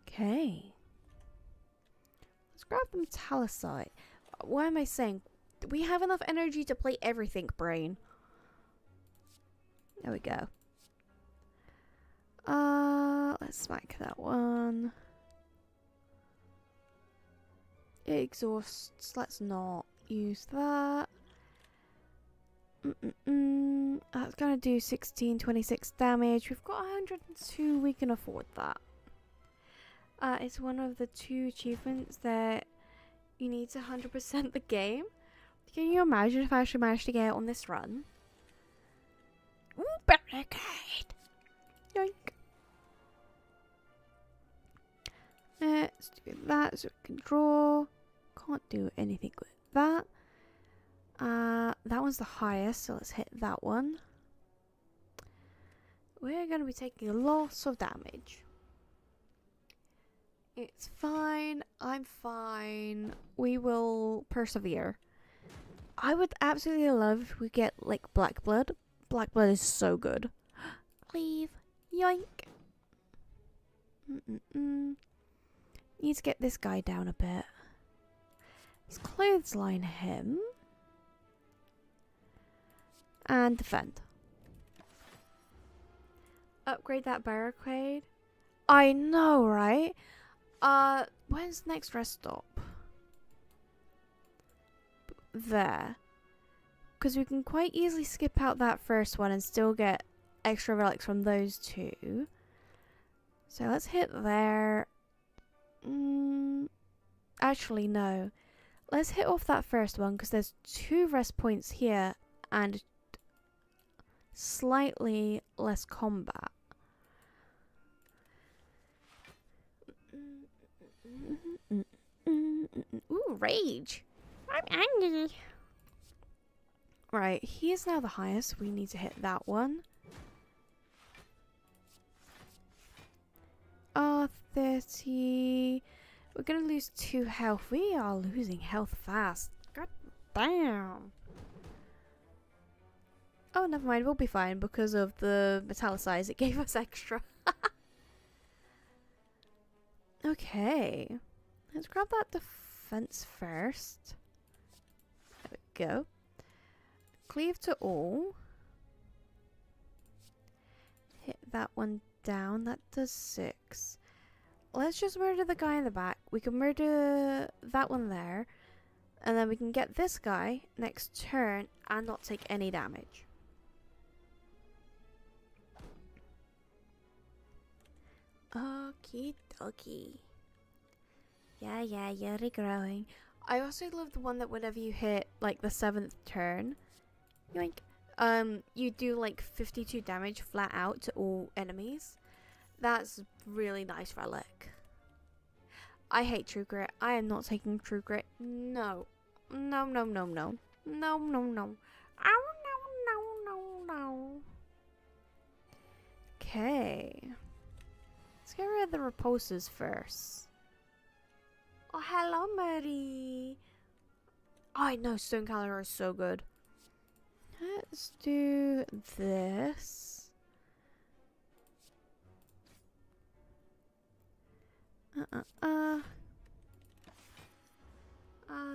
Okay. Let's grab the Metallicite. What am I saying? We have enough energy to play everything, brain. There we go. Let's smack that one. It exhausts. Let's not use that. That's gonna do 16, 26 damage. We've got 102. We can afford that. It's one of the 2 achievements that you need to 100% the game. Can you imagine if I actually managed to get it on this run? Ooh, barricade! Yoink. Let's do that so we can draw. Can't do anything with that. That one's the highest, so let's hit that one. We're going to be taking a lot of damage. It's fine. I'm fine. We will persevere. I would absolutely love if we get like black blood. Black blood is so good. Cleave. Yoink. Need to get this guy down a bit. Let's clothesline him. And defend. Upgrade that barricade. I know, right? When's the next rest stop? There. Because we can quite easily skip out that first one and still get extra relics from those two. So let's hit there. Actually, no. Let's hit off that first one because there's 2 rest points here and slightly less combat. Ooh, rage. I'm angry. Right, he is now the highest. We need to hit that one. 30. We're gonna lose 2 health. We are losing health fast. God damn. Oh, never mind. We'll be fine because of the metallicize. It gave us extra. Okay. Let's grab that defense first. There we go. Cleave to all. Hit that one down. That does 6. Let's just murder the guy in the back. We can murder that one there. And then we can get this guy next turn and not take any damage. Okie dokie. Yeah, you're regrowing. I also love the one that whenever you hit like the 7th turn, yoink, you do like 52 damage flat out to all enemies. That's really nice relic. I hate True Grit. I am not taking True Grit. No. No, no, no, no. No, no, no. Oh, no, no, no, no. Okay. Let's get rid of the repulsors first. Oh, hello, Mary. Oh, I know Stone Calendar is so good. Let's do this.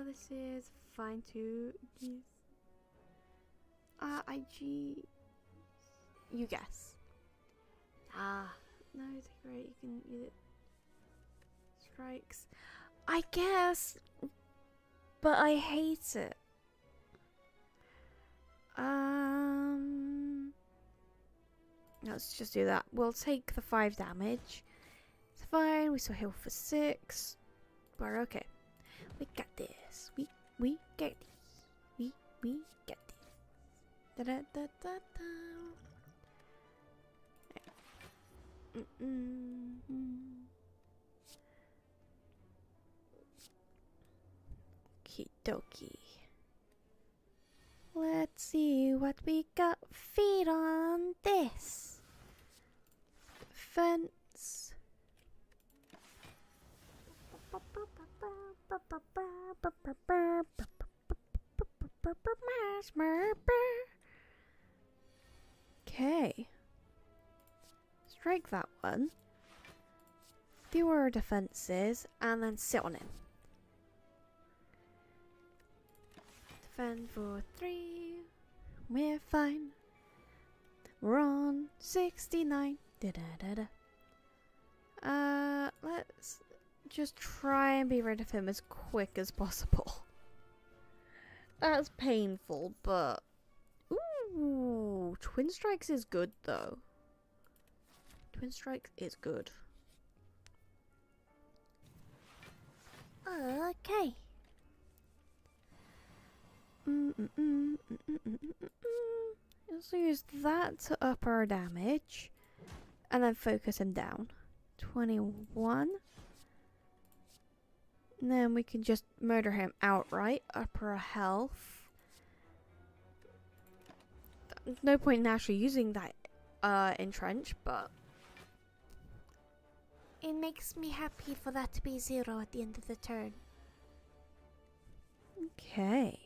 This is fine too. IG. You guess. No, it's great. You can use it. Strikes. I guess, but I hate it. Let's just do that. We'll take the 5 damage. It's fine. We still heal for 6. We're okay. We got this. We get this. We get this. Da da da da da. Okie dokie. Let's see what we got. Feed on this. Fence. Okay. Strike that one. Do our defenses and then sit on him. Defend for 3. We're fine. We're on 69. Da da da da. Let's just try and be rid of him as quick as possible. That's painful, but ooh, Twin Strikes is good though. Twin Strike is good. Okay. Let's use that to up our damage and then focus him down. 21. And then we can just murder him outright, up our health. No point in actually using that entrench, but It makes me happy for that to be 0 at the end of the turn. Okay.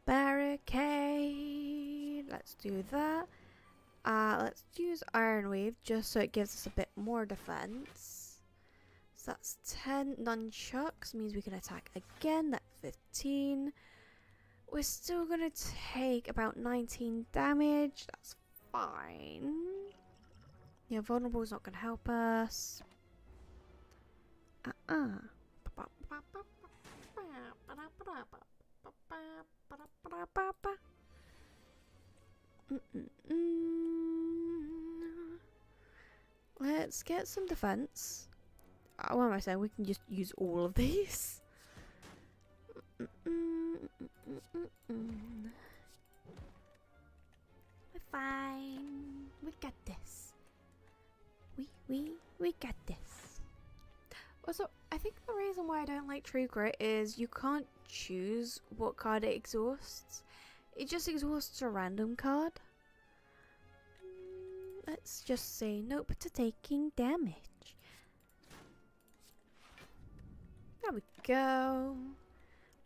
Barricade. Let's do that. Let's use Iron Wave just so it gives us a bit more defense. So that's 10 nunchucks, means we can attack again. That's 15. We're still gonna take about 19 damage. That's fine. Yeah, vulnerable is not gonna help us. Let's get some defense. What am I saying? We can just use all of these. We're fine. We got this. We got this. Also, I think the reason why I don't like True Grit is you can't choose what card it exhausts. It just exhausts a random card. Let's just say nope to taking damage. There we go.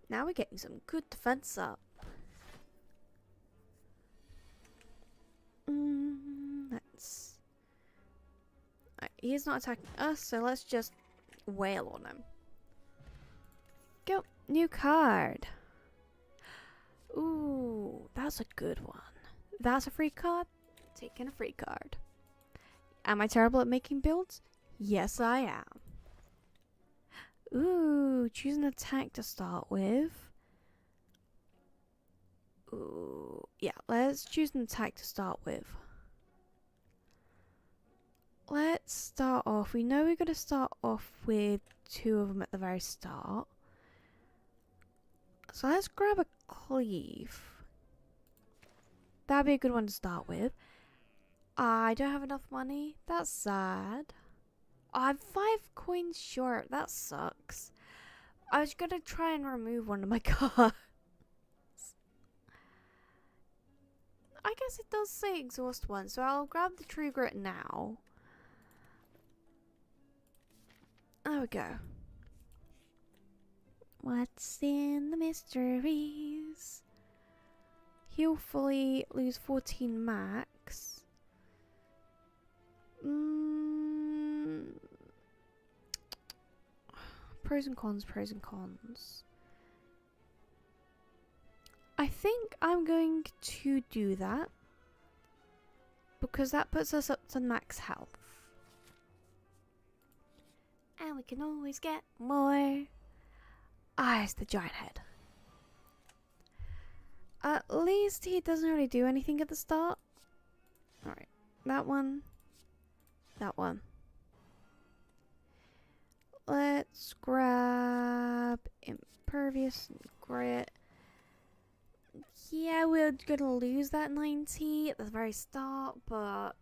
Now we're getting some good defense up. Let's... he's not attacking us, so let's just wail on him. Go, new card. Ooh, that's a good one. That's a free card. Taking a free card. Am I terrible at making builds? Yes, I am. Ooh, choose an attack to start with. Ooh, yeah, let's choose an attack to start with. Let's start off. We know we're going to start off with 2 of them at the very start. So let's grab a cleave. That'd be a good one to start with. I don't have enough money. That's sad. I'm 5 coins short. That sucks. I was going to try and remove one of my cards. I guess it does say exhaust one, so I'll grab the True Grit now. There we go. What's in the mysteries? He'll fully lose 14 max. Pros and cons, pros and cons. I think I'm going to do that because that puts us up to max health. And we can always get more. Ah, it's the giant head. At least he doesn't really do anything at the start. Alright, that one. That one. Let's grab Impervious and Grit. Yeah, we're gonna lose that 90 at the very start, but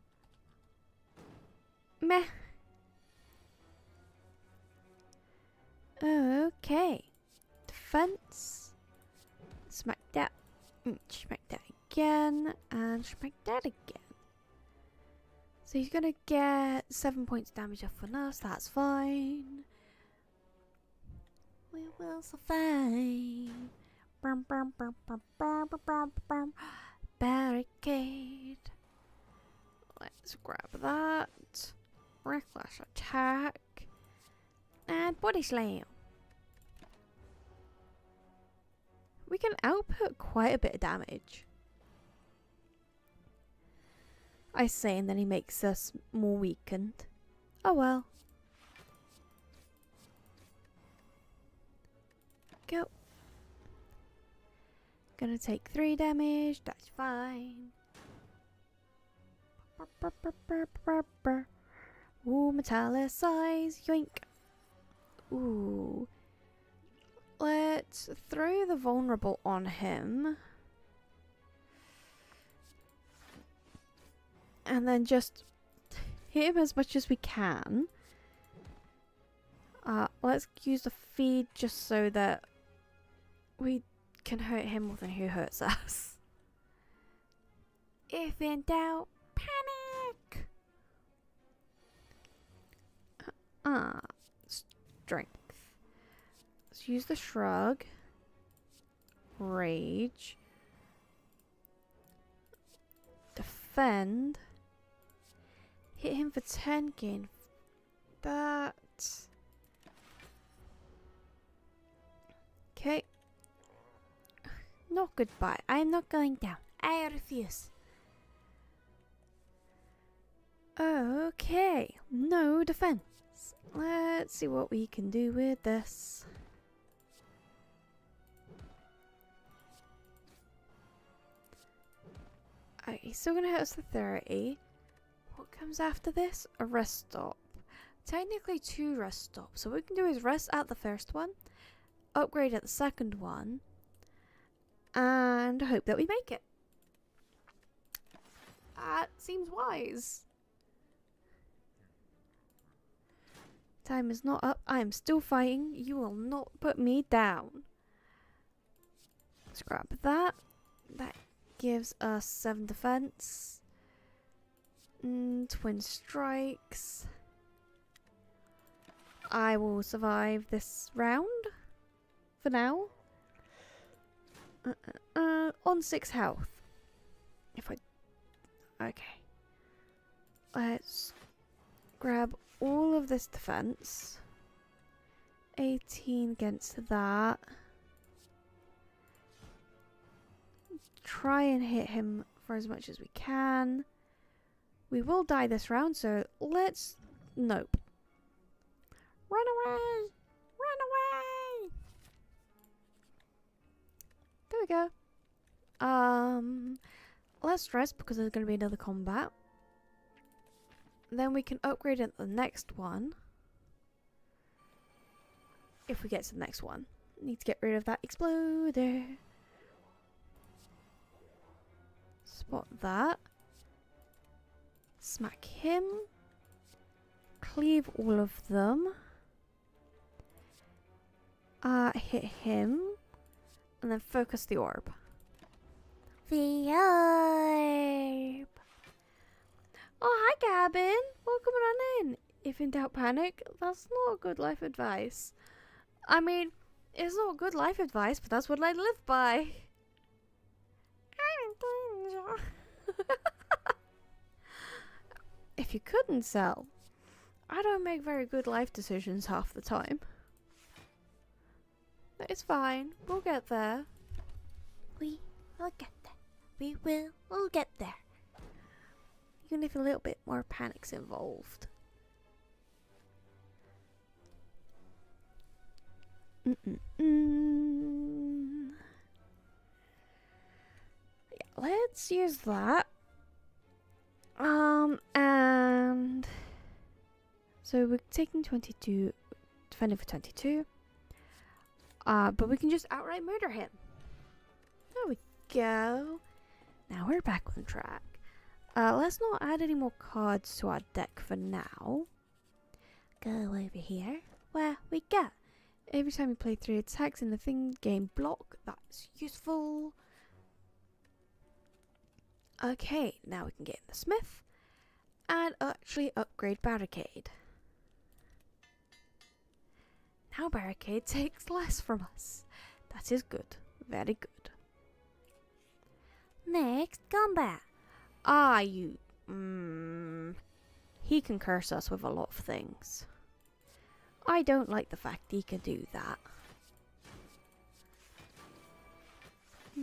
meh. Okay. Defense. Smack that. Smack that again. And smack that again. So he's gonna get 7 points damage off on us. That's fine. We will survive. Barricade. Let's grab that. Reckless attack. And body slam. We can output quite a bit of damage. I say, and then he makes us more weakened. Oh well. Go. Gonna take 3 damage, that's fine. Ooh, metallicize, yoink. Ooh. Let's throw the vulnerable on him. And then just hit him as much as we can. Let's use the feed just so that we can hurt him more than he hurts us. If in doubt, panic! Strength. Let's use the shrug. Rage. Defend. Hit him for 10, gain that. Okay. No goodbye. I am not going down. I refuse. Okay. No defense. Let's see what we can do with this. Okay, he's still gonna hit us for 30. What comes after this? A rest stop. Technically 2 rest stops. So what we can do is rest at the first one, upgrade at the second one, and hope that we make it. That seems wise. Time is not up. I am still fighting. You will not put me down. Let's grab that. That gives us 7 defense. Twin strikes. I will survive this round. For now. On 6 health. If I... Okay. Let's grab all of this defense. 18 against that. Try and hit him for as much as we can. We will die this round, so let's... Nope. Run away! Run away! There we go. Let's rest because there's going to be another combat. Then we can upgrade at the next one. If we get to the next one. Need to get rid of that exploder. Spot that. Smack him. Cleave all of them. Hit him. And then focus the orb. The orb. Oh, hi, Gavin. Welcome on in. If in doubt, panic. That's not good life advice. I mean, it's not good life advice, but that's what I live by. If you couldn't tell, I don't make very good life decisions half the time. But it's fine. We'll get there. We will get there. We will. We'll get there. Even if a little bit more panic's involved. Yeah, let's use that. And so we're taking 22, defending for 22. But we can just outright murder him. There we go. Now we're back on track. Let's not add any more cards to our deck for now. Go over here. Where we go. Every time you play 3 attacks in the thing, gain block. That's useful. Okay, now we can get in the smith and actually upgrade barricade. Now barricade takes less from us. That is good. Very good. Next combat. You... He can curse us with a lot of things. I don't like the fact he can do that.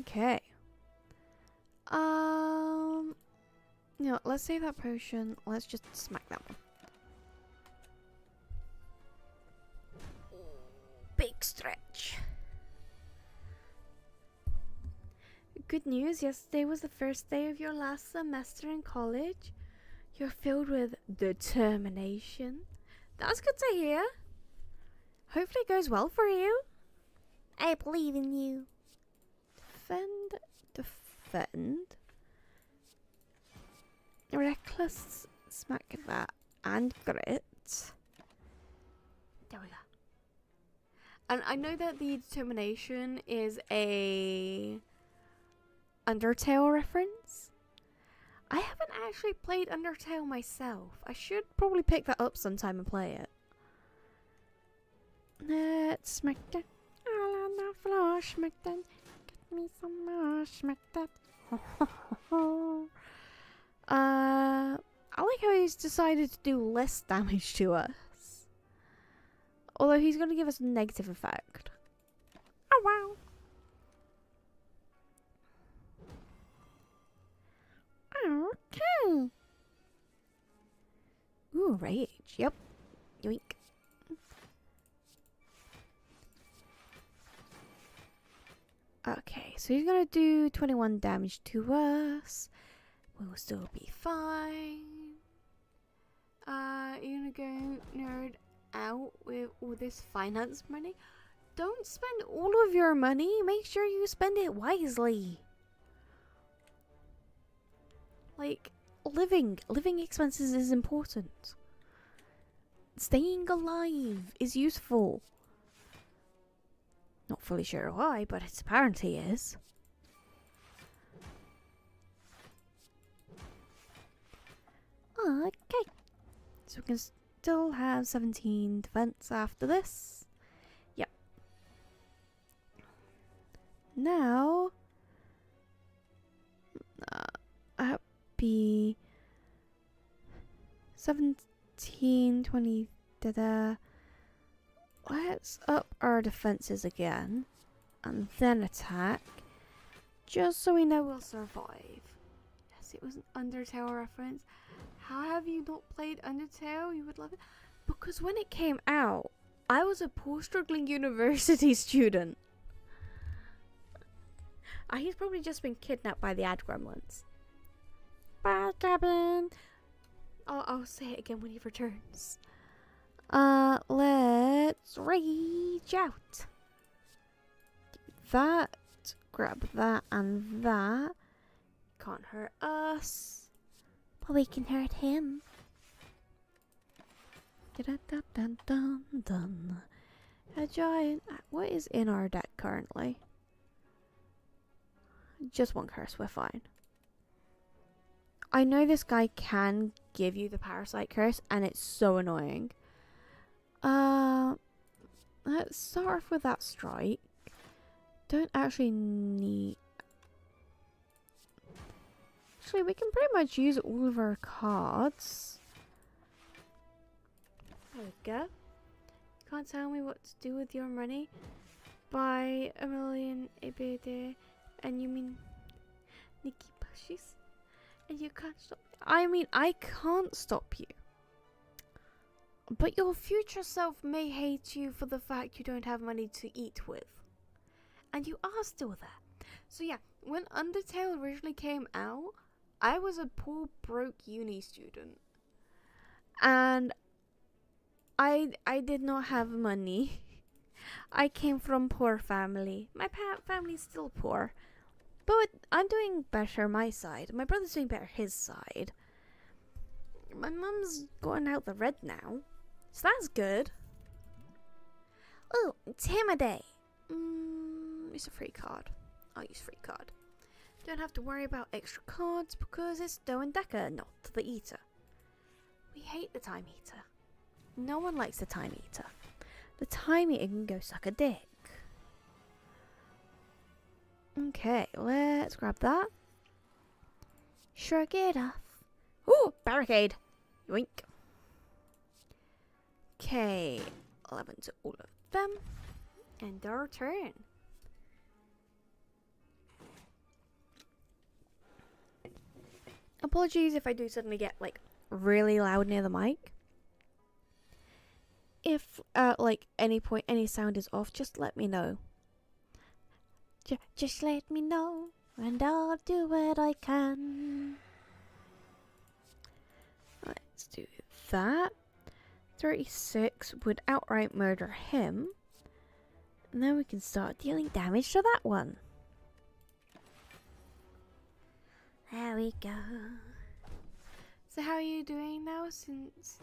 Okay. You know, let's save that potion. Let's just smack that one. Big stretch. Good news, yesterday was the first day of your last semester in college. You're filled with determination. That's good to hear. Hopefully it goes well for you. I believe in you. Defend, defend. Reckless, smack that, and grit. There we go. And I know that the determination is a Undertale reference. I haven't actually played Undertale myself. I should probably pick that up sometime and play it. let's smack that. All on the floor, smack that. Get me some more, smack that. I like how he's decided to do less damage to us. Although he's going to give us a negative effect. Oh wow. Okay. Ooh, rage. Yep. Yoink. Okay, so he's gonna do 21 damage to us. We'll still be fine. You're gonna go nerd out with all this finance money. Don't spend all of your money. Make sure you spend it wisely. Like, living expenses is important. Staying alive is useful. Not fully sure why, but it apparently is. Okay. So we can still have 17 defense after this. Yep. Now, be 17, 20, da-da. Let's up our defenses again and then attack, just so we know we'll survive. Yes, it was an Undertale reference. How have you not played Undertale? You would love it. Because when it came out, I was a poor struggling university student. He's probably just been kidnapped by the ad gremlins. Bye, Cabin. I'll say it again when he returns. Let's rage out. That, grab that and that. Can't hurt us. But we can hurt him. Dun. A giant. What is in our deck currently? Just one curse, we're fine. I know this guy can give you the parasite curse, and it's so annoying. Let's start off with that strike. Don't actually need. Actually, we can pretty much use all of our cards. There we go. Can't tell me what to do with your money. Buy a million every day, and you mean Nikki Pushes? And you can't stop. I mean, I can't stop you. But your future self may hate you for the fact you don't have money to eat with. And you are still there. So yeah, when Undertale originally came out, I was a poor, broke uni student. And I did not have money. I came from poor family. My family's still poor. But I'm doing better my side. My brother's doing better his side. My mum's going out the red now. So that's good. Oh, Tamaday. It's a free card. I'll use free card. Don't have to worry about extra cards because it's Doe and Decker, not the Eater. We hate the Time Eater. No one likes the Time Eater. The Time Eater can go suck a dick. Okay, let's grab that. Shrug it off. Ooh, barricade. Yoink. Okay, 11 to all of them. And our turn. Apologies if I do suddenly get like really loud near the mic. If like any point any sound is off, just let me know. Just let me know and I'll do what I can. Let's do that. 36 would outright murder him. And then we can start dealing damage to that one. There we go. So how are you doing now since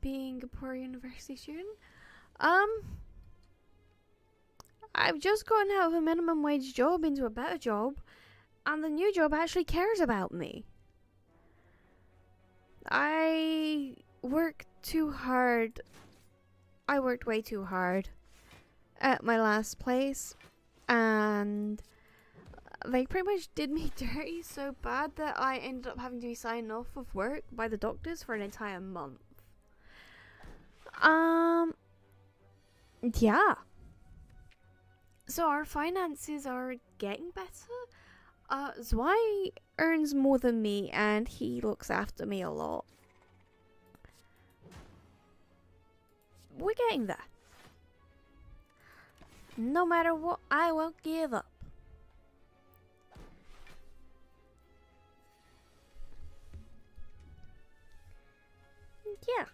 being a poor university student? I've just gotten out of a minimum wage job into a better job, and the new job actually cares about me. I worked too hard. I worked way too hard. at my last place, and they pretty much did me dirty so bad that I ended up having to be signed off of work by the doctors for an entire month. Yeah. So our finances are getting better. Zwei earns more than me, and he looks after me a lot. We're getting there. No matter what, I won't give up. Yeah.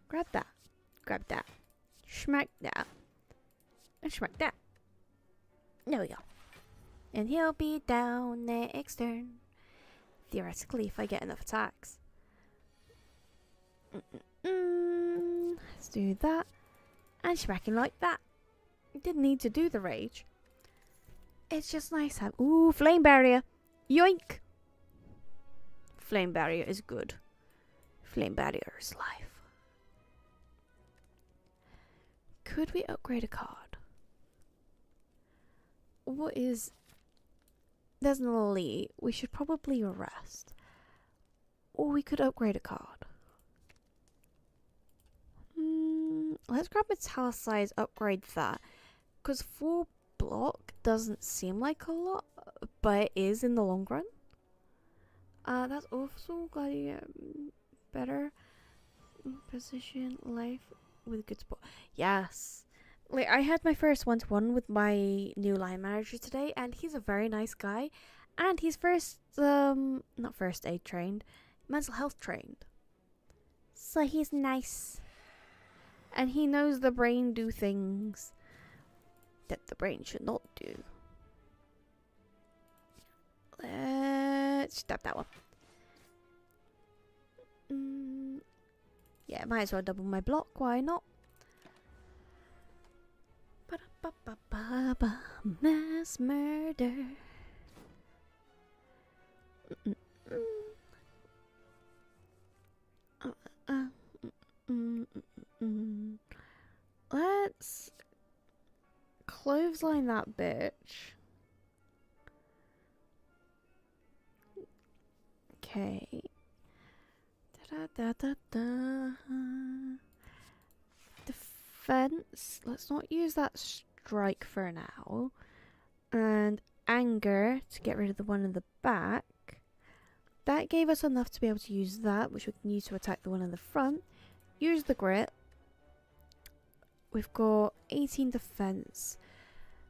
Grab that. Grab that. Smack that. And smack that. There we go. And he'll be down next turn. Theoretically, if I get enough attacks. Let's do that. And smack him like that. Didn't need to do the rage. It's just nice to have... Ooh, flame barrier. Yoink. Flame barrier is good. Flame barrier is life. Could we upgrade a card? What is... There's an elite. We should probably rest. Or we could upgrade a card. Let's grab Metallicize, upgrade that. Because 4 block doesn't seem like a lot, but it is in the long run. That's also glad you get better position life with good support. Yes. Like, I had my first one-to-one with my new line manager today, and he's a very nice guy. And he's not first aid trained, mental health trained. So he's nice. And he knows the brain do things that the brain should not do. Let's stab that one. Yeah, might as well double my block, why not? Mass murder. Let's clothesline that bitch. Okay. Defense. Let's not use that strike for now. And anger to get rid of the one in the back. That gave us enough to be able to use that, which we can use to attack the one in the front. Use the grit. We've got 18 defense.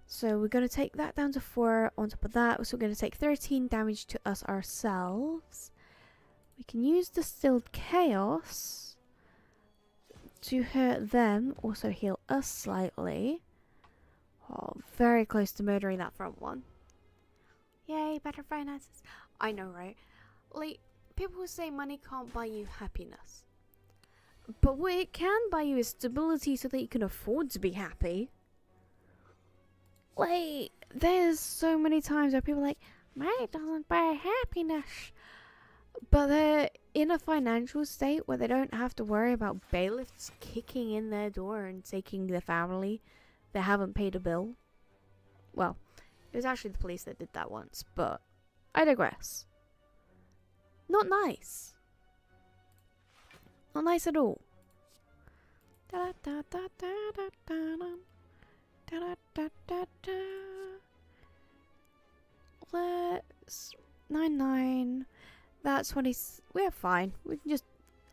So we're going to take that down to 4 on top of that. So we're going to take 13 damage to us ourselves. We can use Distilled Chaos to hurt them. Also heal us slightly. Oh, very close to murdering that front one. Yay, better finances. I know, right? Like, people say money can't buy you happiness. But what it can buy you is stability so that you can afford to be happy. Like, there's so many times where people are like, money doesn't buy happiness. But they're in a financial state where they don't have to worry about bailiffs kicking in their door and taking their family. They haven't paid a bill. Well, it was actually the police that did that once, but I digress. Not nice. Not nice at all. Let's 99. That's 20. We're fine. We can just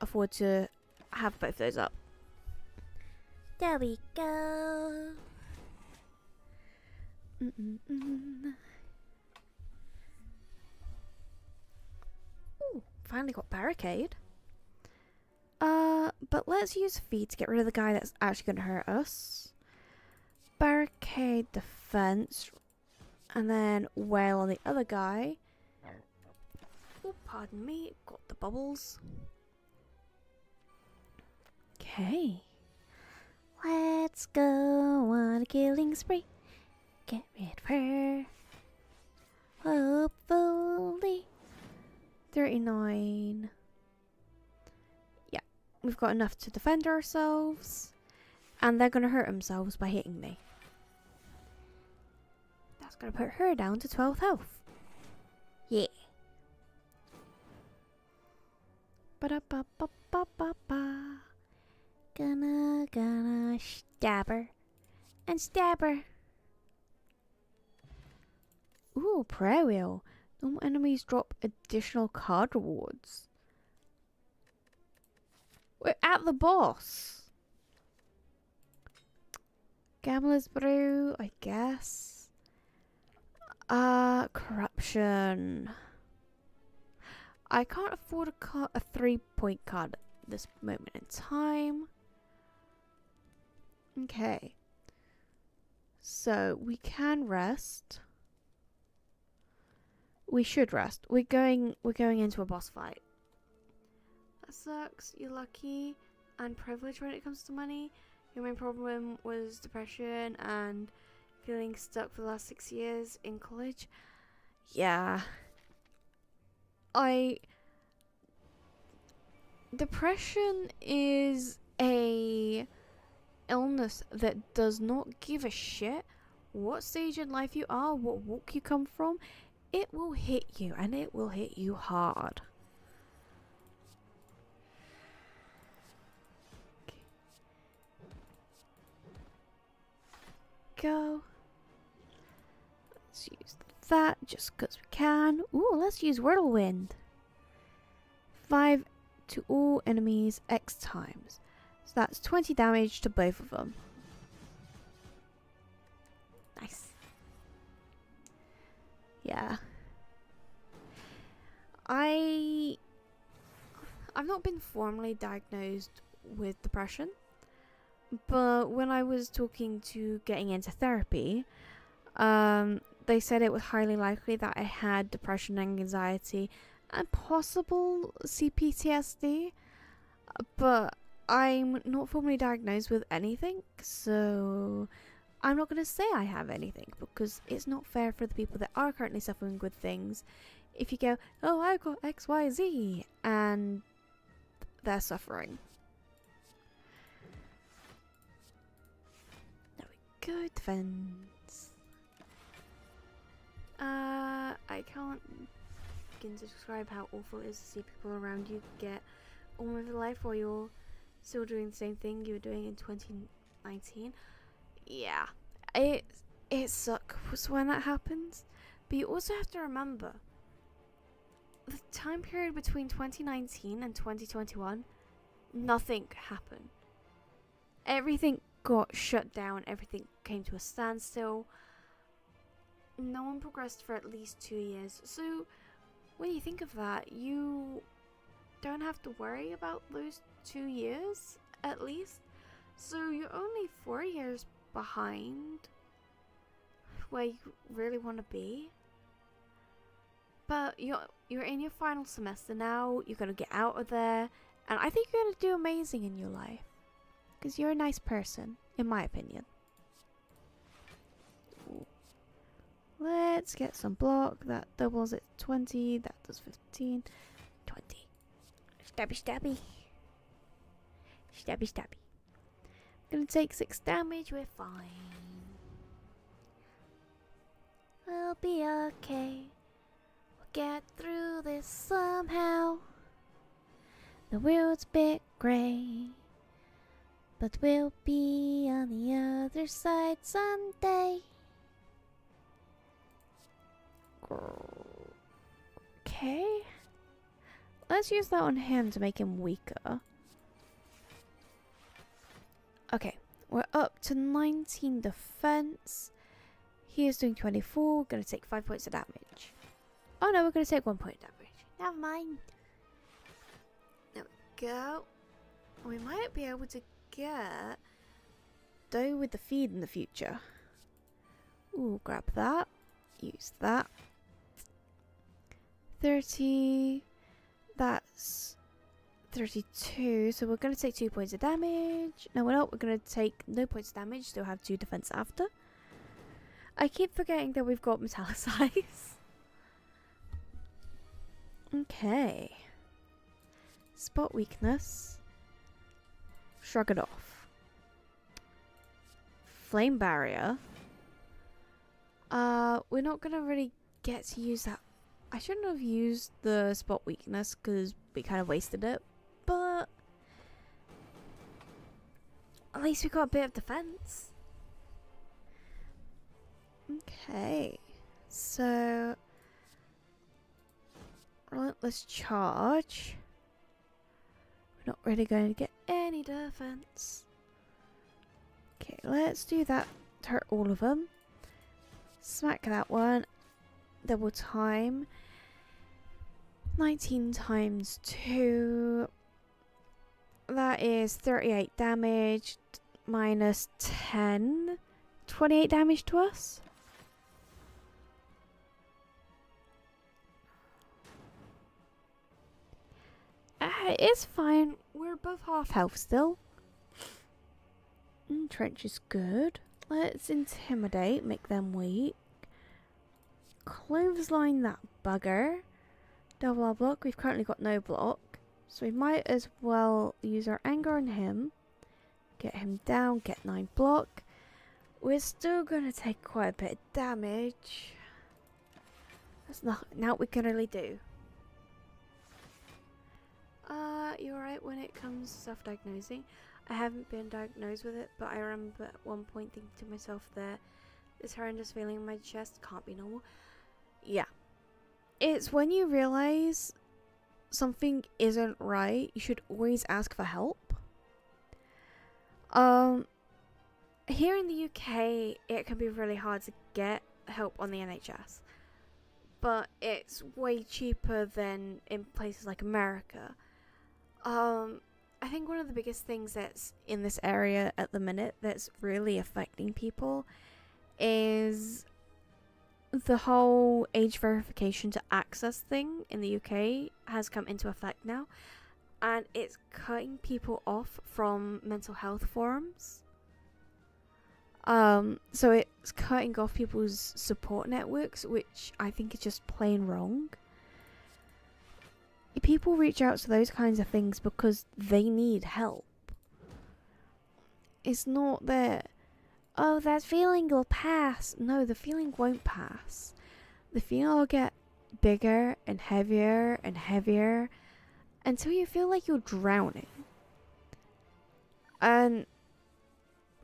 afford to have both those up. There we go. Ooh, finally got barricade. But let's use feed to get rid of the guy that's actually going to hurt us. Barricade defense. And then wail on the other guy. Oh, pardon me. Got the bubbles. Okay. Let's go on a killing spree. Get rid of her. Hopefully. 39. Yeah. we've got enough to defend ourselves. And they're going to hurt themselves by hitting me. That's going to put her down to 12 health. Yeah. Ba-da-ba-ba-ba-ba-ba. Gonna stab her. And stab her. Ooh, prayer wheel. Normal enemies drop additional card rewards. We're at the boss. Gambler's brew, I guess. Corruption. I can't afford a 3-point card at this moment in time. Okay. So we can rest. We should rest. We're going into a boss fight. That sucks. You're lucky and privileged when it comes to money. Your main problem was depression and feeling stuck for the last 6 years in college. Yeah. Depression is a illness that does not give a shit what stage in life you are, what walk you come from. It will hit you, and it will hit you hard. Okay. Go. Let's use that just because we can. Ooh, let's use Whirlwind. 5 to all enemies X times. So that's 20 damage to both of them. Nice. Yeah. I've not been formally diagnosed with depression, but when I was talking to getting into therapy, they said it was highly likely that I had depression, anxiety, and possible CPTSD, but I'm not formally diagnosed with anything, so I'm not going to say I have anything because it's not fair for the people that are currently suffering with things. If you go, oh, I've got XYZ, and they're suffering. There we go, defense. I can't begin to describe how awful it is to see people around you get on with life while you're still doing the same thing you were doing in 2019. Yeah, it sucks when that happens, but you also have to remember the time period between 2019 and 2021, nothing happened. Everything got shut down, everything came to a standstill. No one progressed for at least 2 years. So when you think of that, you don't have to worry about those 2 years at least. So you're only 4 years behind where you really want to be. But you're in your final semester now. You're gonna get out of there, and I think you're gonna do amazing in your life because you're a nice person, in my opinion. Ooh. Let's get some block. That doubles it 20. That does 15. 20. Stabby, stabby. Stabby, stabby. Gonna take 6 damage. We're fine. We'll be okay. We'll get through this somehow. The world's a bit grey, but we'll be on the other side someday. Okay. Let's use that on him to make him weaker. Okay, we're up to 19 defense. He is doing 24. We're going to take 5 points of damage. Oh no, we're going to take 1 point of damage. Never mind. There we go. We might be able to get dough with the feed in the future. Ooh, grab that. Use that. 30. That's 32. So we're going to take 2 points of damage. No, we're not. We're going to take no points of damage. Still have 2 defense after. I keep forgetting that we've got metallicize. Okay. Spot weakness. shrug it off. Flame barrier. We're not gonna really get to use that. I shouldn't have used the spot weakness because we kind of wasted it, but at least we got a bit of defense. Okay, so relentless charge. We're not really going to get any defense. Okay, let's do that to hurt all of them. Smack that one. Double time. 19 times 2. That is 38 damage minus 10. 28 damage to us. It's fine. We're above half health still. Trench is good. Let's intimidate, make them weak. Clothesline that bugger. Double our block. We've currently got no block, so we might as well use our anger on him. Get him down, get 9 block. We're still going to take quite a bit of damage. That's not what we can really do. You alright when it comes to self-diagnosing? I haven't been diagnosed with it, but I remember at one point thinking to myself there, this horrendous feeling in my chest can't be normal. Yeah. It's when you realise something isn't right, you should always ask for help. Here in the UK, it can be really hard to get help on the NHS. But it's way cheaper than in places like America. I think one of the biggest things that's in this area at the minute that's really affecting people is the whole age verification to access thing in the UK has come into effect now, and it's cutting people off from mental health forums. So it's cutting off people's support networks, which I think is just plain wrong. People reach out to those kinds of things because they need help. It's not that, oh, that feeling will pass. No, the feeling won't pass. The feeling will get bigger and heavier until you feel like you're drowning. And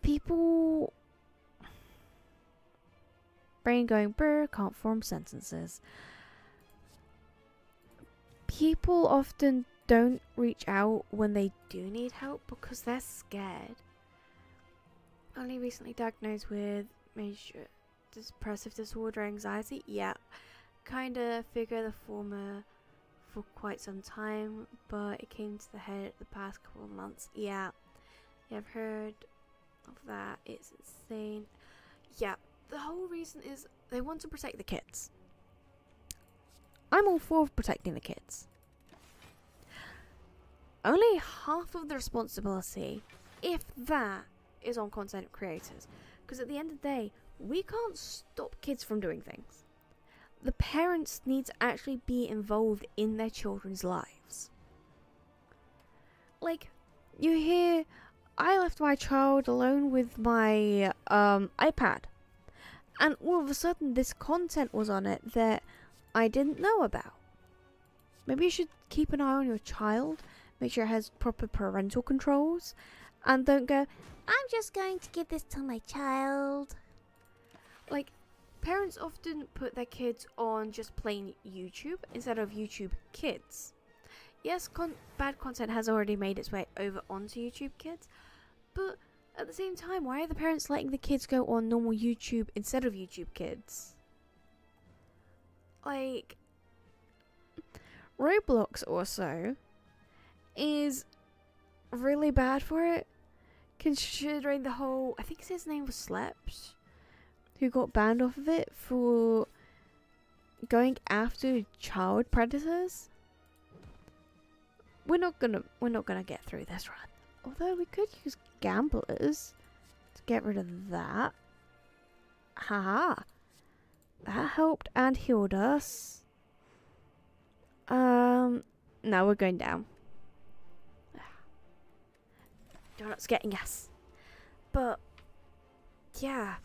people... brain going brr, can't form sentences. People often don't reach out when they do need help because they're scared. Only recently diagnosed with major depressive disorder, anxiety. Yeah, kinda figure the former for quite some time, but it came to the head the past couple of months. Yeah, I've heard of that. It's insane. Yeah, the whole reason is they want to protect the kids. I'm all for protecting the kids. Only half of the responsibility, if that, is on content creators. Because at the end of the day, we can't stop kids from doing things. The parents need to actually be involved in their children's lives. Like, you hear, I left my child alone with my iPad. And all of a sudden this content was on it that I didn't know about. Maybe you should keep an eye on your child, make sure it has proper parental controls, and don't go, I'm just going to give this to my child. Like, parents often put their kids on just plain YouTube instead of YouTube Kids. Yes, bad content has already made its way over onto YouTube Kids, but at the same time, why are the parents letting the kids go on normal YouTube instead of YouTube Kids? Like, Roblox also is really bad for it, considering the whole, I think his name was Sleps, who got banned off of it for going after child predators. We're not gonna get through this run. Although we could use gamblers to get rid of that. Haha. That helped and healed us. Now we're going down. Donut's getting yes. But yeah,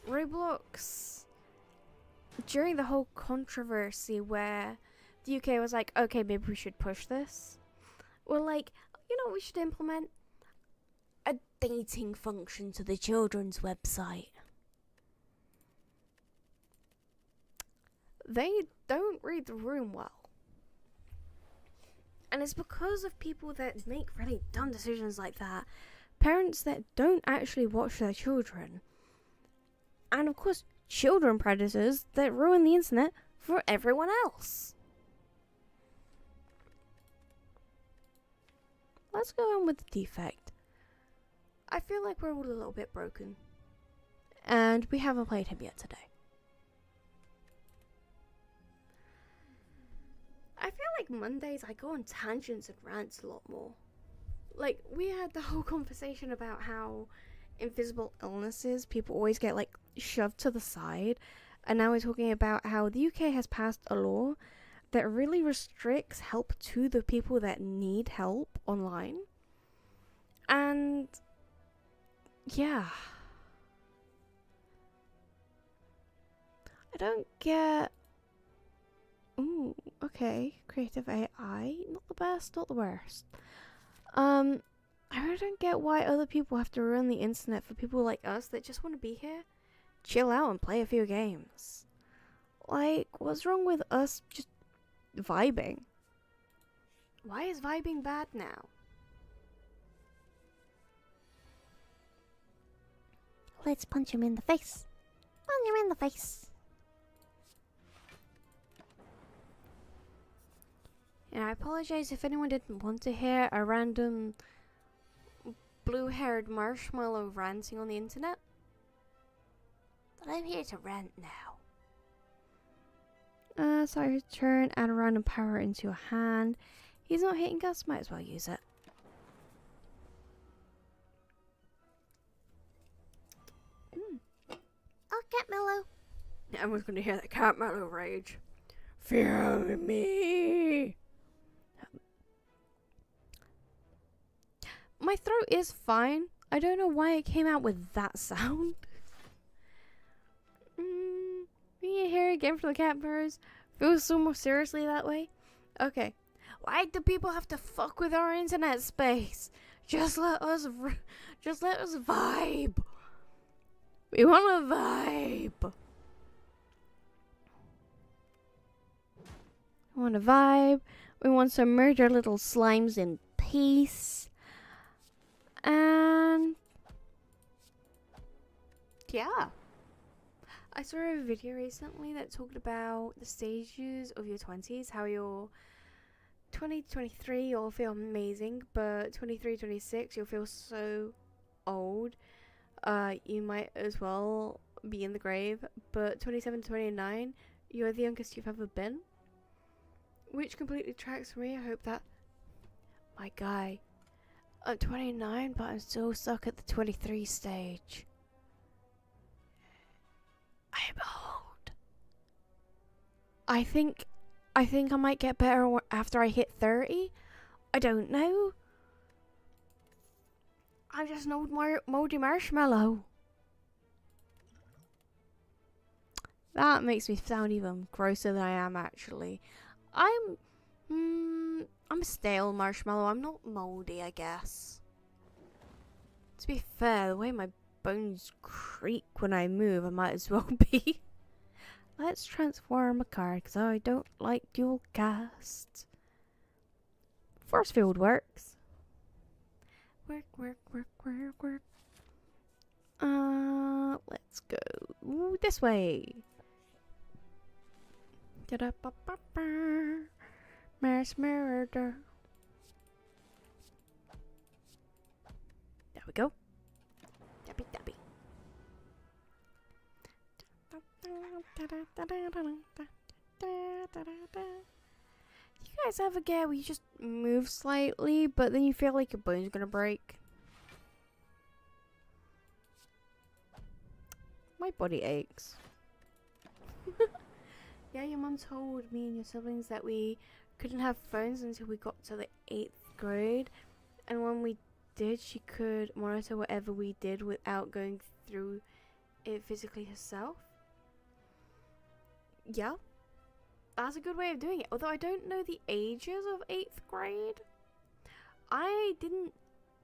Roblox, during the whole controversy where the UK was like, okay, maybe we should push this, we're like, you know, we should implement a dating function to the children's website. They don't read the room well. And it's because of people that make really dumb decisions like that. Parents that don't actually watch their children. And of course, children predators that ruin the internet for everyone else. Let's go on with the defect. I feel like we're all a little bit broken. And we haven't played him yet today. I feel like Mondays I go on tangents and rants a lot more. Like, we had the whole conversation about how invisible illnesses, people always get, like, shoved to the side. And now we're talking about how the UK has passed a law that really restricts help to the people that need help online. And, yeah. I don't get... Ooh, okay. Creative AI. Not the best, not the worst. I really don't get why other people have to ruin the internet for people like us that just want to be here, chill out and play a few games. Like, what's wrong with us just vibing? Why is vibing bad now? Let's punch him in the face. Punch him in the face. And I apologize if anyone didn't want to hear a random blue-haired marshmallow ranting on the internet. But I'm here to rant now. Sorry, turn add a random power into a hand. He's not hitting us, might as well use it. Oh, Cat Mellow. Everyone's gonna hear that cat mellow rage. Fear me! My throat is fine. I don't know why it came out with that sound. Being here again for the cat purrs feels so more seriously that way. Okay. Why do people have to fuck with our internet space? Just let us vibe. We want to vibe. We want to vibe. We want to murder little slimes in peace. And yeah, I saw a video recently that talked about the stages of your 20s, how your 20 to 23 you'll feel amazing, but 23, 26 you'll feel so old. You might as well be in the grave, but 27 to 29 you're the youngest you've ever been, which completely tracks for me. I hope that my guy, I'm 29, but I'm still stuck at the 23 stage. I'm old. I think I might get better after I hit 30. I don't know. I'm just an old moldy marshmallow. That makes me sound even grosser than I am actually. I'm a stale marshmallow. I'm not moldy, I guess. To be fair, the way my bones creak when I move, I might as well be. Let's transform a card, because I don't like dual cast. Force field works. Work. Let's go this way. Mass murder. There we go. Dabby. You guys ever get where you just move slightly, but then you feel like your bone's gonna break? My body aches. Yeah, your mum told me and your siblings that we couldn't have phones until we got to the 8th grade. And when we did, she could monitor whatever we did without going through it physically herself. Yeah, that's a good way of doing it. Although I don't know the ages of 8th grade. I didn't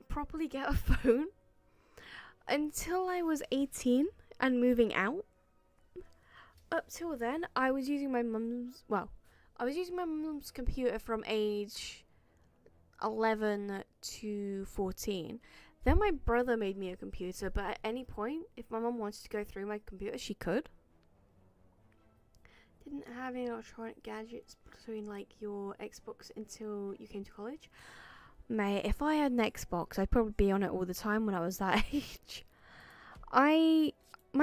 properly get a phone until I was 18 and moving out. Up till then, I was using my mum's, computer from age 11 to 14. Then my brother made me a computer, but at any point, if my mum wanted to go through my computer, she could. Didn't have any electronic gadgets between like your Xbox until you came to college. Mate, if I had an Xbox, I'd probably be on it all the time when I was that age. My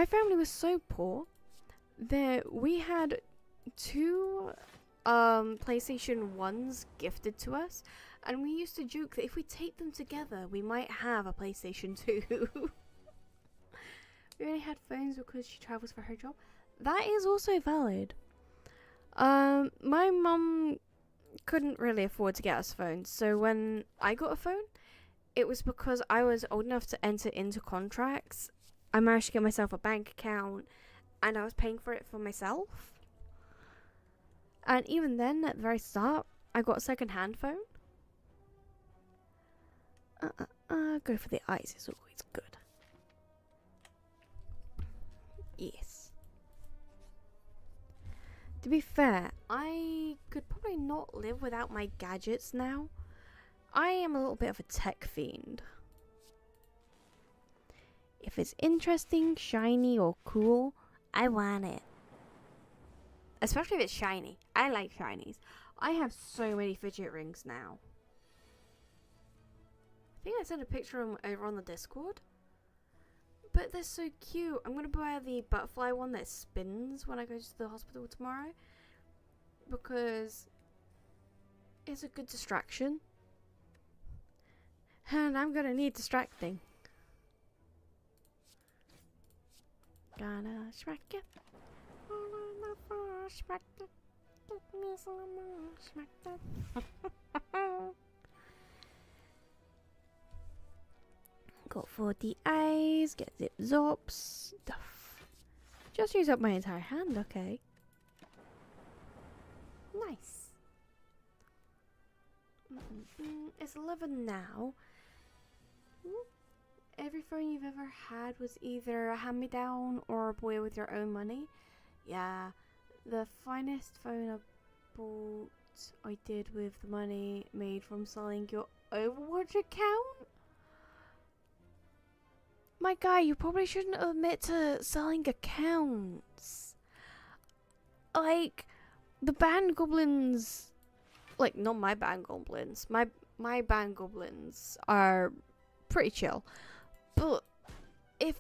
family was so poor that we had 2 PlayStation 1s gifted to us, and we used to joke that if we take them together, we might have a PlayStation 2. We only had phones because she travels for her job. That is also valid. My mum couldn't really afford to get us phones, so when I got a phone, it was because I was old enough to enter into contracts. I managed to get myself a bank account, and I was paying for it for myself. And even then, at the very start, I got a second-hand phone. Go for the eyes is always good. Yes. To be fair, I could probably not live without my gadgets now. I am a little bit of a tech fiend. If it's interesting, shiny, or cool, I want it. Especially if it's shiny. I like shinies. I have so many fidget rings now. I think I sent a picture of them over on the Discord. But they're so cute. I'm going to buy the butterfly one that spins when I go to the hospital tomorrow. Because it's a good distraction. And I'm going to need distracting. Gonna smack it. Smack it. Smack it. Go for the eyes, get zip zops, stuff. Just use up my entire hand, okay. Nice. It's 11 now. Every phone you've ever had was either a hand-me-down or a boy with your own money. Yeah, the finest phone I bought I did with the money made from selling your Overwatch account. My guy, you probably shouldn't admit to selling accounts. Like, the band goblins, like, not my band goblins, my band goblins are pretty chill. But if,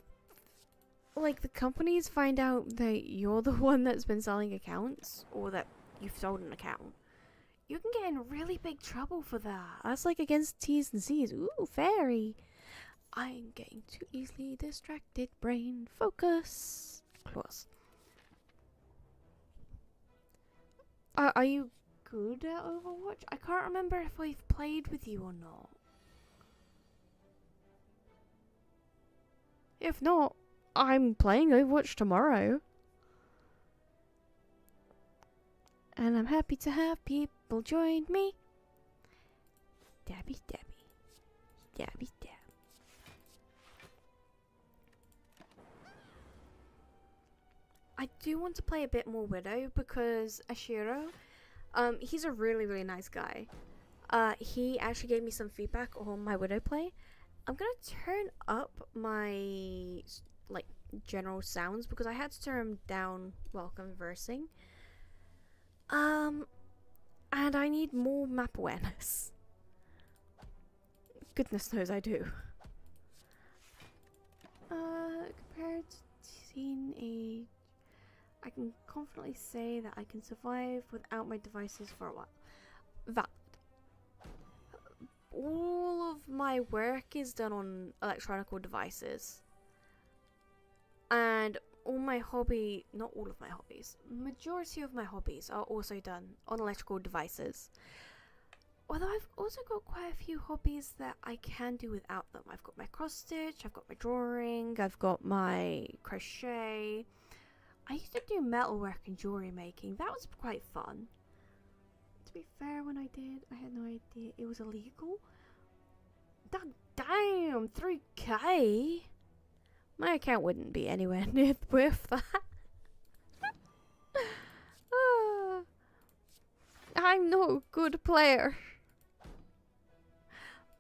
like, the companies find out that you're the one that's been selling accounts, or that you've sold an account, you can get in really big trouble for that. That's like against T's and C's. Ooh, fairy. I'm getting too easily distracted. Brain focus. Close. Are you good at Overwatch? I can't remember if I've played with you or not. If not, I'm playing Overwatch tomorrow. And I'm happy to have people join me. Dabby, dabby. Dabby, dabby. I do want to play a bit more Widow because Ashiro, he's a really, really nice guy. He actually gave me some feedback on my Widow play. I'm gonna turn up my, like, general sounds because I had to turn them down while conversing. And I need more map awareness. Goodness knows I do. Compared to teenage, I can confidently say that I can survive without my devices for a while. Valid. All of my work is done on electronical devices. And all my hobby, not all of my hobbies, majority of my hobbies are also done on electrical devices. Although I've also got quite a few hobbies that I can do without them. I've got my cross stitch, I've got my drawing, I've got my crochet. I used to do metalwork and jewelry making. That was quite fun. To be fair, when I did, I had no idea it was illegal. Damn, 3K? My account wouldn't be anywhere near worth that. I'm not a good player.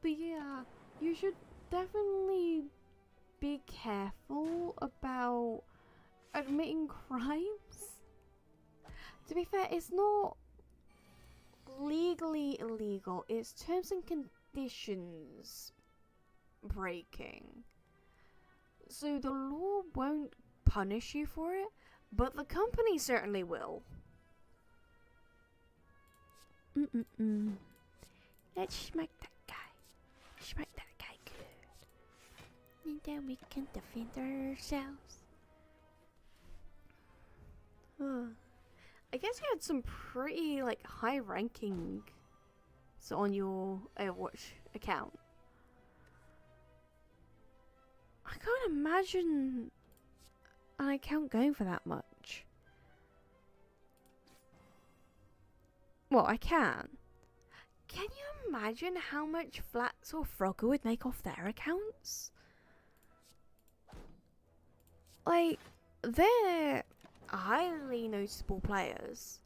But yeah, you should definitely be careful about admitting crimes. To be fair, it's not legally illegal. It's terms and conditions breaking. So the law won't punish you for it, but the company certainly will. Let's smack that guy. Smack that guy good. And then we can defend ourselves. I guess you had some pretty high rankings on your Overwatch account. I can't imagine an account going for that much. Well, I can. Can you imagine how much Flats or Frogger would make off their accounts? They're highly noticeable players.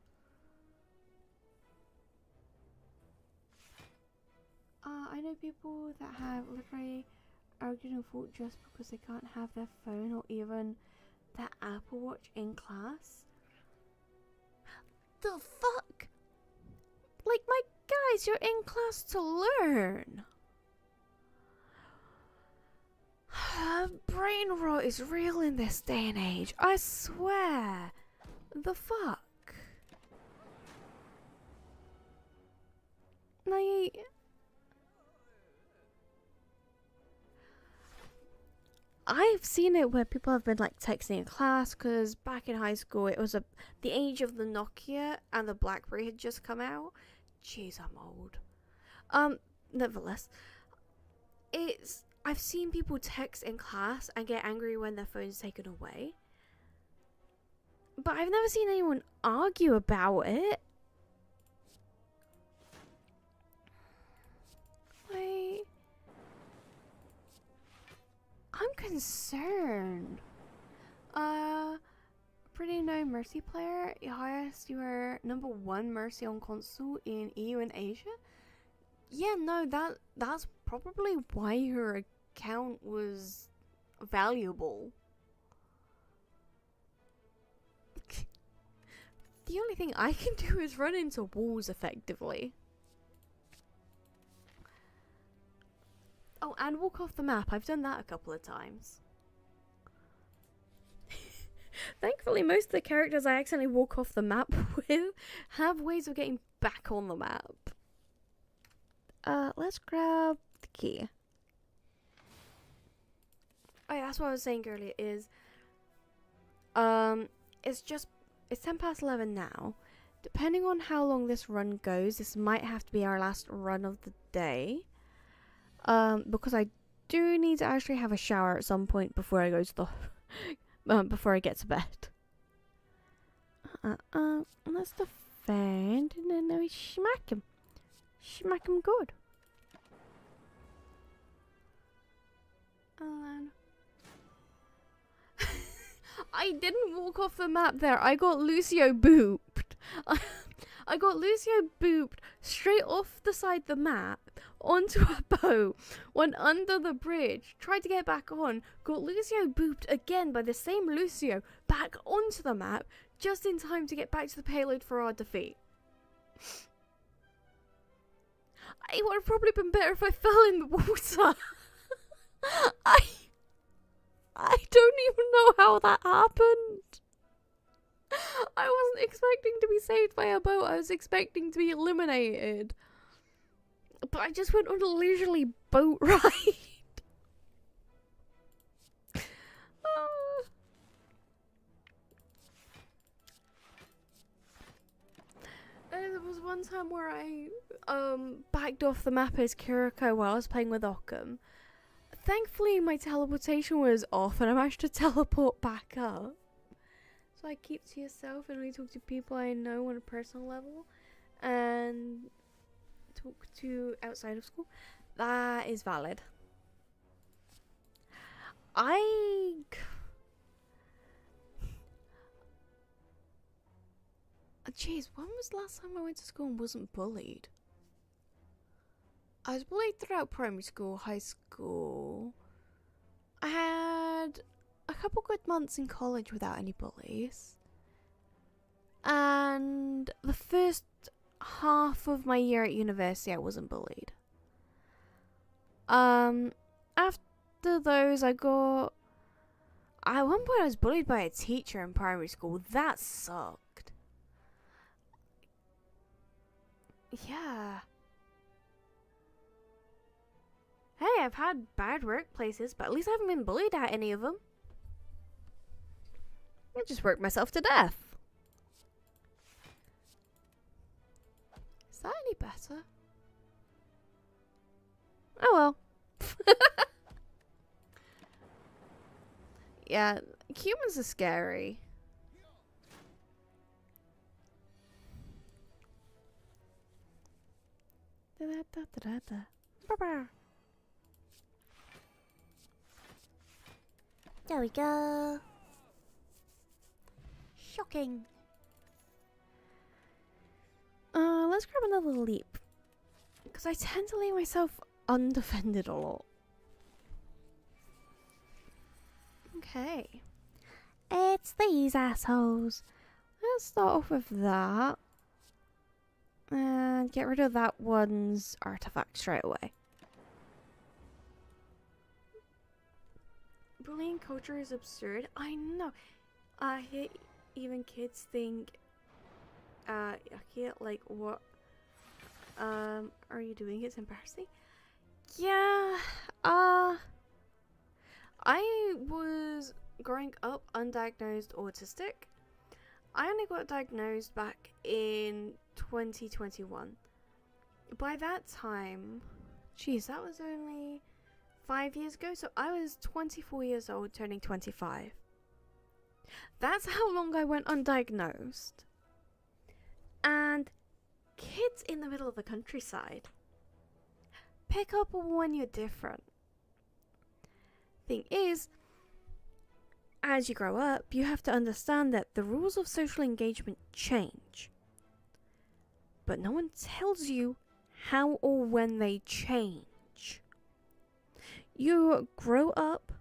I know people that have literally argued and fought just because they can't have their phone or even their Apple Watch in class. The fuck? My guys, you're in class to learn. Brain rot is real in this day and age. I swear. The fuck? I've seen it where people have been texting in class because back in high school it was the age of the Nokia and the BlackBerry had just come out. Jeez, I'm old. Nevertheless, I've seen people text in class and get angry when their phone's taken away. But I've never seen anyone argue about it. I'm concerned. Pretty no Mercy player. Highest, you were #1 Mercy on console in EU and Asia. Yeah, no, that's probably why your account was valuable. The only thing I can do is run into walls effectively. Oh, and walk off the map. I've done that a couple of times. Thankfully, most of the characters I accidentally walk off the map with have ways of getting back on the map. Let's grab the key. Oh yeah, that's what I was saying earlier is, it's 10 past 11 now. Depending on how long this run goes, this might have to be our last run of the day. Because I do need to actually have a shower at some point before I go to the, before I get to bed. Let's defend, and then we smack him. Smack him good. I didn't walk off the map there. I got Lucio booped. I got Lucio booped straight off the side of the map onto a boat, went under the bridge, tried to get back on, got Lucio booped again by the same Lucio back onto the map, just in time to get back to the payload for our defeat. It would have probably been better if I fell in the water. I don't even know how that happened. I wasn't expecting to be saved by a boat. I was expecting to be eliminated. But I just went on a leisurely boat ride. And it was one time where I backed off the map as Kiriko while I was playing with Occam. Thankfully, my teleportation was off and I managed to teleport back up. So I keep to yourself and only talk to people I know on a personal level and talk to outside of school. That is valid. Jeez, when was the last time I went to school and wasn't bullied? I was bullied throughout primary school, high school. I had a couple good months in college without any bullies. And the first half of my year at university, I wasn't bullied. After those, at one point I was bullied by a teacher in primary school. That sucked. Yeah. Hey, I've had bad workplaces, but at least I haven't been bullied at any of them. I just worked myself to death. Is that any better? Oh well. Yeah, humans are scary. There we go. Shocking. Let's grab another leap. Because I tend to leave myself undefended a lot. Okay. It's these assholes. Let's start off with that. And get rid of that one's artifact straight away. Bullying culture is absurd. I know. I hate even kids think like what are you doing? It's embarrassing. Yeah. I was growing up undiagnosed autistic. I only got diagnosed back in 2021. By that time, geez, that was only 5 years ago, so I was 24 years old, turning 25. That's how long I went undiagnosed. And kids in the middle of the countryside pick up when you're different. Thing is, as you grow up, you have to understand that the rules of social engagement change. But no one tells you how or when they change. You grow up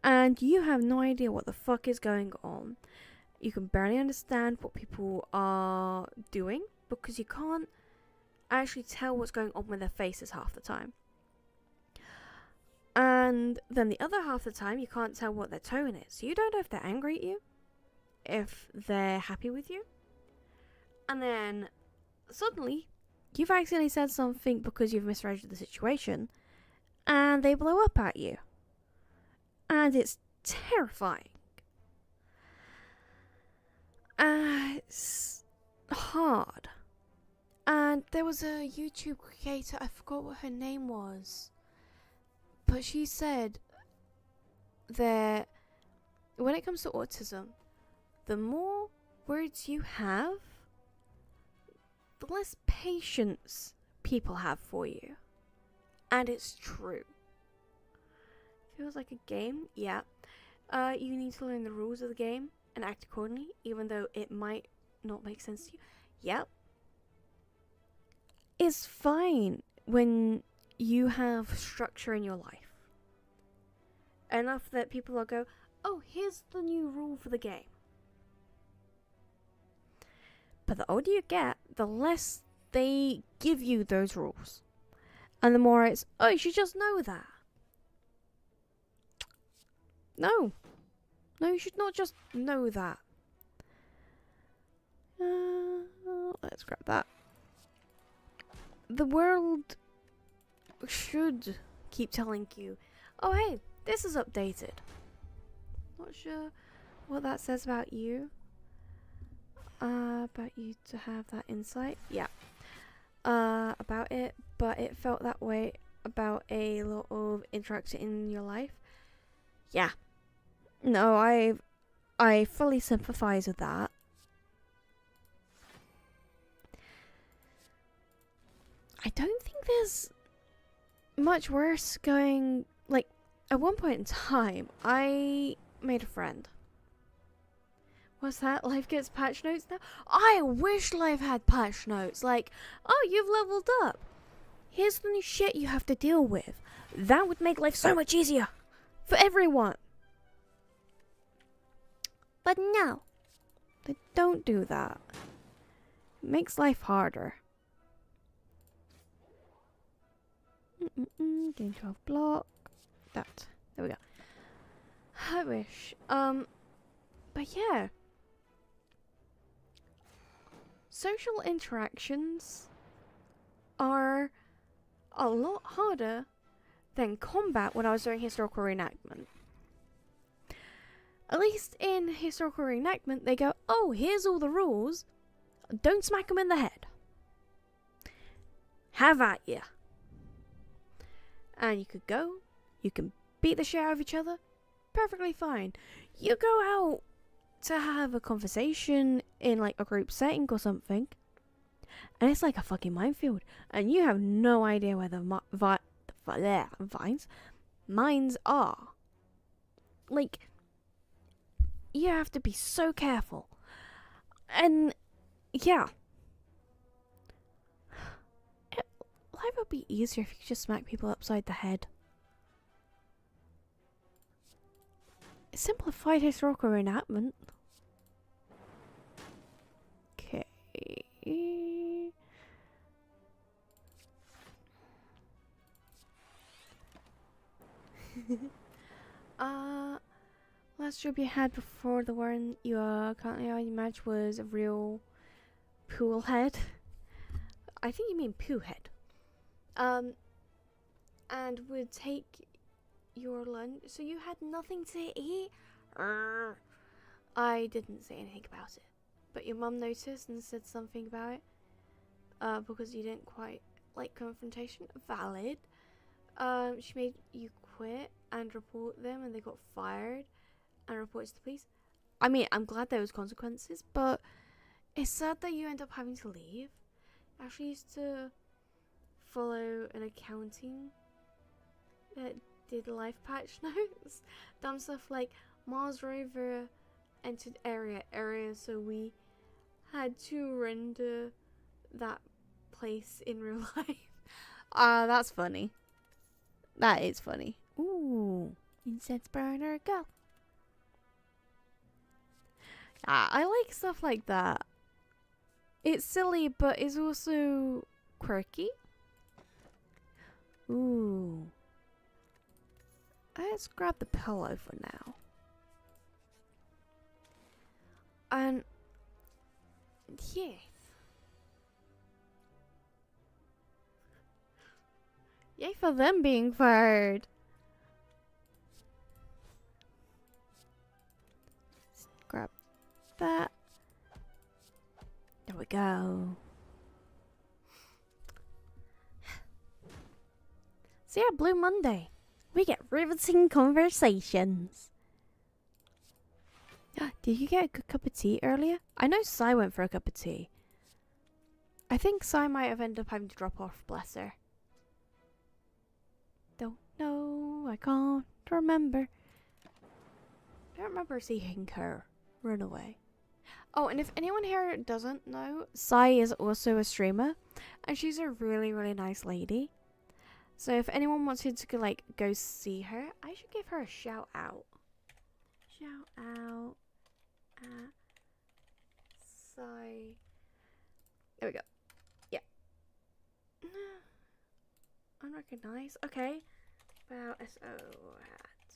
and you have no idea what the fuck is going on. You can barely understand what people are doing because you can't actually tell what's going on with their faces half the time. And then the other half of the time, you can't tell what their tone is. So you don't know if they're angry at you, if they're happy with you. And then suddenly, you've accidentally said something because you've misread the situation, and they blow up at you. And it's terrifying. It's hard. And there was a YouTube creator, I forgot what her name was, but she said that when it comes to autism, the more words you have, the less patience people have for you. And it's true. Feels like a game, yeah. You need to learn the rules of the game and act accordingly, even though it might not make sense to you. Yep. It's fine when you have structure in your life. Enough that people will go, oh, here's the new rule for the game. But the older you get, the less they give you those rules. And the more it's, oh, you should just know that. No. No, you should not just know that. Let's grab that. The world should keep telling you, oh, hey, this is updated. Not sure what that says about you. about you to have that insight. Yeah. About it, but it felt that way about a lot of interaction in your life. Yeah. No, I fully sympathize with that. I don't think there's much worse going, like, at one point in time, I made a friend. What's that? Life gets patch notes now? I wish life had patch notes. Like, oh, you've leveled up. Here's the new shit you have to deal with. That would make life so much easier. For everyone. But no. They don't do that. It makes life harder. Gain 12 block. That. There we go. I wish. But yeah. Social interactions are a lot harder than combat when I was doing historical reenactment. At least in historical reenactment, they go, oh, here's all the rules. Don't smack them in the head. Have at ya. And you could go, you can beat the shit out of each other, perfectly fine. You go out to have a conversation in like a group setting or something, and it's like a fucking minefield, and you have no idea where the mines are. Like, you have to be so careful. And yeah, life would be easier if you could just smack people upside the head. Simplified historical reenactment. Okay. Last job you had before the one you are currently on your match was a real pool head. I think you mean poo head. And would take your lunch, so you had nothing to eat? I didn't say anything about it, but your mum noticed and said something about it, because you didn't quite like confrontation. Valid. She made you quit and report them, and they got fired and reported to the police. I mean, I'm glad there was consequences, but it's sad that you end up having to leave. I actually used to follow an accounting that did life patch notes. Dumb stuff like Mars rover entered area, so we had to render that place in real life. That's funny. That is funny. Ooh, incense burner, go. I like stuff like that. It's silly, but it's also quirky. Ooh. Let's grab the pillow for now. And yeah. Yay for them being fired. Let's grab that. There we go. So yeah, Blue Monday. We get riveting conversations. Did you get a good cup of tea earlier? I know Sai went for a cup of tea. I think Sai might have ended up having to drop off, bless her. Don't know, I can't remember. I don't remember seeing her run away. Oh, and if anyone here doesn't know, Sai is also a streamer, and she's a really, really nice lady. So if anyone wants to like go see her, I should give her a shout out. Shout out at Sai. There we go. Yeah. Unrecognized. Okay. About SO at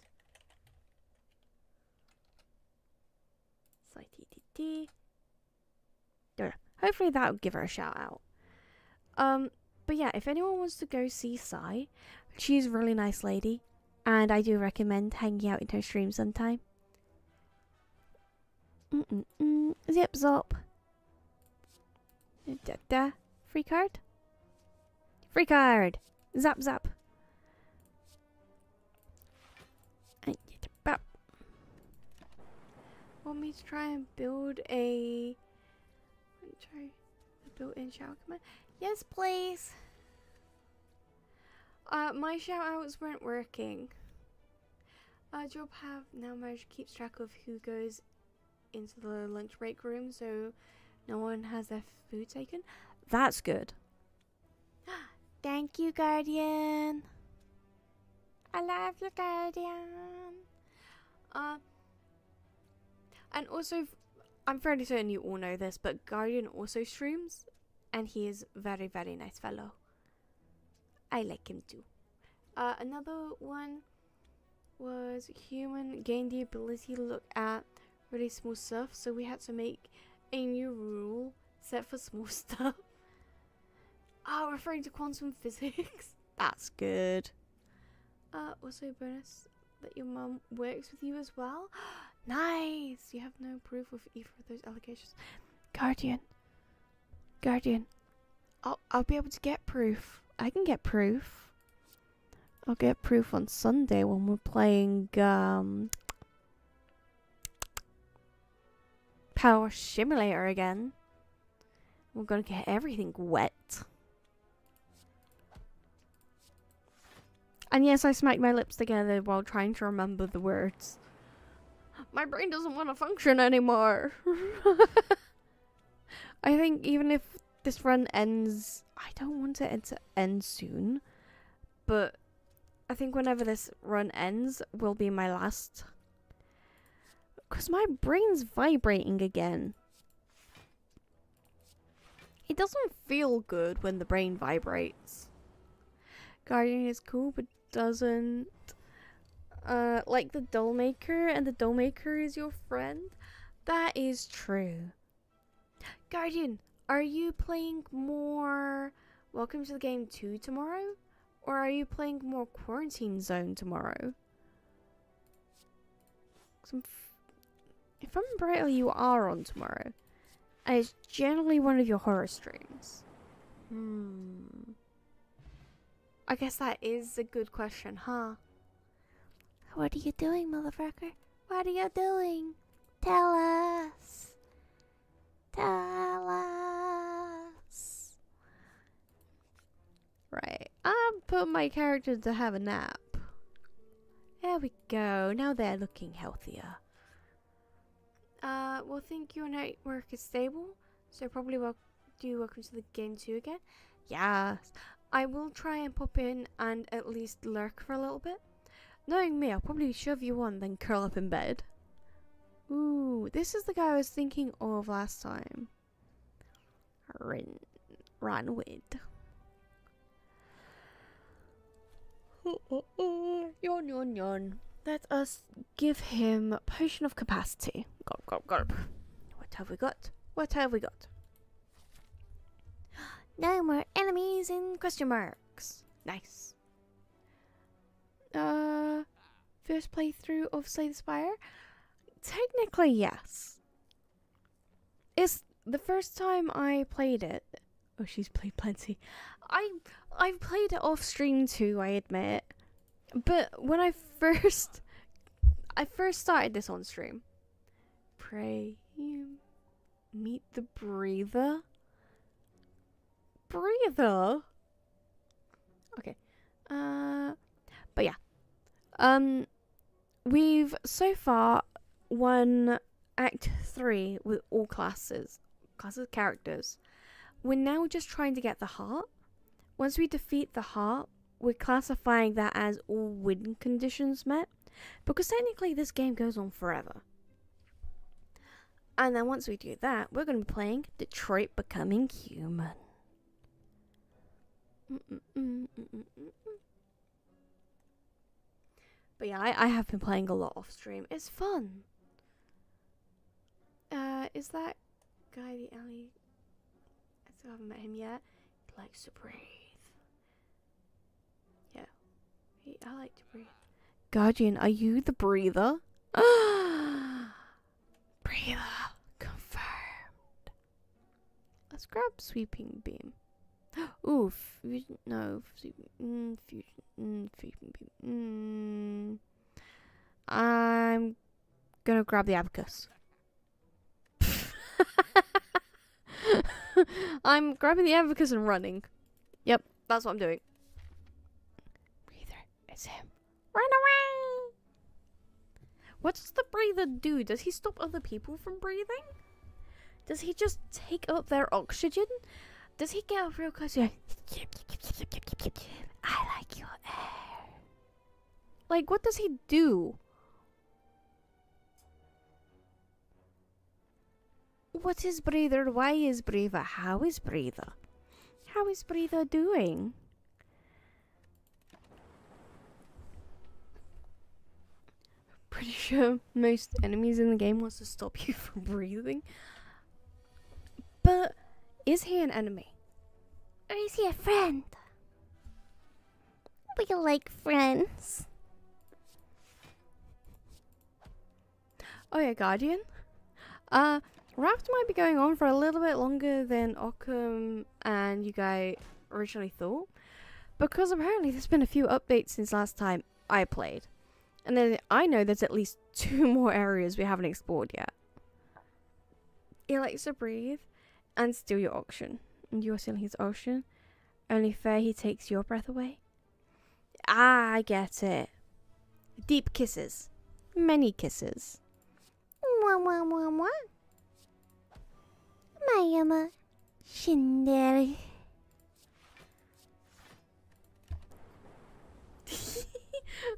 Sai TTT. There. Hopefully that will give her a shout out. But yeah, if anyone wants to go see Sai, she's a really nice lady, and I do recommend hanging out in her stream sometime. Zip zop. Da. Free card? Free card! Zap zap. Want me to try and build a built-in shout command? Yes, please. My shout outs weren't working. Job have now managed to keep track of who goes into the lunch break room, so no one has their food taken. That's good. Thank you, Guardian. I love you, Guardian. And also, I'm fairly certain you all know this, but Guardian also streams, and he is very, very nice fellow. I like him too. Another one was human gained the ability to look at really small stuff, so we had to make a new rule set for small stuff. Referring to quantum physics. That's good. Also bonus that your mum works with you as well. Nice! You have no proof of either of those allegations. Guardian. I'll be able to get proof. I can get proof. I'll get proof on Sunday when we're playing Power Simulator again. We're gonna get everything wet. And yes, I smacked my lips together while trying to remember the words. My brain doesn't want to function anymore. I think even if this run ends, I don't want it to end soon, but I think whenever this run ends will be my last. Because my brain's vibrating again. It doesn't feel good when the brain vibrates. Guardian is cool, but doesn't like the doll maker, and the doll maker is your friend. That is true. Guardian, are you playing more Welcome to the Game 2 tomorrow? Or are you playing more Quarantine Zone tomorrow? If I remember rightly, you are on tomorrow. And it's generally one of your horror streams. I guess that is a good question, huh? What are you doing, motherfucker? What are you doing? Tell us. Tell us. Right. I put my character to have a nap. There we go. Now they're looking healthier. Well, think your network is stable, so probably do Welcome to the Game 2 again. Yes. I will try and pop in and at least lurk for a little bit. Knowing me, I'll probably shove you on, then curl up in bed. Ooh, this is the guy I was thinking of last time. Ran with. Yawn. Let us give him Potion of Capacity. Gulp. What have we got? No more enemies in question marks. Nice. First playthrough of Slay the Spire? Technically, yes. It's the first time I played it. Oh, she's played plenty. I've played it off stream too, I admit. But when I first started this on stream. Pray you meet the breather. Okay. But yeah. We've so far won Act 3 with all classes characters. We're now just trying to get the heart. Once we defeat the heart, we're classifying that as all win conditions met, because technically this game goes on forever. And then once we do that, we're going to be playing Detroit Becoming Human. But yeah, I have been playing a lot off stream. It's fun. Is that guy the alley? I still haven't met him yet. He likes to breathe. Yeah. I like to breathe. Guardian, are you the breather? Breather. Confirmed. Let's grab Sweeping Beam. Ooh, fusion, no, fusion, Sweeping Beam. I'm gonna grab the abacus. I'm grabbing the abacus and running. Yep, that's what I'm doing. Breather, it's him. Run away! What does the breather do? Does he stop other people from breathing? Does he just take up their oxygen? Does he get up real close? I like your air. Like, what does he do? What is breather? Why is breather? How is breather? How is breather doing? Pretty sure most enemies in the game wants to stop you from breathing. But is he an enemy? Or is he a friend? We like friends. Oh yeah, Guardian. Raft might be going on for a little bit longer than Occam and you guys originally thought, because apparently there's been a few updates since last time I played, and then I know there's at least 2 more areas we haven't explored yet. He likes to breathe and steal your oxygen, and you're stealing his oxygen. Only fair he takes your breath away. Ah, I get it. Deep kisses, many kisses. Mwah, mwah, mwah, mwah. Mayama. Shindere.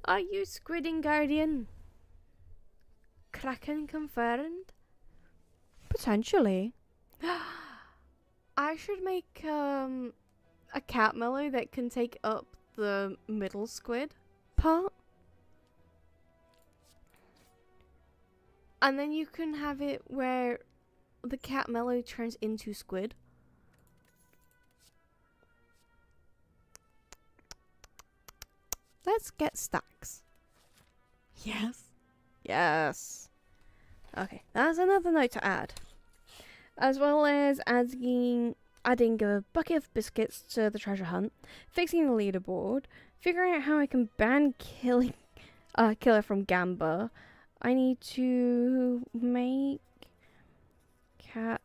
Are you squidding, Guardian? Kraken confirmed? Potentially. I should make a cat mellow that can take up the middle squid part. And then you can have it where the cat mellow turns into squid. Let's get stacks. Yes. Yes. Okay, that's another note to add. As well as adding a bucket of biscuits to the treasure hunt, fixing the leaderboard, figuring out how I can ban Killer from Gamba. I need to make cat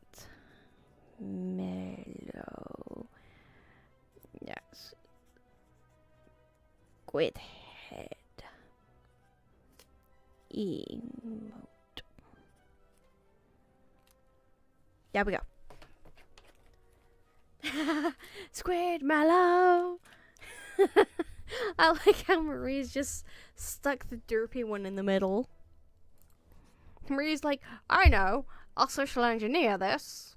mellow. Yes. Squid head. Emote. There we go. Squid mellow. I like how Marie's just stuck the derpy one in the middle. Marie's like, I know, I'll social engineer this.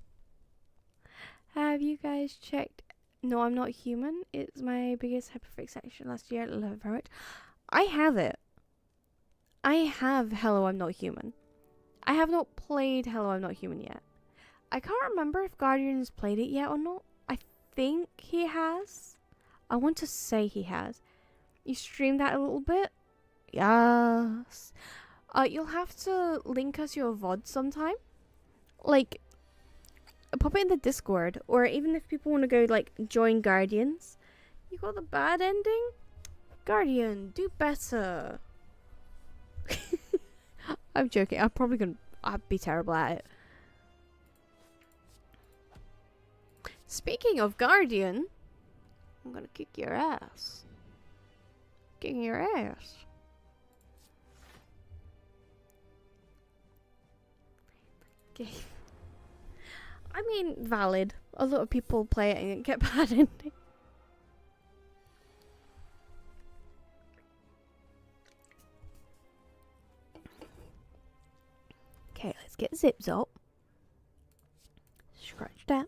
Have you guys checked No, I'm Not Human? It's my biggest hyperfixation last year. I love it very much. I have it. I have Hello, I'm Not Human. I have not played Hello, I'm Not Human yet. I can't remember if Guardian's played it yet or not. I think he has. I want to say he has. You streamed that a little bit? Yes. You'll have to link us your VOD sometime. Like, pop it in the Discord. Or even if people want to go, like, join Guardians. You got the bad ending? Guardian, do better. I'm joking. I'd be terrible at it. Speaking of Guardian, I'm gonna kick your ass. Kicking your ass. Okay. I mean, valid. A lot of people play it and get bad ending. Okay, let's get zips up. Scratch that.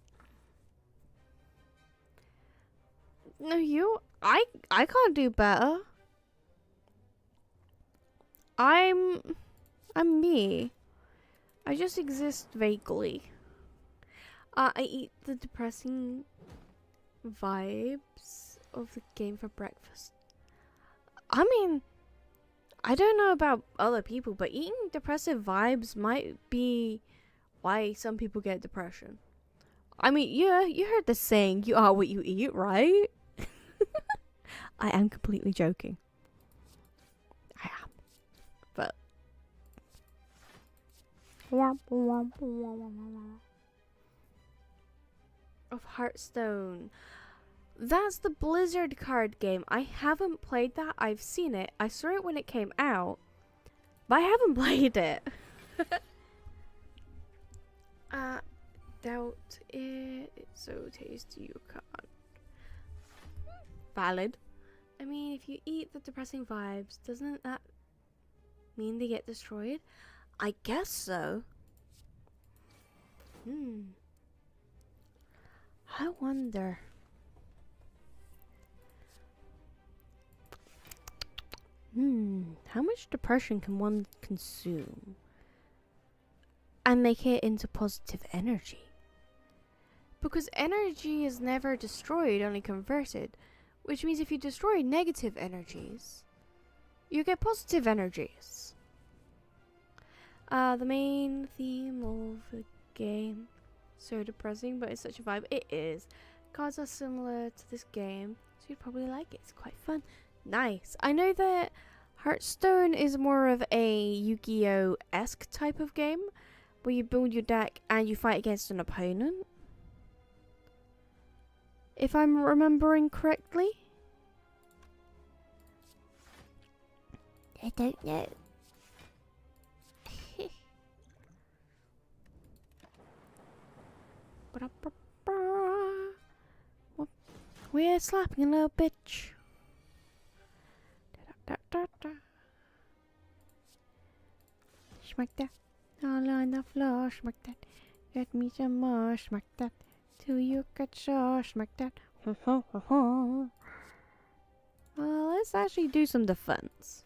No, I can't do better. I'm me. I just exist vaguely. I eat the depressing vibes of the game for breakfast. I mean, I don't know about other people, but eating depressive vibes might be why some people get depression. I mean, yeah, you heard the saying, you are what you eat, right? I am completely joking. I am. But of Hearthstone. That's the Blizzard card game. I haven't played that. I've seen it. I saw it when it came out, but I haven't played it. Doubt it. It's so tasty you can't. Valid. I mean, if you eat the depressing vibes, doesn't that mean they get destroyed? I guess so. I wonder. How much depression can one consume and make it into positive energy? Because energy is never destroyed, only converted. Which means if you destroy negative energies, you get positive energies. The main theme of the game. So depressing, but it's such a vibe. It is. Cards are similar to this game, so you'd probably like it. It's quite fun. Nice. I know that Hearthstone is more of a Yu-Gi-Oh-esque type of game, where you build your deck and you fight against an opponent. If I'm remembering correctly. I don't know. We're slapping a little bitch. Smack that. All on the floor. Smack that. Get me some more. Smack that. Till you get so. Smack that. Let's actually do some defense.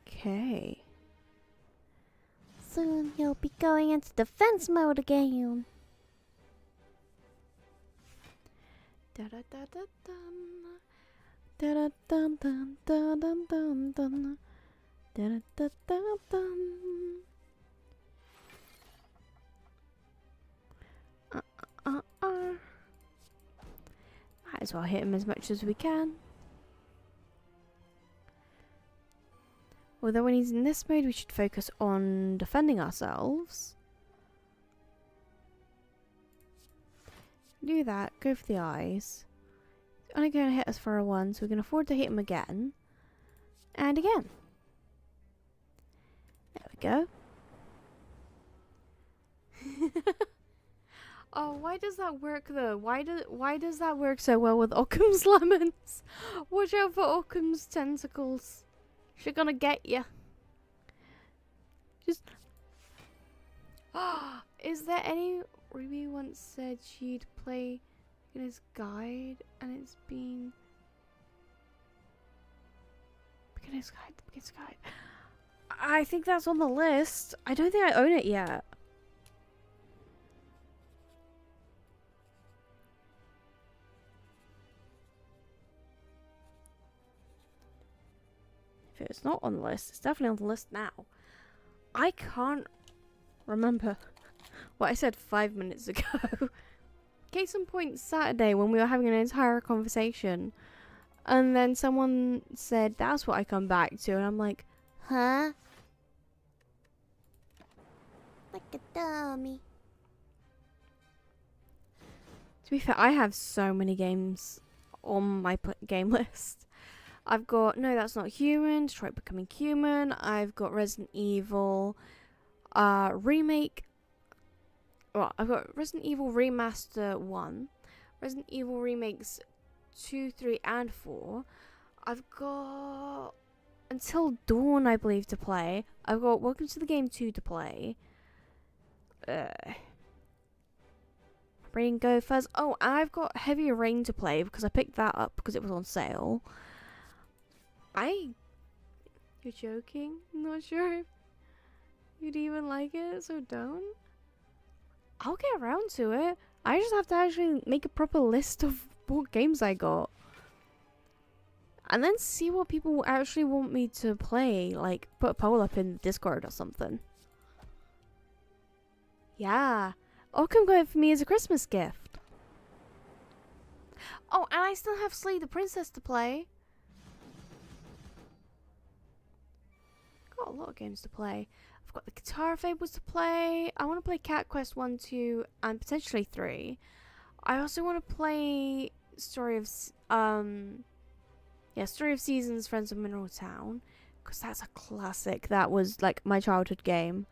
Okay. Soon you'll be going into defense mode again. Da da da da dun. Da da dun dun dun dun dun dun. Da da da da dun. Might as well hit him as much as we can. Although when he's in this mode, we should focus on defending ourselves. Do that, go for the eyes. He's only going to hit us for a 1, so we can afford to hit him again. And again. There we go. Oh, why does that work though? Why does that work so well with Occam's lemons? Watch out for Occam's tentacles. She's gonna get you. Just. Is there any? Ruby once said she'd play in his guide, and it's been. Beginner's guide. The beginner's guide. I think that's on the list. I don't think I own it yet. If it's not on the list, it's definitely on the list now. I can't remember what I said 5 minutes ago. Case in point, Saturday when we were having an entire conversation, and then someone said, that's what I come back to, and I'm like, Huh? Like a dummy. To be fair, I have so many games on my game list. I've got No, That's Not Human, Detroit Becoming Human. I've got Resident Evil remake. Well, I've got Resident Evil Remaster 1, Resident Evil Remakes 2, 3, and 4. I've got Until Dawn, I believe, to play. I've got Welcome to the Game 2 to play. Rain Go Fuzz. Oh, and I've got Heavy Rain to play because I picked that up because it was on sale. You're joking? I'm not sure if you'd even like it, so don't. I'll get around to it. I just have to actually make a proper list of what games I got. And then see what people actually want me to play. Like, put a poll up in Discord or something. Yeah. Arkham got it for me as a Christmas gift. Oh, and I still have Slay the Princess to play. Got a lot of games to play. I've got the Guitar Fables to play. I want to play Cat Quest 1, 2, and potentially 3. I also want to play Story of Seasons, Friends of Mineral Town, because that's a classic. That was like my childhood game.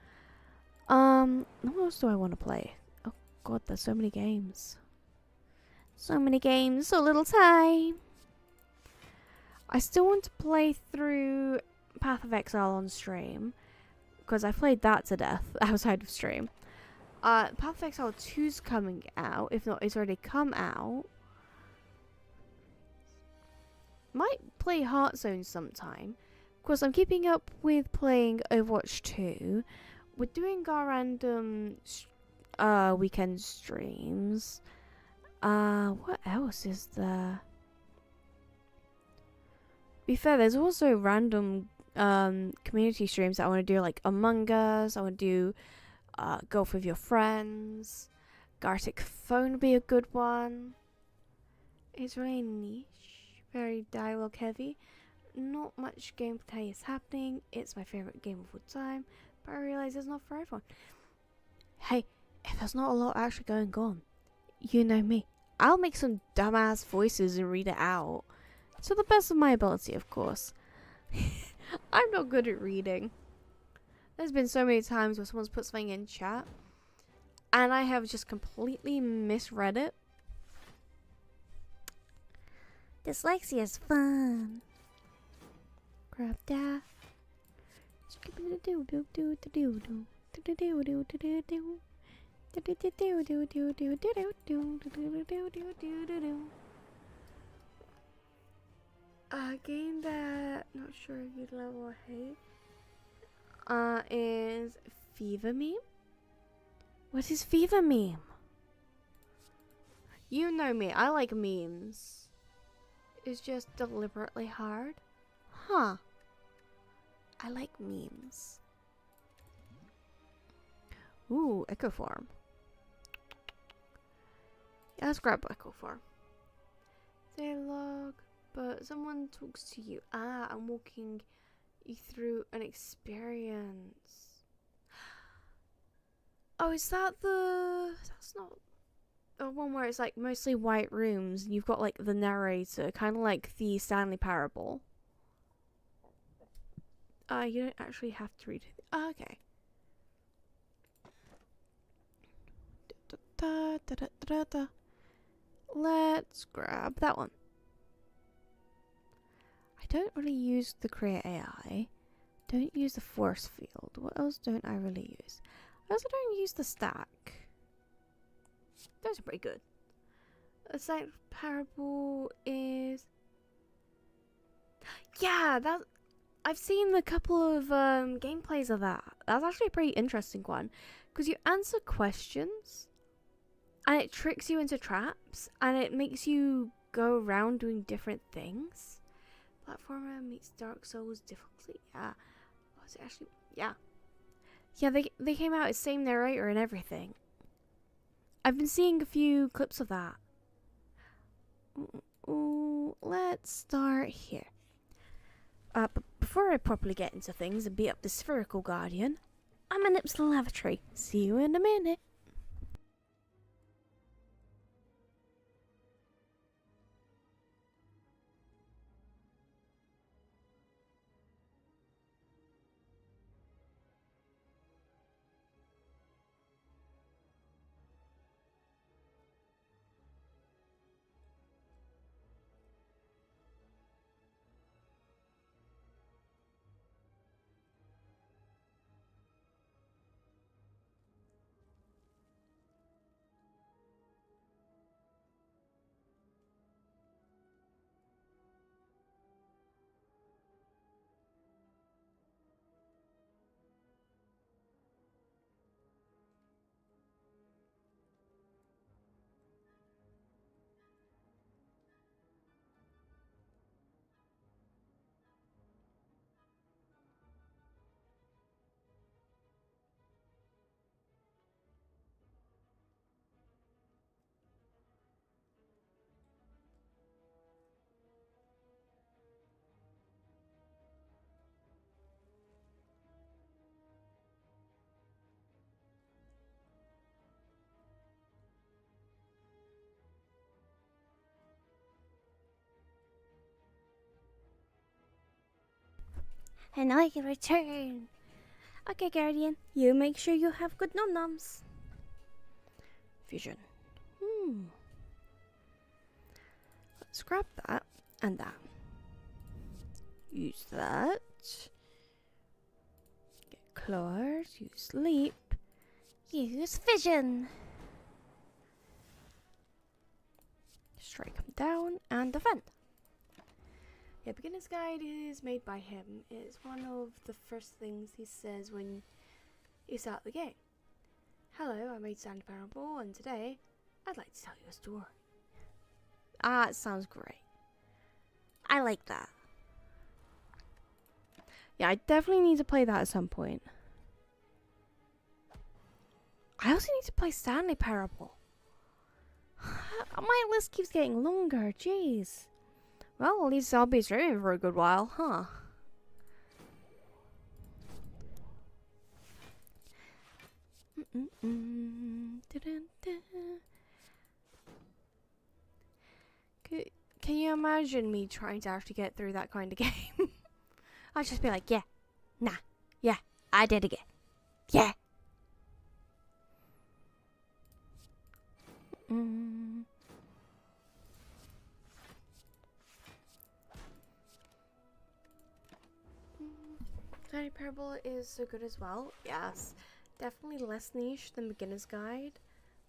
What else do I want to play? Oh god, there's so many games. So many games, so little time. I still want to play through Path of Exile on stream, because I played that to death outside of stream. Path of Exile 2's coming out. If not, it's already come out. Might play Hearthstone sometime. Of course, I'm keeping up with playing Overwatch 2. We're doing our random weekend streams. What else is there? To be fair, there's also random community streams that I want to do, like Among Us. I want to do Golf with Your Friends. Gartic Phone would be a good one. It's really niche, very dialogue heavy. Not much gameplay is happening. It's my favourite game of all time, but I realise it's not for everyone. Hey, if there's not a lot actually going on, you know me. I'll make some dumbass voices and read it out. To the best of my ability, of course. I'm not good at reading. There's been so many times where someone's put something in chat and I have just completely misread it. Dyslexia is fun. Grab that. A game that not sure if you'd love or hate is Fever Meme. What is Fever Meme? You know me, I like memes. It's just deliberately hard. Huh. I like memes. Ooh, Echo Form. Yeah, let's grab Echo Form. Dialogue, but someone talks to you. Ah, I'm walking you through an experience. Oh, is that the... That's not... The one where it's like mostly white rooms and you've got like the narrator, kind of like the Stanley Parable. You don't actually have to read it. Oh, okay. Let's grab that one. I don't really use the Create AI. Don't use the Force Field. What else don't I really use? I also don't use the Stack. Those are pretty good. The Stanley Parable is... Yeah, that... I've seen a couple of gameplays of that. That's actually a pretty interesting one. Because you answer questions and it tricks you into traps and it makes you go around doing different things. Platformer meets Dark Souls difficulty. Yeah. Was it actually? Yeah. Yeah, they came out as same narrator and everything. I've been seeing a few clips of that. Ooh, let's start here. But before I properly get into things and beat up the Spherical Guardian, I'm gonna nip to the lavatory. See you in a minute. and I can return. Okay, Guardian, you make sure you have good nom-noms. Fusion. Let's grab that and that. Use that. Get claws. Use sleep. Use vision. Strike him down and defend. Yeah, beginner's guide is made by him. It's one of the first things he says when you start the game. Hello, I made Slay the Spire, and today I'd like to tell you a story. Ah, it sounds great. I like that. Yeah, I definitely need to play that at some point. I also need to play Stanley Parable. My list keeps getting longer, jeez. Well, at least I'll be streaming for a good while, huh? Can you imagine me trying to actually get through that kind of game? I'd just be like, yeah, nah, yeah, I did again. Yeah. Tiny Parable is so good as well. Yes, definitely less niche than Beginner's Guide,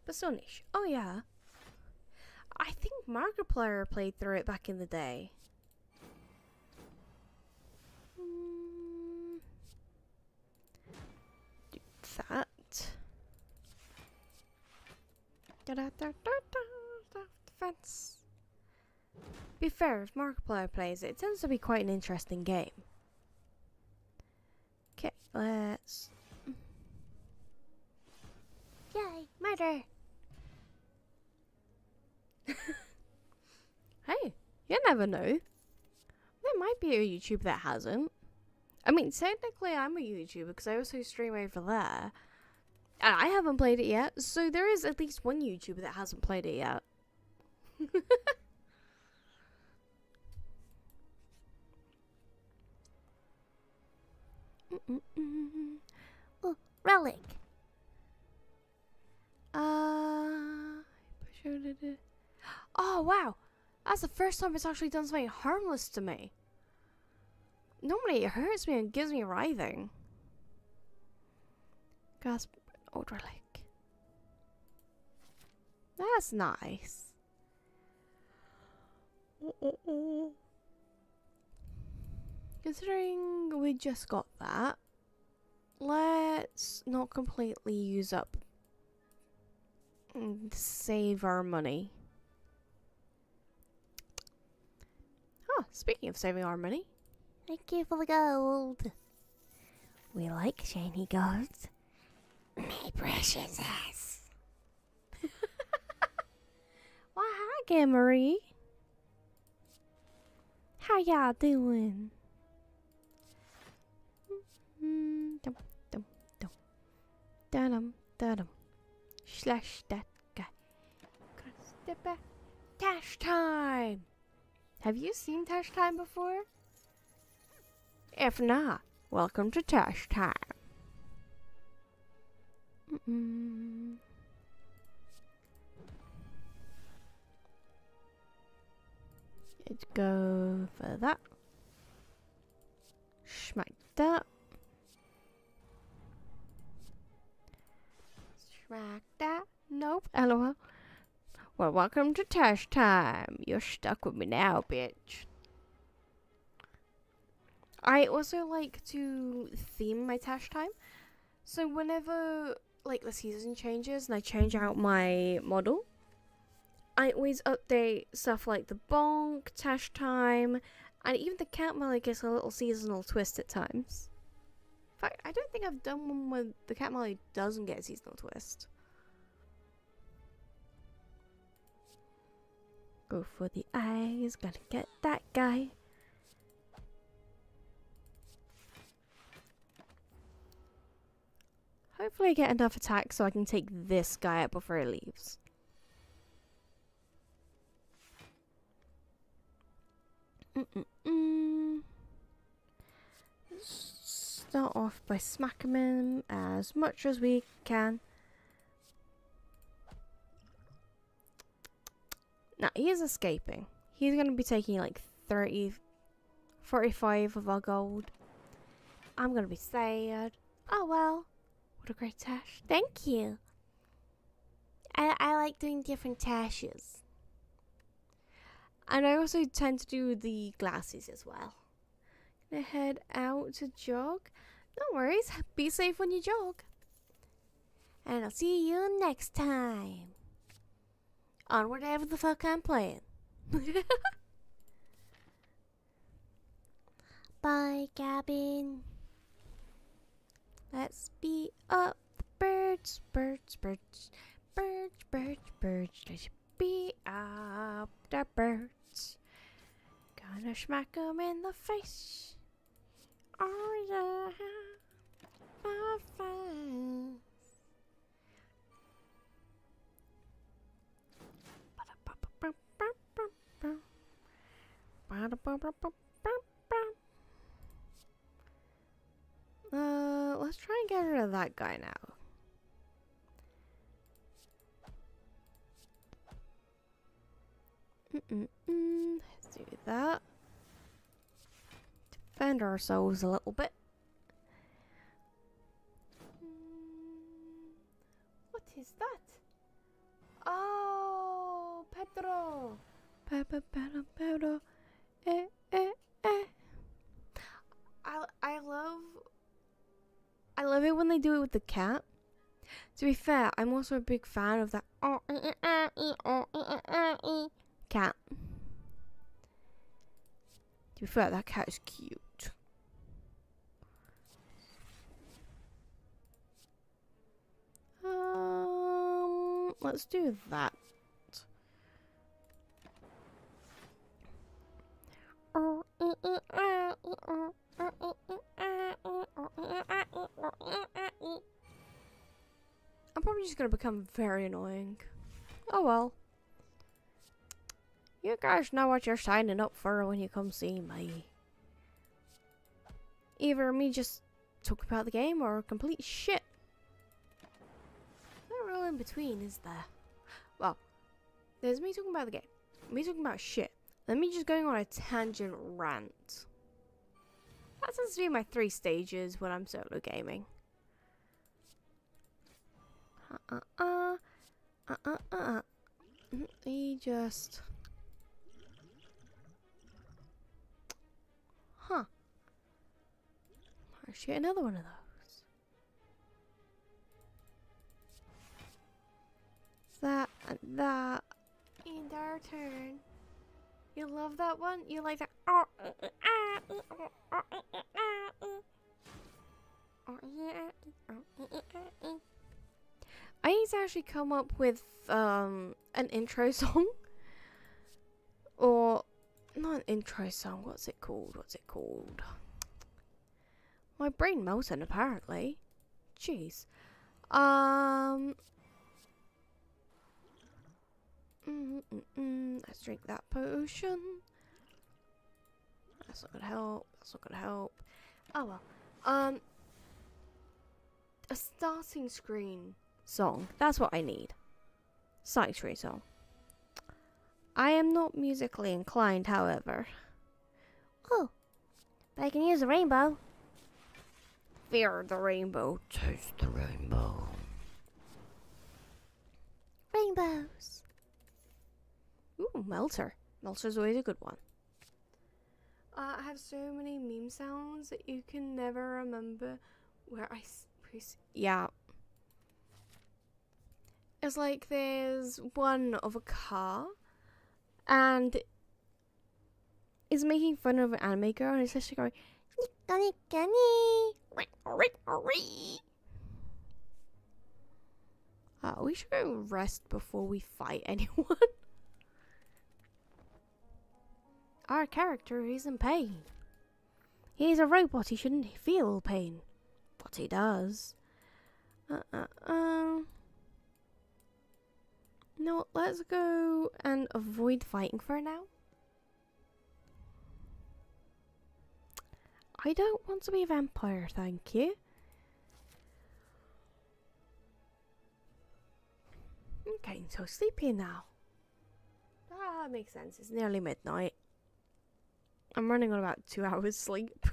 but still niche. Oh yeah, I think Markiplier played through it back in the day. Do that. Defense. Be fair, if Markiplier plays it, it tends to be quite an interesting game. Okay, let's. Yay, murder. Hey, you never know. There might be a YouTuber that hasn't. I mean, technically I'm a YouTuber because I also stream over there. And I haven't played it yet, so there is at least one YouTuber that hasn't played it yet. Oh, relic. Oh wow, that's the first time it's actually done something harmless to me. Normally it hurts me and gives me writhing. Gasp, old relic. That's nice. Considering we just got that, let's not completely use up and save our money. Oh, speaking of saving our money. Thank you for the gold. We like shiny golds. My precious ass. Well, hi again, Marie. How y'all doing? Dum dum dum. Da-dum da-dum. Slash that guy. Gonna step back. Tash time! Have you seen Tash time before? If not, welcome to Tash time. Let's go for that. Smack that. Smack that. Nope. LOL. Well, welcome to Tash time. You're stuck with me now, bitch. I also like to theme my Tash time. So whenever like the season changes and I change out my model, I always update stuff like the bonk, Tash time, and even the cat molly gets a little seasonal twist at times. In fact, I don't think I've done one where the cat molly doesn't get a seasonal twist. Go for the eyes, gotta get that guy. Hopefully I get enough attack so I can take this guy out before he leaves. start off by smacking him as much as we can. Now, he is escaping. He's going to be taking like 45 of our gold. I'm going to be sad. Oh well. What a great tash. Thank you. I like doing different tashes. And I also tend to do the glasses as well. Gonna head out to jog. No worries. Be safe when you jog. And I'll see you next time. On whatever the fuck I'm playing. Bye, cabin. Let's beat up the birds, birds, birds, birds, birds, birds. Let's beat up the birds. Gonna smack 'em in the face. Oh yeah, my face. Let's try and get rid of that guy now. Let's do that. Defend ourselves a little bit. What is that? Oh, Pedro. Pedro. I love it when they do it with the cat. To be fair, I'm also a big fan of that cat. To be fair, that cat is cute. Let's do that. I'm probably just gonna become very annoying. Oh well. You guys know what you're signing up for when you come see me. Either me just talk about the game or complete shit. No real in between, is there? Well, there's me talking about the game, me talking about shit, then me just going on a tangent rant. That tends to be my 3 stages when I'm solo gaming. He just... Huh. I should get another one of those. That and that. And our turn. You love that one? You like that? I need to actually come up with an intro song. Or not an intro song, what's it called? My brain melted apparently. Jeez. Let's drink that potion. That's not gonna help. Oh well. A starting screen song. That's what I need. Starting screen song. I am not musically inclined, however. Oh, but I can use a rainbow. Fear the rainbow. Taste the rainbow. Rainbows. Ooh, Melter. Melter's always a good one. I have so many meme sounds that you can never remember where yeah. It's like there's one of a car and is making fun of an anime girl and it's actually going we should go rest before we fight anyone. Our character is in pain. He's a robot, he shouldn't feel pain. But he does. No, let's go and avoid fighting for now. I don't want to be a vampire, thank you. Okay, so sleepy now. That makes sense. It's nearly midnight. I'm running on about 2 hours sleep.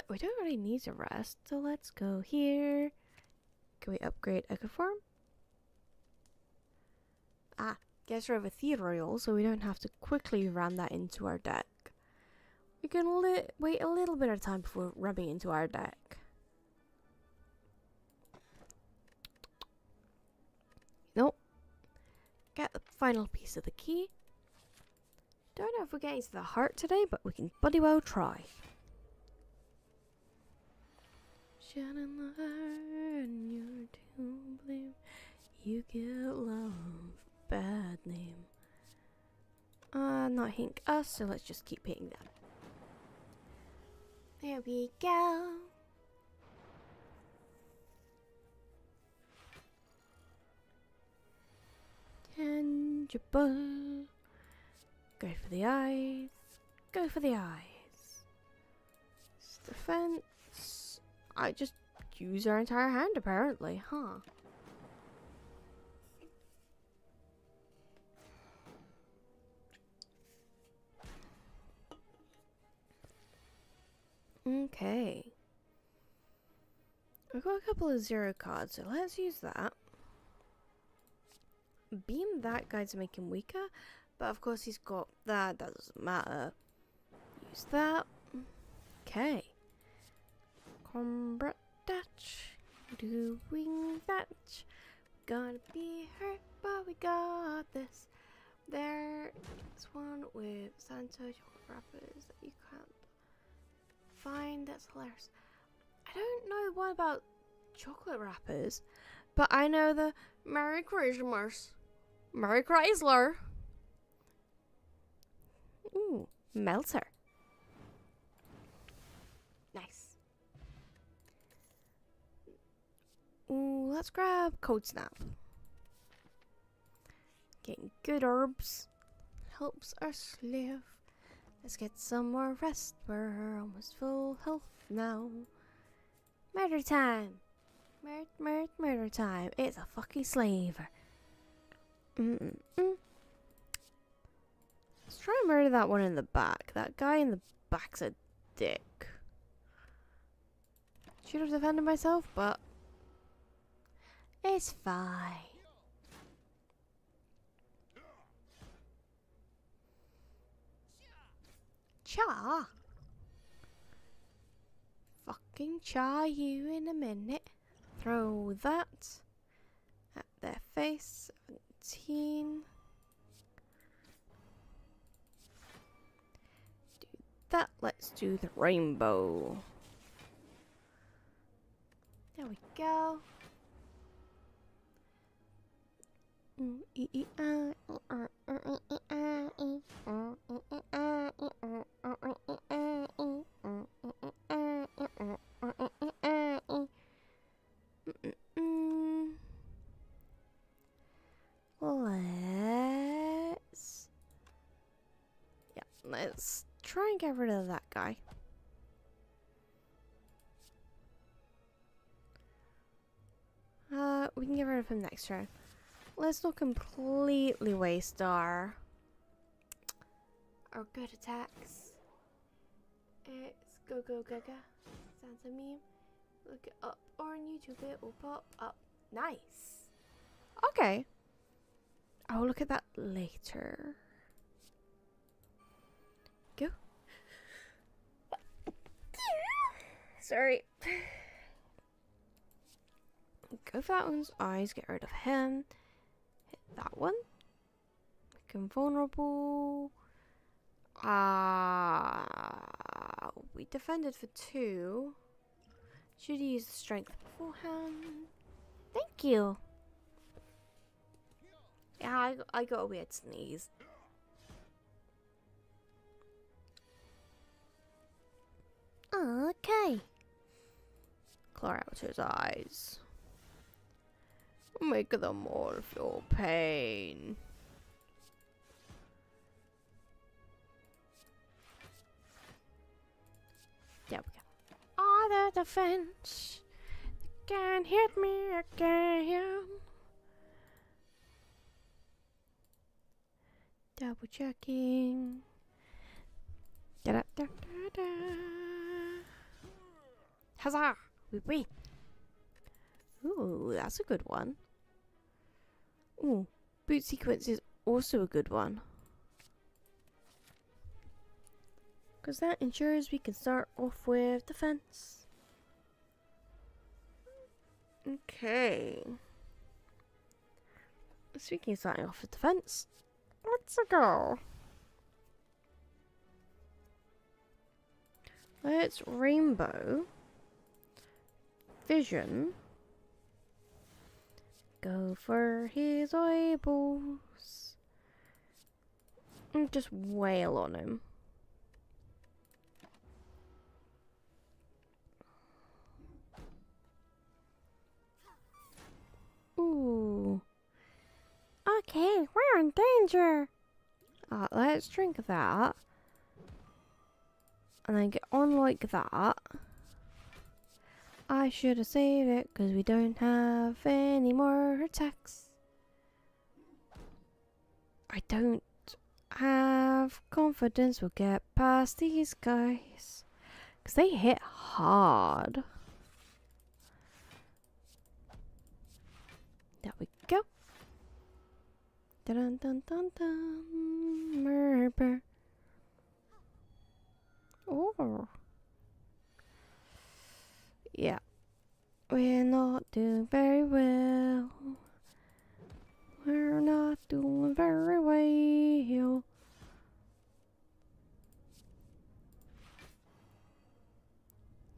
We don't really need to rest, so let's go here. Can we upgrade Ecoform? Ah, guess we have ethereal, so we don't have to quickly ram that into our deck. We can wait a little bit of time before ramming into our deck. Nope. Get the final piece of the key. Don't know if we're getting to the heart today, but we can bloody well try. Shining the heart and you're to blame. You give love a bad name. Not hitting us, so let's just keep hitting them. There we go. Tangible. Go for the eyes. Go for the eyes. Defense. I just use our entire hand apparently, huh? Okay. I've got a couple of 0 cards, so let's use that. Beam that guy to make him weaker, but of course he's got that, that doesn't matter. Use that. Okay. Combat Dutch. Doing that. Gonna be hurt, but we got this. There's one with Santa chocolate wrappers that you can't find. That's hilarious. I don't know what about chocolate wrappers, but I know the Merry Christmas. Merry Chrysler. Ooh, Melter. Nice. Ooh, let's grab Code Snap. Getting good herbs helps us live. Let's get some more rest. We're almost full health now. Murder time. Murder time. It's a fucking slaver. Let's try and murder that one in the back. That guy in the back's a dick. Should have defended myself, but it's fine. Cha. Fucking cha you in a minute. Throw that at their face. 17. Do that. Let's do the rainbow. There we go. Let's try and get rid of that guy. We can get rid of him next turn. Let's not completely waste our good attacks. It's go gaga. Santa meme. Look it up on YouTube. It will pop up. Nice. Okay. I'll look at that later. Go. Sorry. Go for that one's eyes. Get rid of him. Hit that one. Make him vulnerable. We defended for 2. Should use the strength beforehand. Thank you. Yeah, I got a weird sneeze. Okay. Claw out his eyes. Make them all feel pain. the fence. They can't hit me again. Double checking. Da da da da da. Huzzah! We win. Ooh, that's a good one. Ooh, boot sequence is also a good one. Because that ensures we can start off with defense. Okay. Speaking of starting off with defense, let's go. Let's rainbow vision. Go for his eyeballs. And just wail on him. Ooh. Okay, we're in danger. Let's drink that. And then get on like that. I should have saved it because we don't have any more attacks. I don't have confidence we'll get past these guys. Because they hit hard. There we go. Dun dun dun dun. Murder. Oh. Yeah. We're not doing very well. We're not doing very well.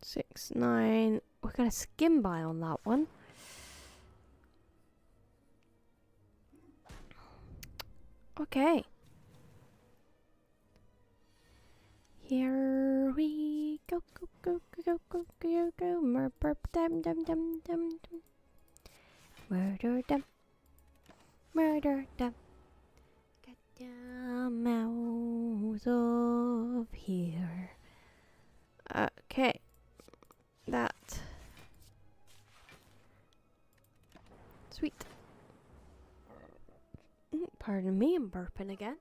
Six, 9. We're gonna skim by on that one. Okay. Here we go, go, go, go, go, go, go, go, murder, dum, dum, dum, dum, dum. Murder, dum, murder, dum. Get them out of here. Okay. That. Sweet. Pardon me, I'm burping again.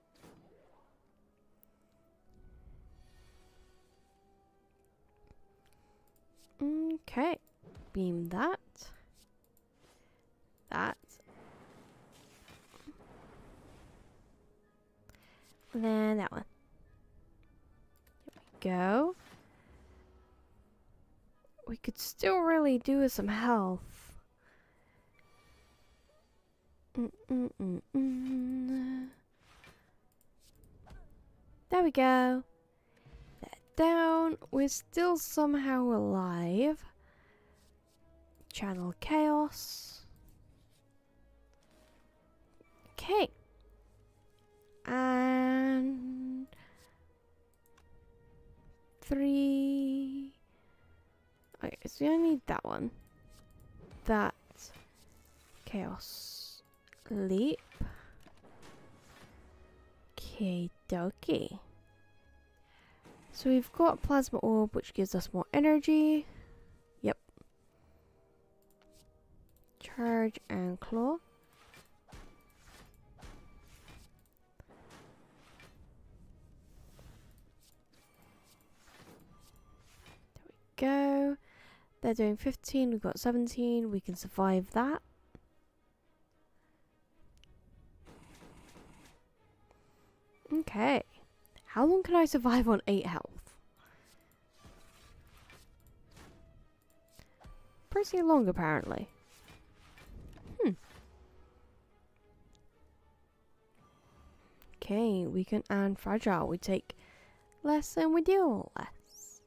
Okay. Beam that. That. And then that one. There we go. We could still really do with some health. There we go. That down. We're still somehow alive. Channel chaos. Okay. And 3. Okay, so we only need that one. That. Chaos. Leap. Okay, dokie. So we've got plasma orb, which gives us more energy. Yep. Charge and claw. There we go. They're doing 15, we've got 17. We can survive that. Okay. How long can I survive on 8 health? Pretty long, apparently. Okay, we can add fragile. We take less and we deal less.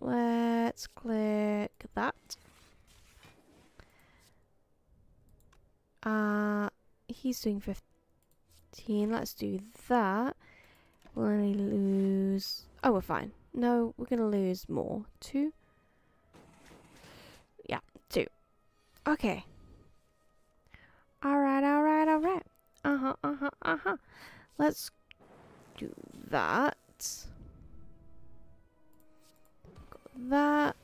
Let's click that. He's doing 15. Let's do that. We'll only lose... Oh, we're fine. No, we're going to lose more. 2. Yeah, 2. Okay. Alright, alright, alright. Let's do that. that.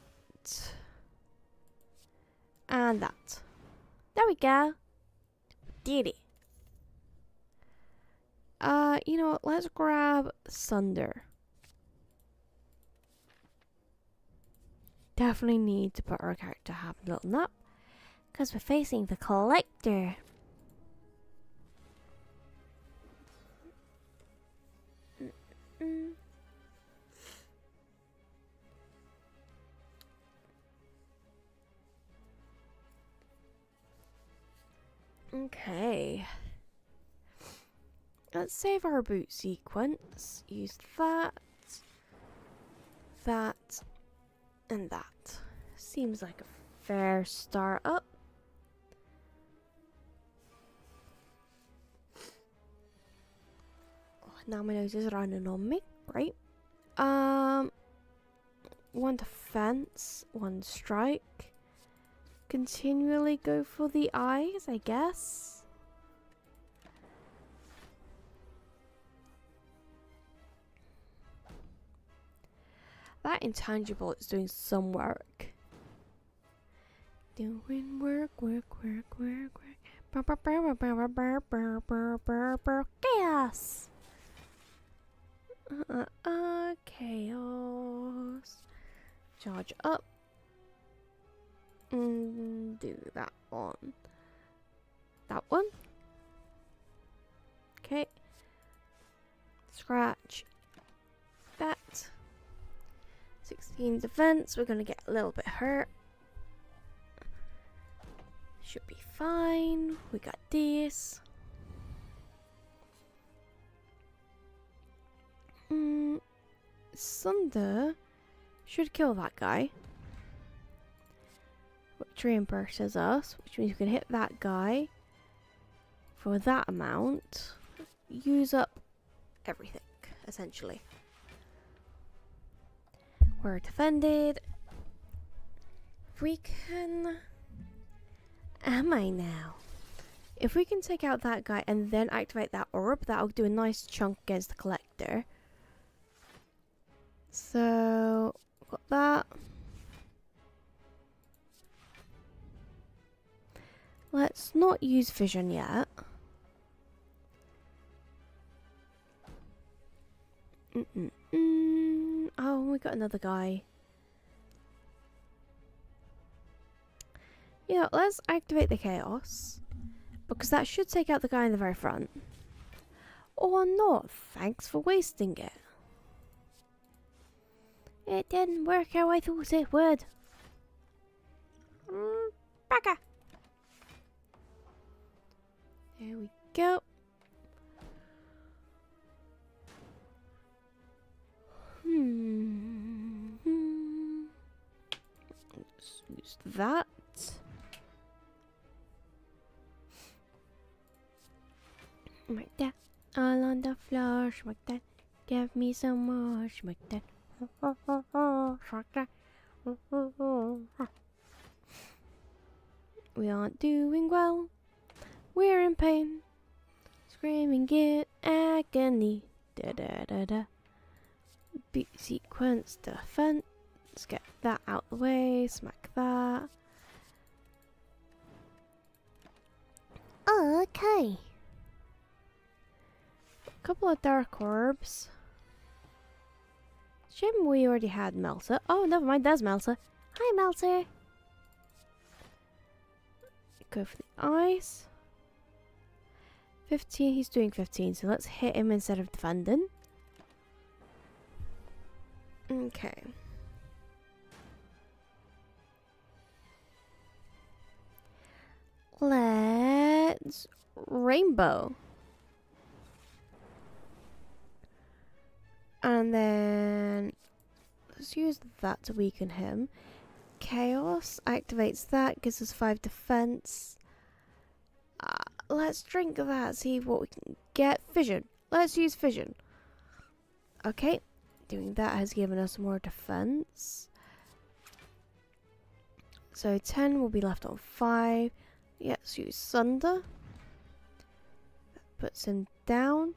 And that. There we go. Did it. You know what? Let's grab Sunder. Definitely need to put our character have a little nap. Because we're facing the collector. Okay. Let's save our boot sequence. Use that, that, and that. Seems like a fair startup. Now my nose is running on me. Great. One defense, one strike. Continually go for the eyes, I guess. That intangible is doing some work. Doing work. Chaos. Chaos. Charge up. Do that one. That one. Okay. Scratch. That. 16 defense. We're gonna get a little bit hurt. Should be fine. We got this. Sunder should kill that guy. Which reimburses us, which means we can hit that guy for that amount. Use up everything, essentially. We're defended. If we can... Am I now? If we can take out that guy and then activate that orb, that'll do a nice chunk against the collector. So, got that. Let's not use vision yet. Oh, we got another guy. Yeah, let's activate the chaos. Because that should take out the guy in the very front. Or not. Thanks for wasting it. It didn't work how I thought it would. Bugger. There we go. Let's use that. Like that. All on the floor. Like that. Give me some more. Like that. We aren't doing well. We're in pain. Screaming in agony. Da da da da. Beat sequence defense. Let's get that out the way. Smack that. Okay. A couple of dark orbs. Shame we already had Melter. Oh, never mind. There's Melter. Hi, Melter. Go for the eyes. 15. He's doing 15, so let's hit him instead of defending. Okay. Let's rainbow. And then let's use that to weaken him. Chaos activates that, gives us 5 defense. Let's drink that, see what we can get. Fission. Let's use fission. Okay. Doing that has given us more defense. So 10 will be left on 5. Yeah, let's use Sunder. That puts him down.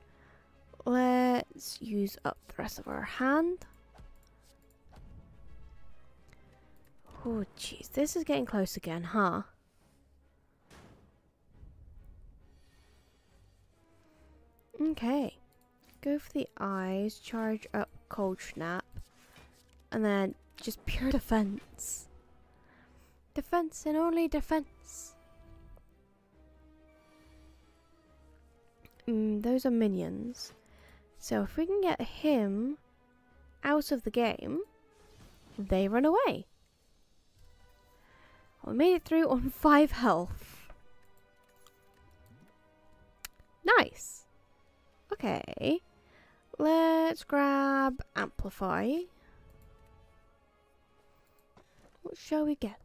Let's use up the rest of our hand. Oh, jeez. This is getting close again, huh? Okay. Go for the eyes, charge up Cold Snap, and then just pure defense. Defense and only defense. Those are minions. So if we can get him out of the game, they run away. We made it through on 5 health. Nice. Okay. Let's grab Amplify. What shall we get?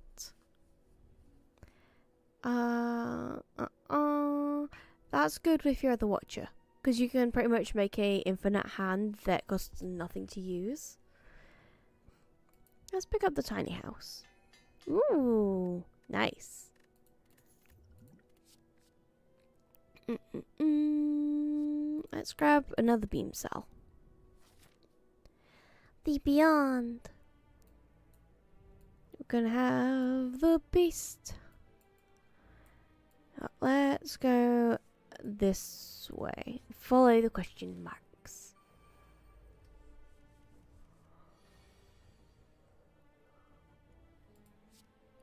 That's good if you're the Watcher, because you can pretty much make a infinite hand that costs nothing to use. Let's pick up the tiny house. Ooh, nice. Let's grab another beam cell. The Beyond. We're gonna have the Beast. Let's go this way. Follow the question marks.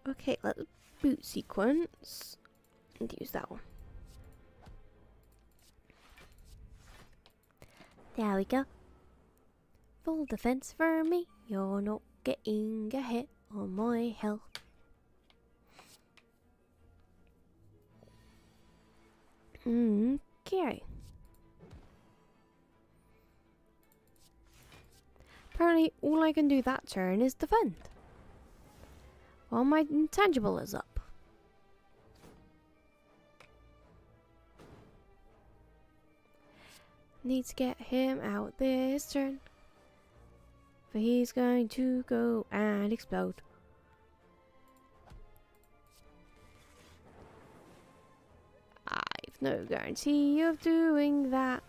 Okay, let's boot sequence and use that one. There we go. Full defense for me. You're not getting a hit on my health. Okay. Apparently, all I can do that turn is defend. While my intangible is up. Need to get him out this turn. For he's going to go and explode. I've no guarantee of doing that.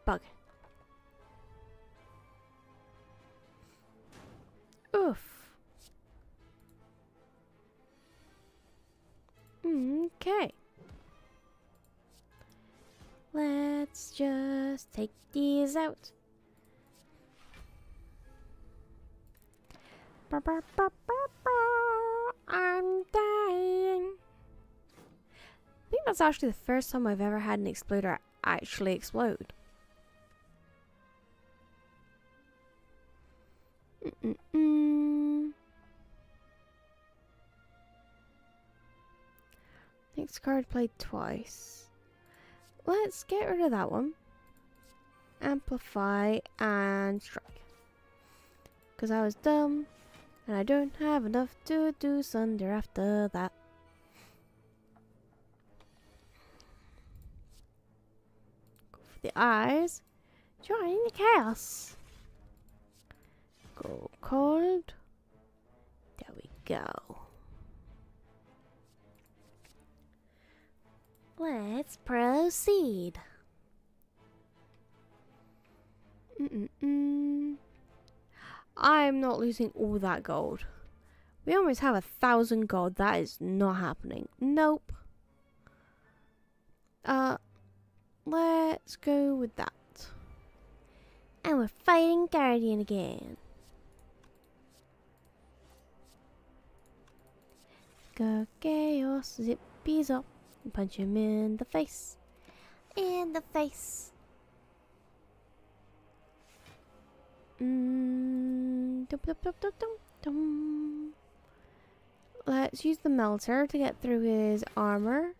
Bug. Oof. Okay. Let's just take these out. I'm dying. I think that's actually the first time I've ever had an exploder actually explode. Next card played twice. Let's get rid of that one. Amplify and strike. Because I was dumb. And I don't have enough to do Sunder after that. Go for the eyes. Join the chaos. Go cold. There we go. Let's proceed. I'm not losing all that gold. We almost have 1,000 gold. That is not happening. Nope. Let's go with that. And we're fighting Guardian again. Go chaos, zippies up. Punch him in the face. In the face. Let's use the melter to get through his armor.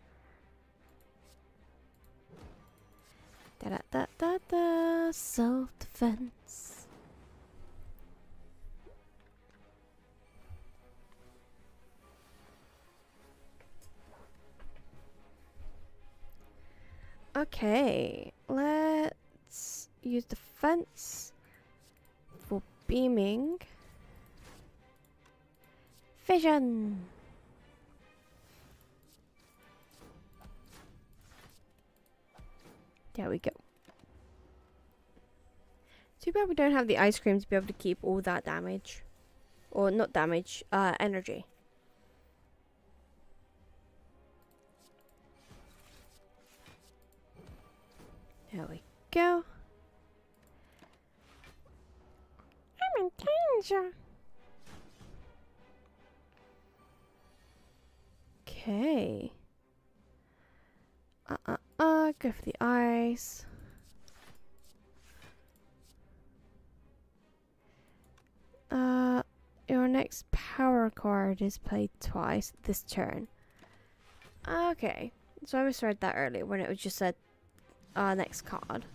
Da-da-da-da-da. Self-defense. Okay, let's use defense for beaming. Vision. There we go. Too bad we don't have the ice cream to be able to keep all that damage. Or not damage, energy. There we go. I'm in danger. Okay. Go for the ice. Your next power card is played twice this turn. Okay. So I misread that earlier when it was just said next card.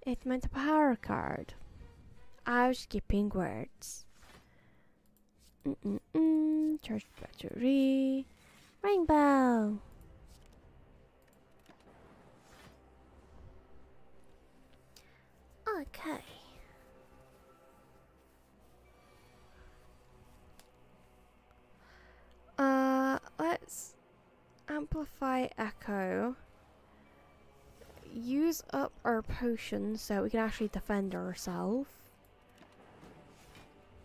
It meant a power card. I was skipping words. Charged battery. Rainbow. Okay. Let's amplify echo. Use up our potions so we can actually defend ourselves.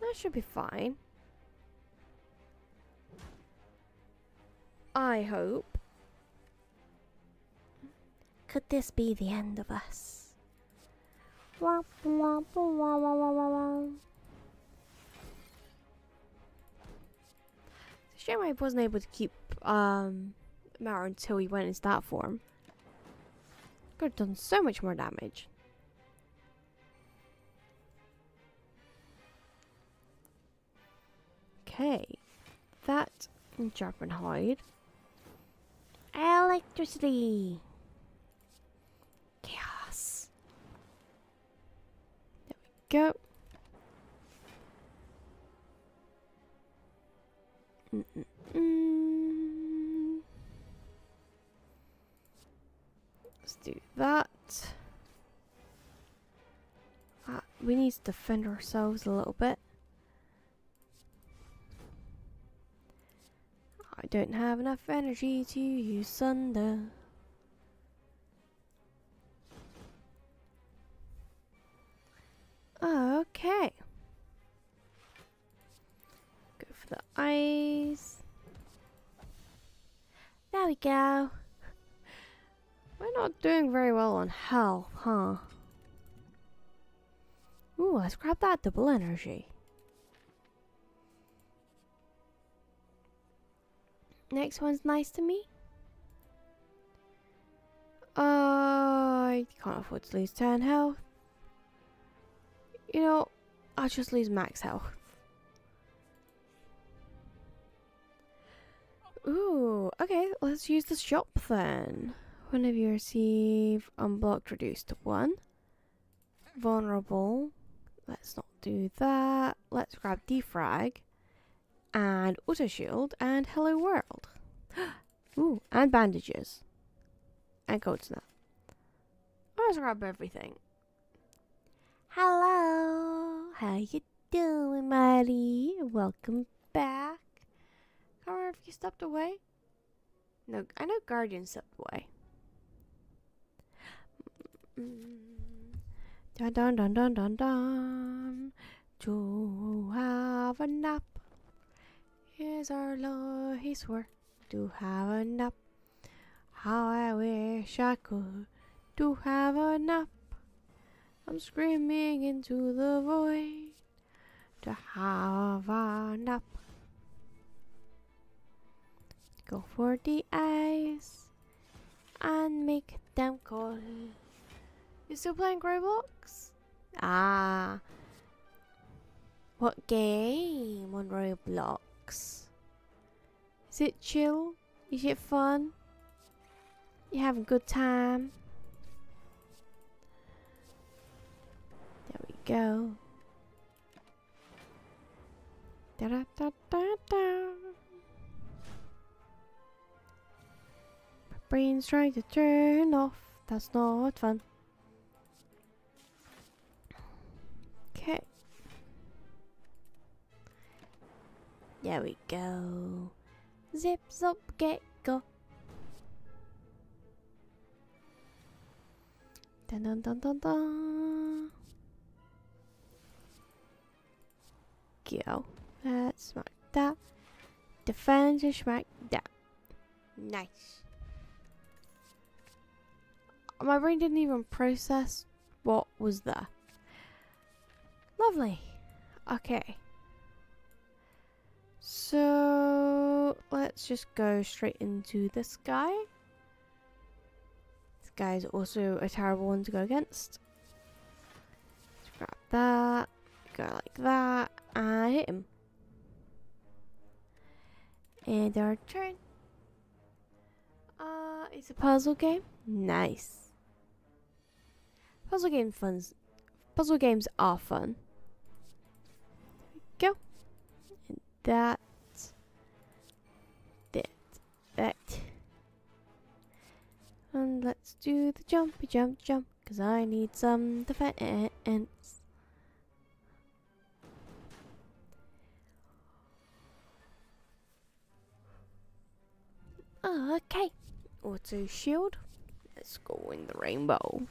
That should be fine. I hope. Could this be the end of us? Wah, wah, wah, wah, wah, wah, wah. It's a shame I wasn't able to keep Mara until he went into that form. Could have done so much more damage. Okay. That sharpen hide. Electricity. Chaos. There we go. Let's do that. We need to defend ourselves a little bit. I don't have enough energy to use thunder. Okay. Go for the eyes. There we go. We're not doing very well on health, huh? Ooh, let's grab that double energy. Next one's nice to me. I can't afford to lose 10 health. You know, I'll just lose max health. Ooh, okay, let's use the shop then. Whenever you receive unblocked, reduced to 1. Vulnerable. Let's not do that. Let's grab defrag. And auto shield. And hello world. Ooh, and bandages. And cold snap. Let's grab everything. Hello. How you doing, Maddie? Welcome back. Can't remember if you stepped away. No, I know Guardian stepped away. Dun dun dun dun dun dun. To have a nap. Here's our Lord, he swore to have a nap. How I wish I could to have a nap. I'm screaming into the void to have a nap. Go for the eyes and make them call. You still playing Roblox? Ah. What game on Roblox? Is it chill? Is it fun? You having a good time? There we go. Da da da da da. My brain's trying to turn off. That's not fun. Okay. There we go. Zip, zop, get, go. Dun dun dun dun dun. Go. Let's smack that. Defend and smack that. Nice. My brain didn't even process what was there. Lovely. Okay. So let's just go straight into this guy. This guy is also a terrible one to go against. Let's grab that, go like that, and hit him. And our turn. It's a puzzle game. Nice. Puzzle games are fun. There we go. And that. And let's do the jumpy jump, because I need some defense. Okay. Auto shield. Let's go in the rainbow.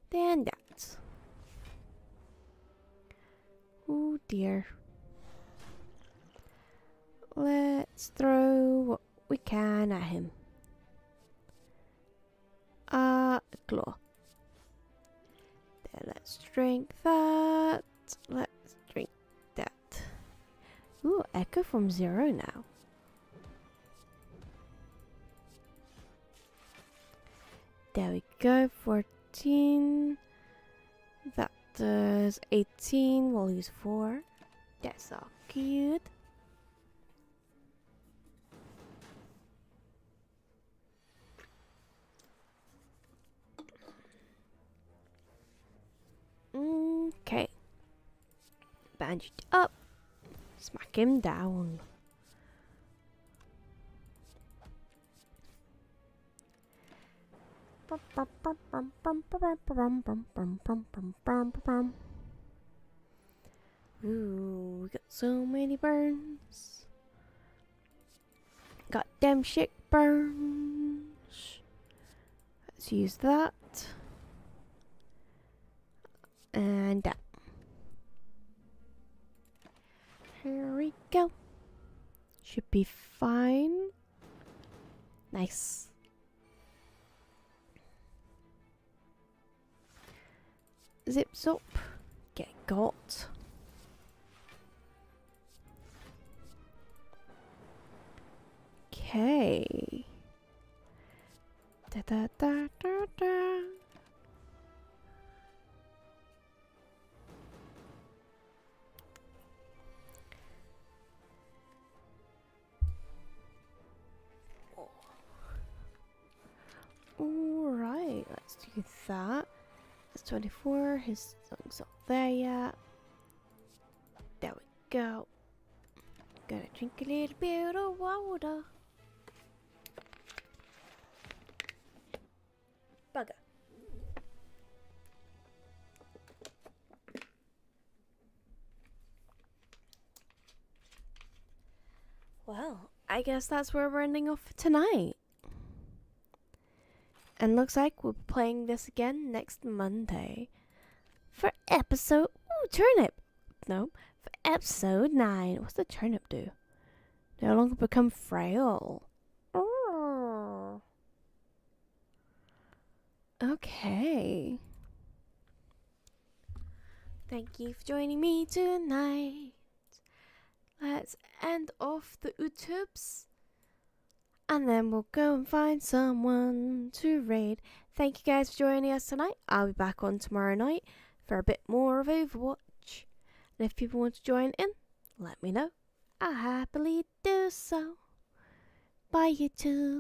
Then that. Oh dear. Let's throw what we can at him. Claw. Then let's drink that. Let's drink that. Ooh, echo from 0 now. There we go, 14. That does 18. We'll use 4. That's all cute. Okay. Bandage up. Smack him down. Ooh, we got so many burns. Got them shit burns. Let's use that. And that. Here we go. Should be fine. Nice. Zips up. Get got. Okay. Da da da da da. Alright, let's do that. That's 24. His song's not there yet. There we go. Gonna drink a little bit of water. Bugger. Well, I guess that's where we're ending off for tonight. And looks like we're playing this again next Monday for episode... Ooh, turnip! No, for episode 9. What's the turnip do? No longer become frail. Oh. Okay. Thank you for joining me tonight. Let's end off the YouTubes. And then we'll go and find someone to raid. Thank you guys for joining us tonight. I'll be back on tomorrow night for a bit more of Overwatch. And if people want to join in, let me know. I'll happily do so. Bye, YouTube.